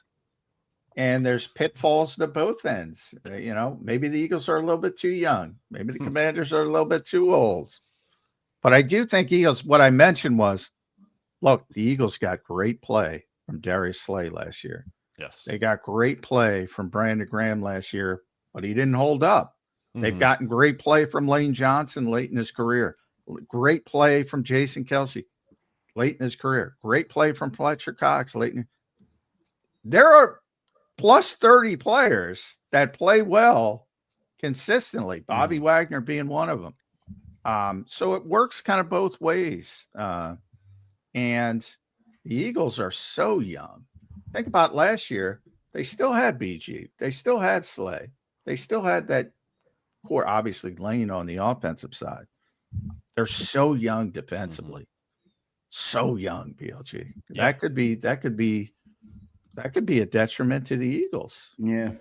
And there's pitfalls to both ends. Maybe the Eagles are a little bit too young. Maybe the Commanders are a little bit too old. But I do think Eagles, what I mentioned was, look, the Eagles got great play from Darius Slay last year. Yes. They got great play from Brandon Graham last year, but he didn't hold up. They've gotten great play from Lane Johnson late in his career. Great play from Jason Kelsey late in his career. Great play from Fletcher Cox late in. There are plus 30 players that play well consistently, Bobby Wagner being one of them. So it works kind of both ways. And the Eagles are so young. Think about last year. They still had BG. They still had Slay. They still had that core, obviously Lane on the offensive side. They're so young defensively. so young, BLG. Yeah. That could be a detriment to the Eagles. Yeah.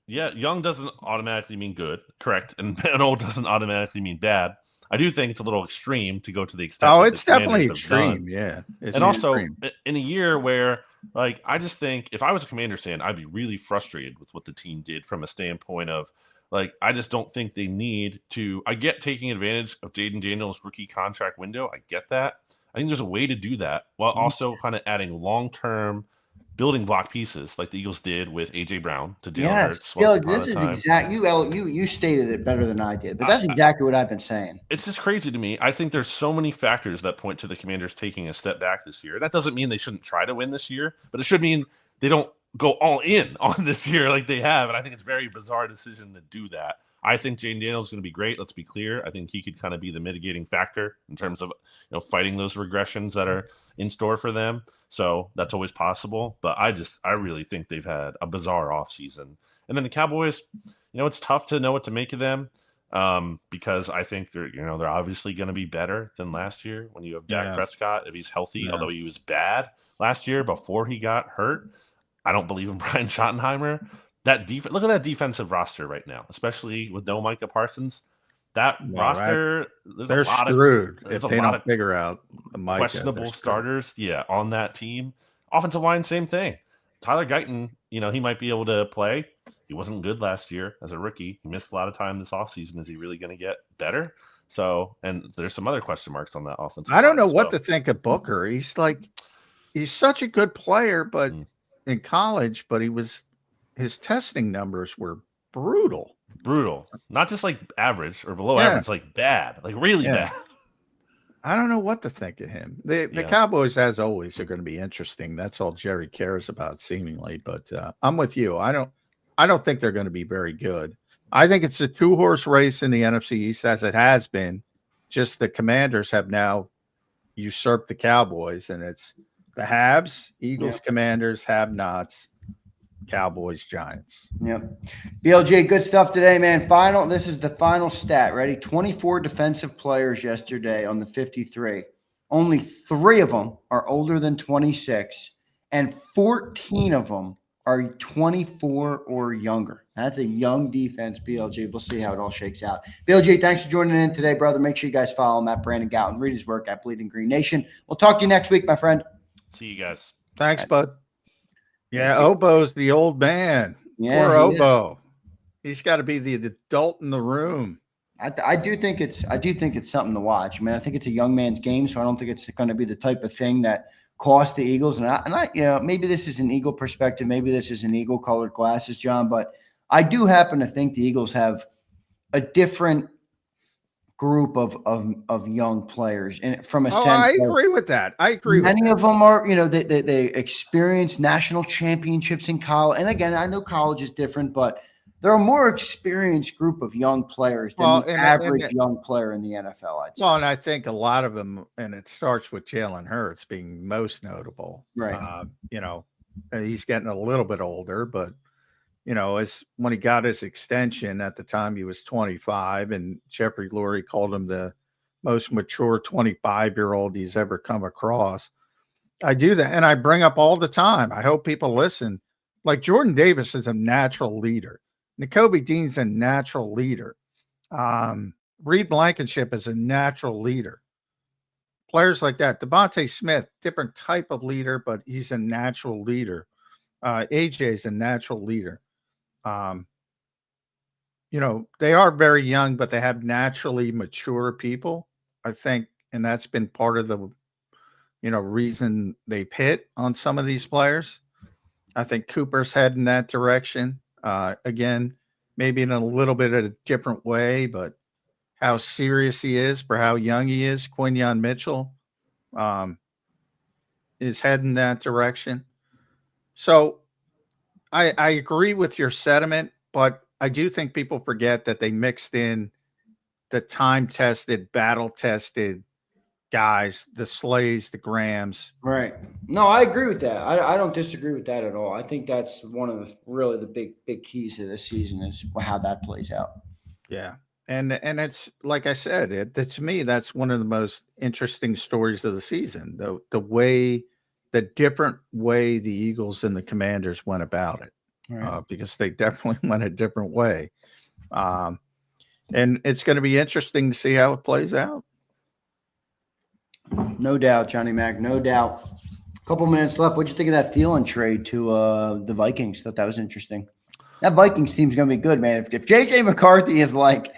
Yeah, young doesn't automatically mean good, correct? And old doesn't automatically mean bad. I do think it's a little extreme to go to the extent. Oh, that it's the definitely Commanders have done. extreme. Yeah. It's And also extreme. in a year where, like, I just think if I was a Commanders fan, I'd be really frustrated with what the team did from a standpoint of, like, I just don't think they need to. I get taking advantage of Jaden Daniels' rookie contract window. I get that. I think there's a way to do that while also kind of adding long-term building block pieces like the Eagles did with A.J. Brown to Jalen Hurts. Bill, this is exact. You stated it better than I did, but that's exactly what I've been saying. It's just crazy to me. I think there's so many factors that point to the Commanders taking a step back this year. That doesn't mean they shouldn't try to win this year, but it should mean they don't go all in on this year like they have. And I think it's a very bizarre decision to do that. I think Jaden Daniels is going to be great. Let's be clear. I think he could kind of be the mitigating factor in terms of, fighting those regressions that are in store for them. So that's always possible. But I really think they've had a bizarre offseason. And then the Cowboys, it's tough to know what to make of them because I think they're obviously going to be better than last year when you have Dak Prescott if he's healthy. Although he was bad last year before he got hurt. I don't believe in Brian Schottenheimer. Look at that defensive roster right now, especially with no Micah Parsons. That roster, they're screwed if they don't figure out Micah. Questionable starters, on that team. Offensive line, same thing. Tyler Guyton, he might be able to play. He wasn't good last year as a rookie. He missed a lot of time this offseason. Is he really going to get better? So, and there's some other question marks on that offensive line. I don't know what to think of Booker. He's such a good player, but in college, but his testing numbers were brutal. Not just like average or below average, like bad, like really bad. I don't know what to think of him. The Cowboys, as always, are going to be interesting. That's all Jerry cares about, seemingly. But I'm with you. I don't think they're going to be very good. I think it's a 2-horse race in the NFC East, as it has been. Just the Commanders have now usurped the Cowboys, and it's the haves, Eagles, Commanders, have-nots. Cowboys, Giants. Yep. BLJ, good stuff today, man. This is the final stat. Ready? 24 defensive players yesterday on the 53. Only 3 of them are older than 26, and 14 of them are 24 or younger. That's a young defense, BLJ. We'll see how it all shakes out. BLJ, thanks for joining in today, brother. Make sure you guys follow him at Brandon Gout and read his work at Bleeding Green Nation. We'll talk to you next week, my friend. See you guys. Thanks, bud. Yeah, Obo's the old man. Yeah, poor Obo. He's got to be the adult in the room. I do think it's something to watch. I mean, I think it's a young man's game, so I don't think it's going to be the type of thing that costs the Eagles. And I maybe this is an Eagle perspective, maybe this is an Eagle colored glasses, John, but I do happen to think the Eagles have a different group of young players, and from a sense, I agree with that. I agree. Many of them are, they experience national championships in college. And again, I know college is different, but they're a more experienced group of young players than the average young player in the NFL. I'd say. Well, and I think a lot of them, and it starts with Jalen Hurts being most notable. Right. He's getting a little bit older, but as when he got his extension at the time, he was 25, and Jeffrey Lurie called him the most mature 25-year-old he's ever come across. I do that, and I bring up all the time. I hope people listen. Like Jordan Davis is a natural leader. Nakobe Dean's a natural leader. Reed Blankenship is a natural leader. Players like that. Devontae Smith, different type of leader, but he's a natural leader. AJ is a natural leader. They are very young, but they have naturally mature people, I think, and that's been part of the, reason they've hit on some of these players. I think Cooper's heading that direction. Again, maybe in a little bit of a different way, but how serious he is for how young he is. Quinyon Mitchell is heading that direction. So I agree with your sentiment, but I do think people forget that they mixed in the time-tested, battle-tested guys, the Slays, the Grahams. Right. No, I agree with that. I don't disagree with that at all. I think that's one of the big keys of this season is how that plays out. Yeah. And it's like I said, to me, that's one of the most interesting stories of the season. The different way the Eagles and the Commanders went about it, Right. because they definitely went a different way. And it's going to be interesting to see how it plays out. No doubt, Johnny Mac. No doubt. A couple minutes left. What'd you think of that Thielen trade to the Vikings? Thought that was interesting. That Vikings team's going to be good, man. If JJ McCarthy is like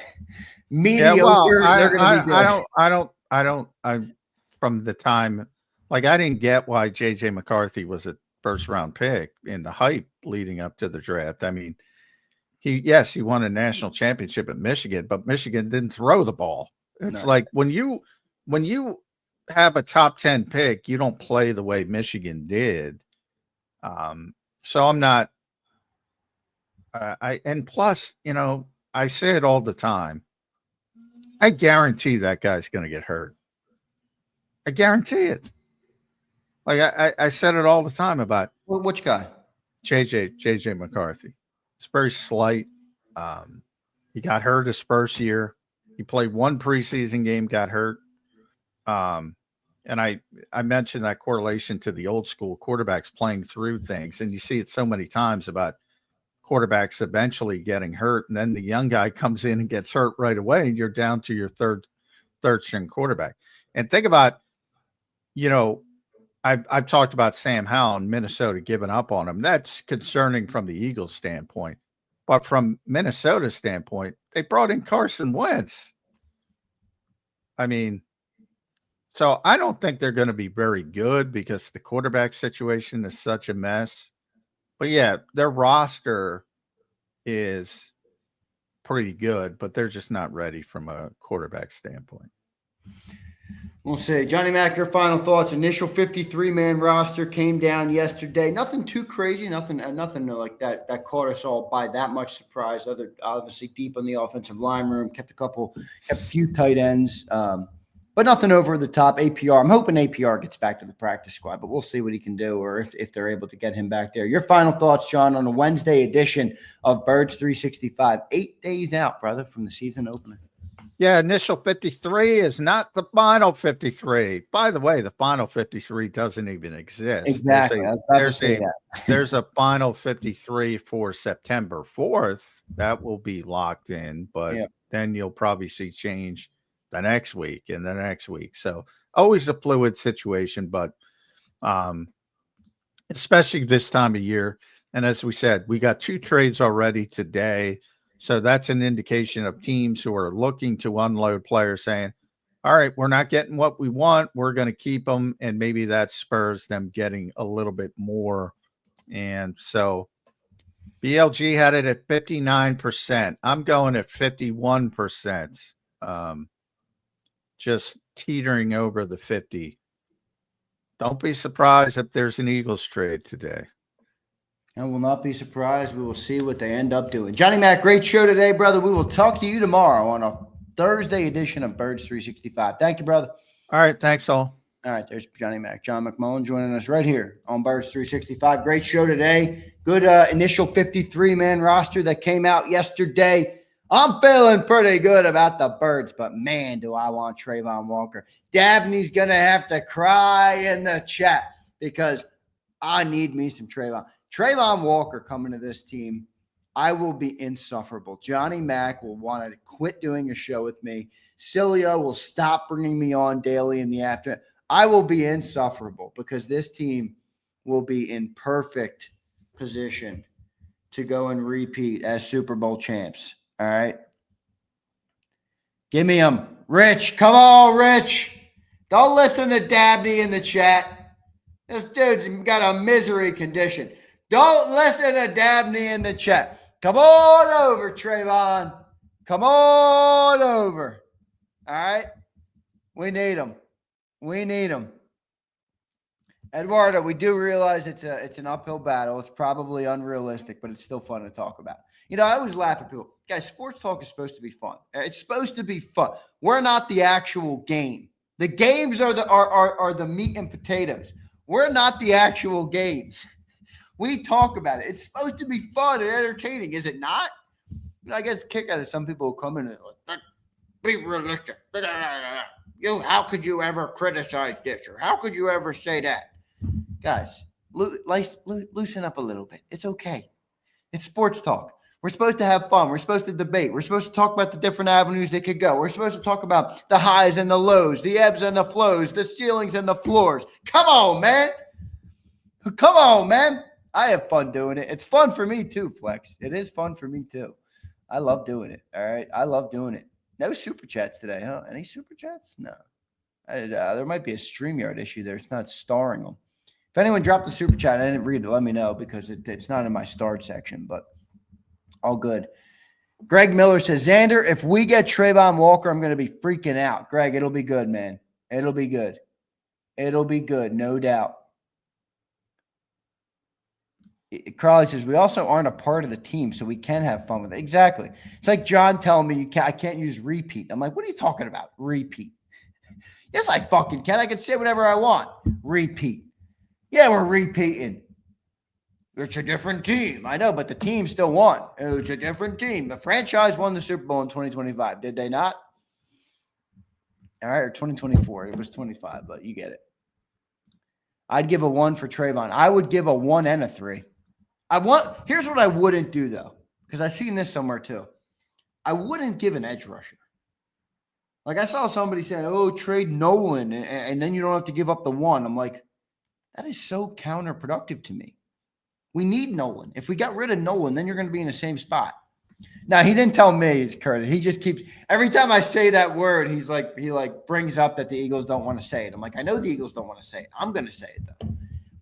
mediocre, they're going to be good. I from the time, like, I didn't get why JJ McCarthy was a first round pick in the hype leading up to the draft. I mean, he won a national championship at Michigan, but Michigan didn't throw the ball. It's like when you have a top 10 pick, you don't play the way Michigan did. So I'm not. And plus, I say it all the time. I guarantee that guy's going to get hurt. I guarantee it. Like I said it all the time about Which guy? JJ McCarthy. It's very slight. He got hurt his first year. He played one preseason game, got hurt. And I mentioned that correlation to the old school quarterbacks playing through things. And you see it so many times about quarterbacks eventually getting hurt. And then the young guy comes in and gets hurt right away. And you're down to your third string quarterback. And think about, I've talked about Sam Howell in Minnesota giving up on him. That's concerning from the Eagles standpoint. But from Minnesota's standpoint, they brought in Carson Wentz. I mean, so I don't think they're going to be very good because the quarterback situation is such a mess. But yeah, their roster is pretty good, but they're just not ready from a quarterback standpoint. We'll see. Johnny Mac, your final thoughts. Initial 53-man roster came down yesterday. Nothing too crazy. Nothing like that caught us all by that much surprise. Obviously deep on the offensive line room. Kept a few tight ends, but nothing over the top. APR. I'm hoping APR gets back to the practice squad, but we'll see what he can do, or if they're able to get him back there. Your final thoughts, John, on a Wednesday edition of Birds 365. 8 days out, brother, from the season opener. Yeah, initial 53 is not the final 53. By the way, the final 53 doesn't even exist. Exactly. There's a final 53 for September 4th. That will be locked in, but then you'll probably see change the next week and the next week. So always a fluid situation, but especially this time of year. And as we said, we got 2 trades already today. So that's an indication of teams who are looking to unload players saying, all right, we're not getting what we want. We're going to keep them. And maybe that spurs them getting a little bit more. And so BLG had it at 59%. I'm going at 51%. Just teetering over the 50. Don't be surprised if there's an Eagles trade today. I will not be surprised. We will see what they end up doing. Johnny Mac, great show today, brother. We will talk to you tomorrow on a Thursday edition of Birds 365. Thank you, brother. All right. Thanks, all. All right. There's Johnny Mac. John McMullen joining us right here on Birds 365. Great show today. Good initial 53-man roster that came out yesterday. I'm feeling pretty good about the Birds, but man, do I want Trayvon Walker. Dabney's going to have to cry in the chat because I need me some Trayvon. Trayvon Walker coming to this team, I will be insufferable. Johnny Mac will want to quit doing a show with me. Cilio will stop bringing me on daily in the afternoon. I will be insufferable because this team will be in perfect position to go and repeat as Super Bowl champs. All right? Give me them. Rich, come on, Rich. Don't listen to Dabney in the chat. This dude's got a misery condition. Don't listen to Dabney in the chat. Come on over, Trayvon. Come on over. All right? We need him. We need him. Eduardo, we do realize it's an uphill battle. It's probably unrealistic, but it's still fun to talk about. I always laugh at people. Guys, sports talk is supposed to be fun. It's supposed to be fun. We're not the actual game. The games are the meat and potatoes. We're not the actual games. We talk about it. It's supposed to be fun and entertaining, is it not? I get a kick out of some people who come in and like, be realistic. How could you ever criticize this? Or how could you ever say that? Guys, loosen up a little bit. It's okay. It's sports talk. We're supposed to have fun. We're supposed to debate. We're supposed to talk about the different avenues they could go. We're supposed to talk about the highs and the lows, the ebbs and the flows, the ceilings and the floors. Come on, man. Come on, man. I have fun doing it. It's fun for me too, Flex. It is fun for me too. I love doing it. All right. I love doing it. No super chats today, huh? Any super chats? No. There might be a StreamYard issue there. It's not starring them. If anyone dropped a super chat, I didn't read it. Let me know because it's not in my starred section, but all good. Greg Miller says, Xander, if we get Trayvon Walker, I'm going to be freaking out. Greg, it'll be good, man. It'll be good. It'll be good, no doubt. Crowley says, we also aren't a part of the team, so we can have fun with it. Exactly. It's like John telling me I can't use repeat. I'm like, what are you talking about? Repeat. Yes, I fucking can. I can say whatever I want. Repeat. Yeah, we're repeating. It's a different team. I know, but the team still won. It's a different team. The franchise won the Super Bowl in 2025. Did they not? All right, or 2024. It was 25, but you get it. I'd give a 1 for Trayvon. I would give a 1 and a 3. Here's what I wouldn't do, though, because I've seen this somewhere, too. I wouldn't give an edge rusher. Like, I saw somebody saying, oh, trade Nolan, and then you don't have to give up the 1. I'm like, that is so counterproductive to me. We need Nolan. If we got rid of Nolan, then you're going to be in the same spot. Now, he didn't tell me, it's Curtis. He just keeps – every time I say that word, he brings up that the Eagles don't want to say it. I'm like, I know the Eagles don't want to say it. I'm going to say it, though.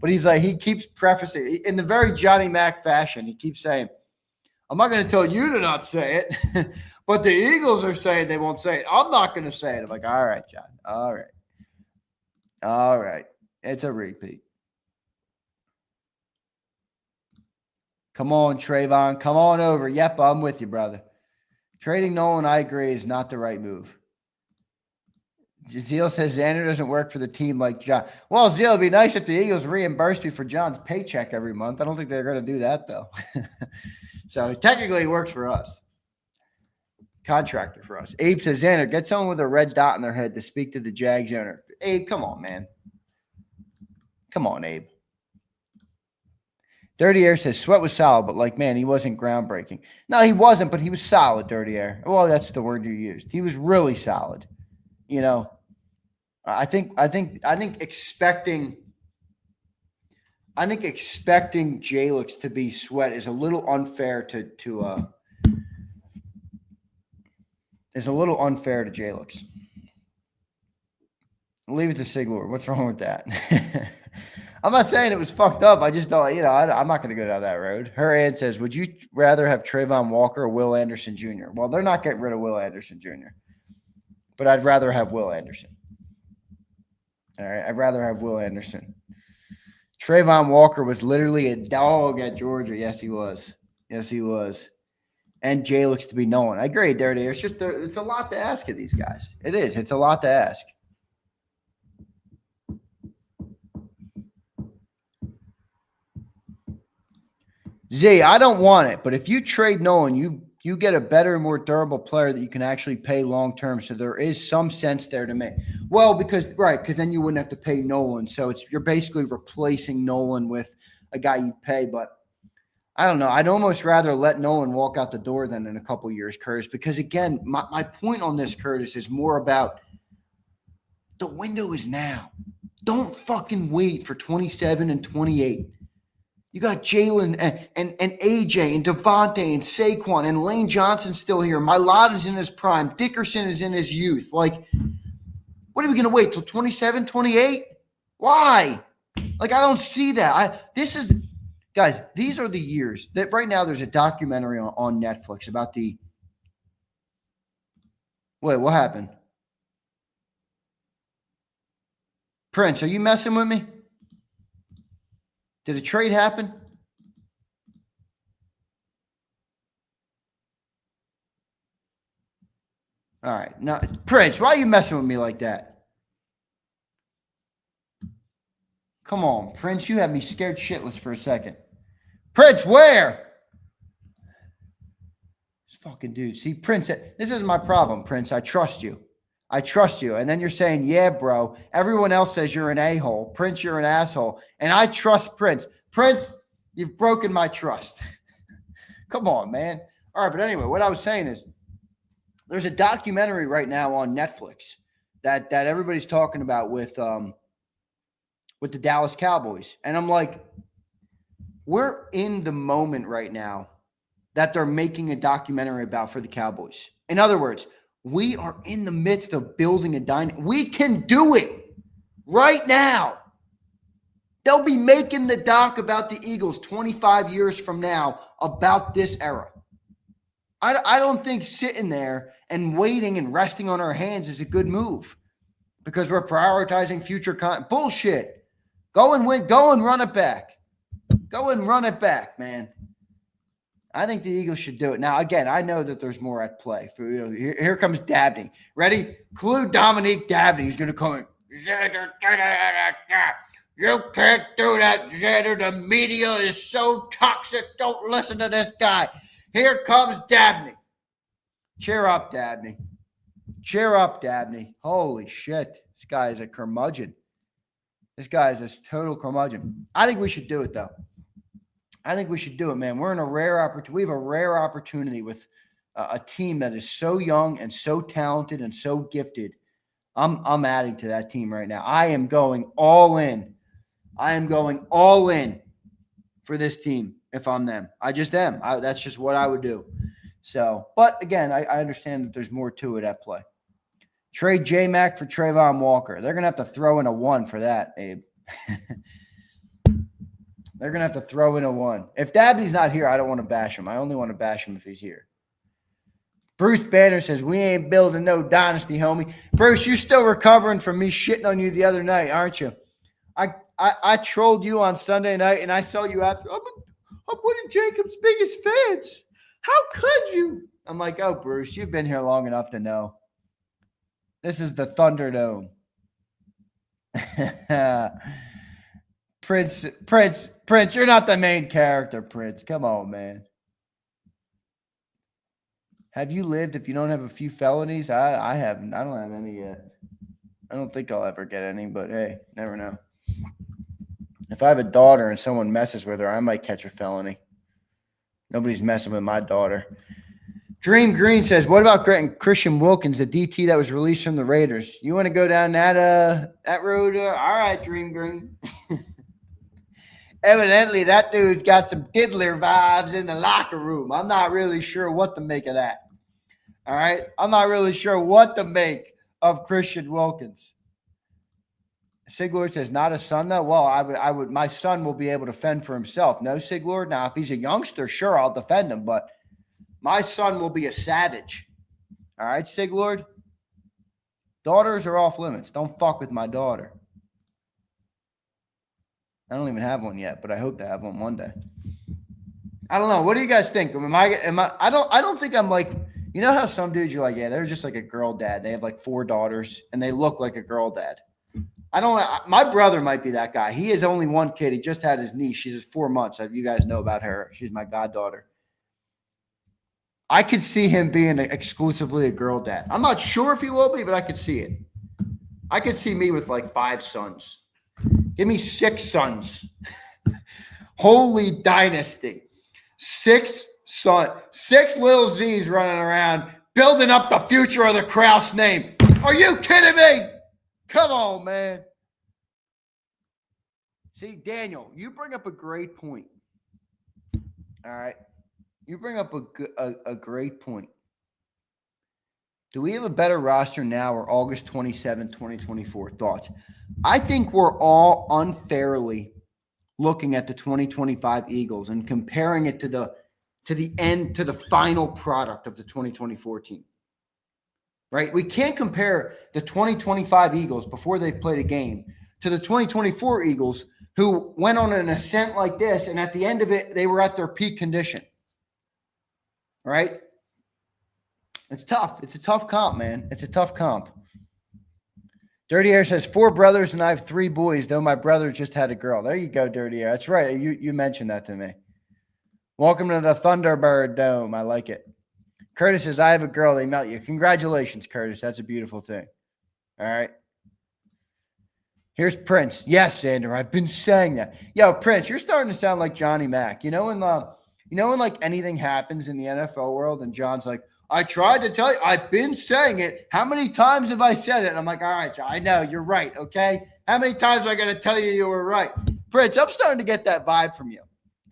But he's like, he keeps prefacing in the very Johnny Mac fashion. He keeps saying, I'm not going to tell you to not say it, but the Eagles are saying they won't say it. I'm not going to say it. I'm like, all right, John. All right. All right. It's a repeat. Come on, Trayvon. Come on over. Yep, I'm with you, brother. Trading Nolan, I agree, is not the right move. Zeal says Xander doesn't work for the team like John. Well, Zeal, it'd be nice if the Eagles reimbursed me for John's paycheck every month. I don't think they're going to do that, though. So technically, it works for us. Contractor for us. Abe says, Xander, get someone with a red dot in their head to speak to the Jags owner. Abe, come on, man. Come on, Abe. Dirty Air says Sweat was solid, but like, man, he wasn't groundbreaking. No, he wasn't, but he was solid, Dirty Air. Well, that's the word you used. He was really solid. You know, I think expecting Jalix to be Sweat is a little unfair to Jalix. I'll leave it to Siglor. What's wrong with that? I'm not saying it was fucked up. I just don't, I'm not going to go down that road. Her ad says, would you rather have Trayvon Walker or Will Anderson Jr.? Well, they're not getting rid of Will Anderson Jr., but I'd rather have Will Anderson. All right, I'd rather have Will Anderson. Trayvon Walker was literally a dog at Georgia. Yes, he was. Yes, he was. And Jay looks to be known. I agree, Dirty. It's a lot to ask of these guys. It is. It's a lot to ask. Z, I don't want it, but if you trade Nolan, you get a better and more durable player that you can actually pay long term. So there is some sense there to me. Well, because then you wouldn't have to pay Nolan. So you're basically replacing Nolan with a guy you'd pay. But I don't know. I'd almost rather let Nolan walk out the door than in a couple years, Curtis. Because again, my point on this, Curtis, is more about the window is now. Don't fucking wait for 27 and 28. You got Jalen and AJ and Devontae and Saquon and Lane Johnson still here. Mylotta's in his prime. Dickerson is in his youth. Like, what are we going to wait till 27, 28? Why? Like, I don't see that. Guys, these are the years that right now there's a documentary on Netflix about wait, what happened? Prince, are you messing with me? Did a trade happen? All right. Now, Prince, why are you messing with me like that? Come on, Prince. You have me scared shitless for a second. Prince, where? This fucking dude. See, Prince, this is my problem, Prince. I trust you. I trust you. And then you're saying, yeah, bro. Everyone else says you're an a-hole. Prince, you're an asshole. And I trust Prince. Prince, you've broken my trust. Come on, man. All right, but anyway, what I was saying is there's a documentary right now on Netflix that everybody's talking about with the Dallas Cowboys. And I'm like, we're in the moment right now that they're making a documentary about for the Cowboys. In other words, we are in the midst of building a dynasty. We can do it right now. They'll be making the doc about the Eagles 25 years from now about this era. I don't think sitting there and waiting and resting on our hands is a good move because we're prioritizing future bullshit. Go and win. Go and run it back. Go and run it back, man. I think the Eagles should do it. Now, again, I know that there's more at play. Here comes Dabney. Ready? Clue Dominique Dabney. He's going to come in. You can't do that, Zander. The media is so toxic. Don't listen to this guy. Here comes Dabney. Cheer up, Dabney. Cheer up, Dabney. Holy shit. This guy is a curmudgeon. This guy is a total curmudgeon. I think we should do it, though. I think we should do it, man. We're in a rare opportunity. We have a rare opportunity with a team that is so young and so talented and so gifted. I'm adding to that team right now. I am going all in. I am going all in for this team if I'm them. I just am. That's just what I would do. So, but again, I understand that there's more to it at play. Trade J-Mac for Trayvon Walker. They're going to have to throw in a 1 for that, Abe. They're going to have to throw in a 1. If Dabney's not here, I don't want to bash him. I only want to bash him if he's here. Bruce Banner says, we ain't building no dynasty, homie. Bruce, you're still recovering from me shitting on you the other night, aren't you? I trolled you on Sunday night, and I saw you after. I'm one of Jakib's biggest fans. How could you? I'm like, oh, Bruce, you've been here long enough to know. This is the Thunderdome. Prince, you're not the main character, Prince. Come on, man. Have you lived if you don't have a few felonies? I haven't. I don't have any yet. I don't think I'll ever get any, but hey, never know. If I have a daughter and someone messes with her, I might catch a felony. Nobody's messing with my daughter. Dream Green says, what about Christian Wilkins, the DT that was released from the Raiders? You want to go down that road? All right, Dream Green. Evidently, that dude's got some diddler vibes in the locker room. I'm not really sure what to make of that. All right? I'm not really sure what to make of Christian Wilkins. Siglord says, not a son, though? Well, I would. My son will be able to fend for himself. No, Siglord? Now, if he's a youngster, sure, I'll defend him, but my son will be a savage. All right, Siglord? Daughters are off limits. Don't fuck with my daughter. I don't even have one yet, but I hope to have one day. I don't know. What do you guys think? I don't think I'm like, you know how some dudes you're like, yeah, they're just like a girl dad. They have like 4 daughters and they look like a girl dad. My brother might be that guy. He has only one kid. He just had his niece. She's 4 months. You guys know about her. She's my goddaughter. I could see him being exclusively a girl dad. I'm not sure if he will be, but I could see it. I could see me with like 5 sons. Give me 6 sons. Holy dynasty. 6 little Z's running around, building up the future of the Krause name. Are you kidding me? Come on, man. See, Daniel, you bring up a great point. All right. You bring up a great point. Do we have a better roster now or August 27, 2024? Thoughts? I think we're all unfairly looking at the 2025 Eagles and comparing it to the final product of the 2024 team. Right? We can't compare the 2025 Eagles before they've played a game to the 2024 Eagles who went on an ascent like this, and at the end of it, they were at their peak condition. Right? It's tough. It's a tough comp, man. It's a tough comp. Dirty Air says 4 brothers and I have 3 boys, though my brother just had a girl. There you go, Dirty Air. That's right. You mentioned that to me. Welcome to the Thunderbird Dome. I like it. Curtis says, I have a girl. They melt you. Congratulations, Curtis. That's a beautiful thing. All right. Here's Prince. Yes, Xander, I've been saying that. Yo, Prince, you're starting to sound like Johnny Mac. You know when like anything happens in the NFL world and John's like, I tried to tell you, I've been saying it. How many times have I said it? And I'm like, all right, John, I know you're right. Okay. How many times am I going to tell you were right? Prince, I'm starting to get that vibe from you.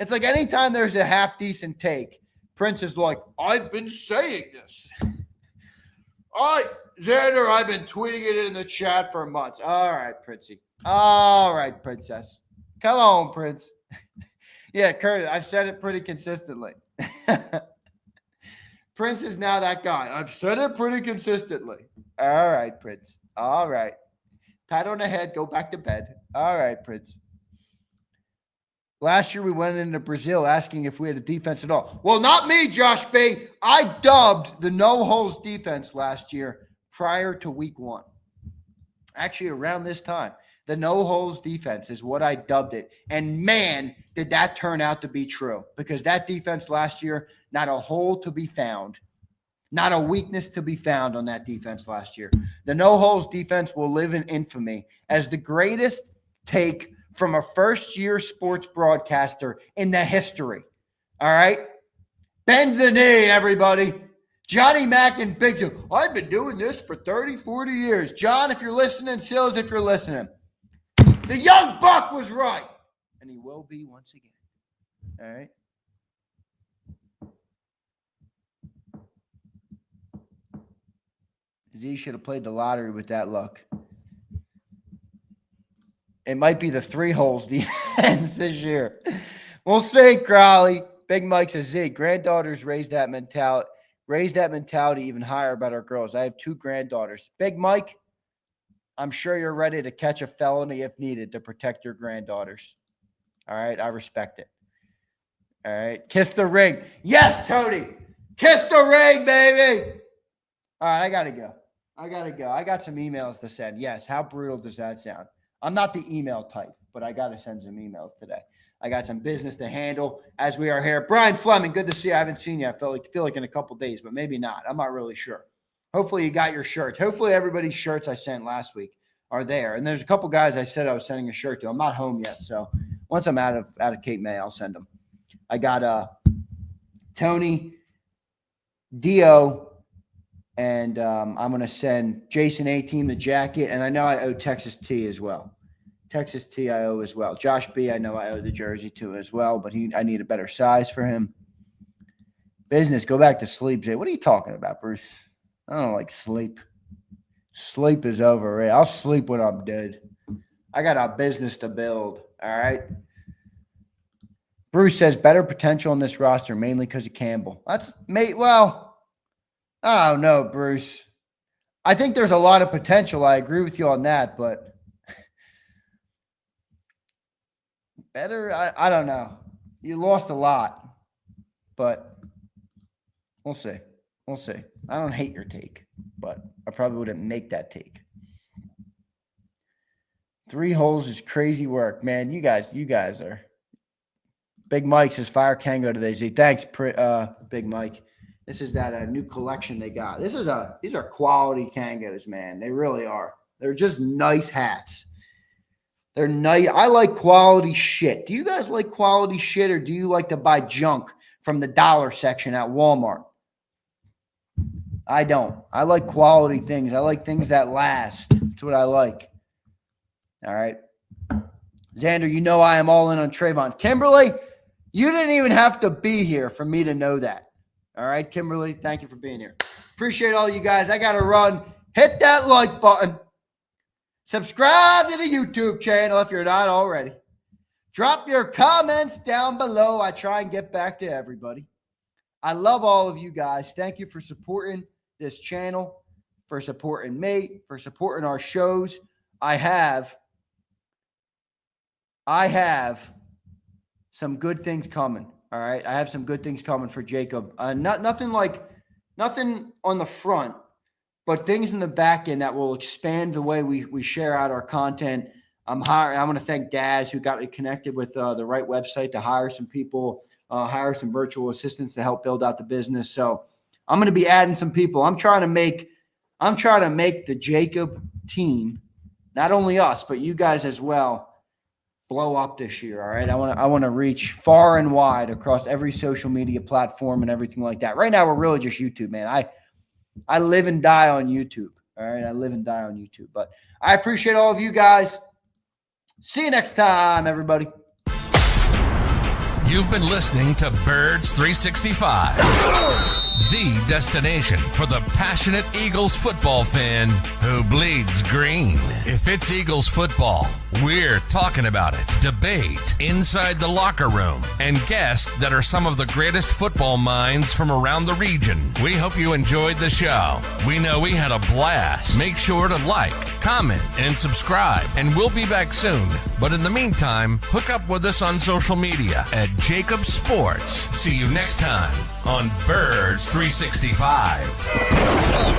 It's like anytime there's a half decent take, Prince is like, I've been saying this. All right, Xander, I've been tweeting it in the chat for months. All right, Princey. All right, Princess. Come on, Prince. Yeah, Curtis, I've said it pretty consistently. Prince is now that guy. I've said it pretty consistently. All right, Prince. All right. Pat on the head, go back to bed. All right, Prince. Last year, we went into Brazil asking if we had a defense at all. Well, not me, Josh B. I dubbed the no-holes defense last year prior to week 1. Actually, around this time. The no-holes defense is what I dubbed it. And, man, did that turn out to be true. Because that defense last year, not a hole to be found. Not a weakness to be found on that defense last year. The no-holes defense will live in infamy as the greatest take from a first-year sports broadcaster in the history. All right? Bend the knee, everybody. Johnny Mac and Big Gill. I've been doing this for 30, 40 years. John, if you're listening, Sills, if you're listening. The young buck was right. And he will be once again. All right? Z should have played the lottery with that luck. It might be the 3 holes defense this year. We'll see, Crowley. Big Mike says, Z, granddaughters raise that mentality even higher about our girls. I have 2 granddaughters. Big Mike, I'm sure you're ready to catch a felony if needed to protect your granddaughters. All right, I respect it. All right, kiss the ring. Yes, Tony, kiss the ring, baby. All right, I got to go. I got some emails to send. Yes, how brutal does that sound? I'm not the email type, but I got to send some emails today. I got some business to handle as we are here. Brian Fleming, good to see you. I haven't seen you. I feel like in a couple days, but maybe not. I'm not really sure. Hopefully you got your shirts. Hopefully everybody's shirts I sent last week are there. And there's a couple guys I said I was sending a shirt to. I'm not home yet, so once I'm out of Cape May, I'll send them. I got Tony, Dio, and I'm going to send Jason A-Team the jacket. And I know I owe Texas T as well. Texas T I owe as well. Josh B, I know I owe the jersey to as well, but I need a better size for him. Business, go back to sleep, Jay. What are you talking about, Bruce? I don't like sleep. Sleep is overrated. I'll sleep when I'm dead. I got a business to build, all right? Bruce says better potential in this roster, mainly because of Campbell. Well, I don't know, Bruce. I think there's a lot of potential. I agree with you on that, but better, I don't know. You lost a lot, but we'll see. We'll see. I don't hate your take, but I probably wouldn't make that take. 3 holes is crazy work, man. You guys are. Big Mike says fire Kango today, Z. Thanks, Big Mike. This is that new collection they got. These are quality Kangos, man. They really are. They're just nice hats. They're nice. I like quality shit. Do you guys like quality shit, or do you like to buy junk from the dollar section at Walmart? I don't. I like quality things. I like things that last. That's what I like. All right. Xander, you know I am all in on Trayvon. Kimberly, you didn't even have to be here for me to know that. All right, Kimberly, thank you for being here. Appreciate all you guys. I got to run. Hit that like button. Subscribe to the YouTube channel if you're not already. Drop your comments down below. I try and get back to everybody. I love all of you guys. Thank you for supporting this channel, for supporting me, for supporting our shows. I have some good things coming. All right. I have some good things coming for Jacob. Nothing on the front, but things in the back end that will expand the way we share out our content. I'm going to thank Daz, who got me connected with the right website to hire some people, hire some virtual assistants to help build out the business. So I'm going to be adding some people. I'm trying to make the JAKIB team, not only us, but you guys as well, blow up this year. All right. I want to reach far and wide across every social media platform and everything like that. Right now, we're really just YouTube, man. I live and die on YouTube. All right. I live and die on YouTube, but I appreciate all of you guys. See you next time, everybody. You've been listening to Birds 365, the destination for the passionate Eagles football fan who bleeds green. If it's Eagles football, we're talking about it. Debate inside the locker room and guests that are some of the greatest football minds from around the region. We hope you enjoyed the show. We know we had a blast. Make sure to like, comment, and subscribe, and we'll be back soon. But in the meantime, hook up with us on social media at JAKIB Sports. See you next time on Birds 365.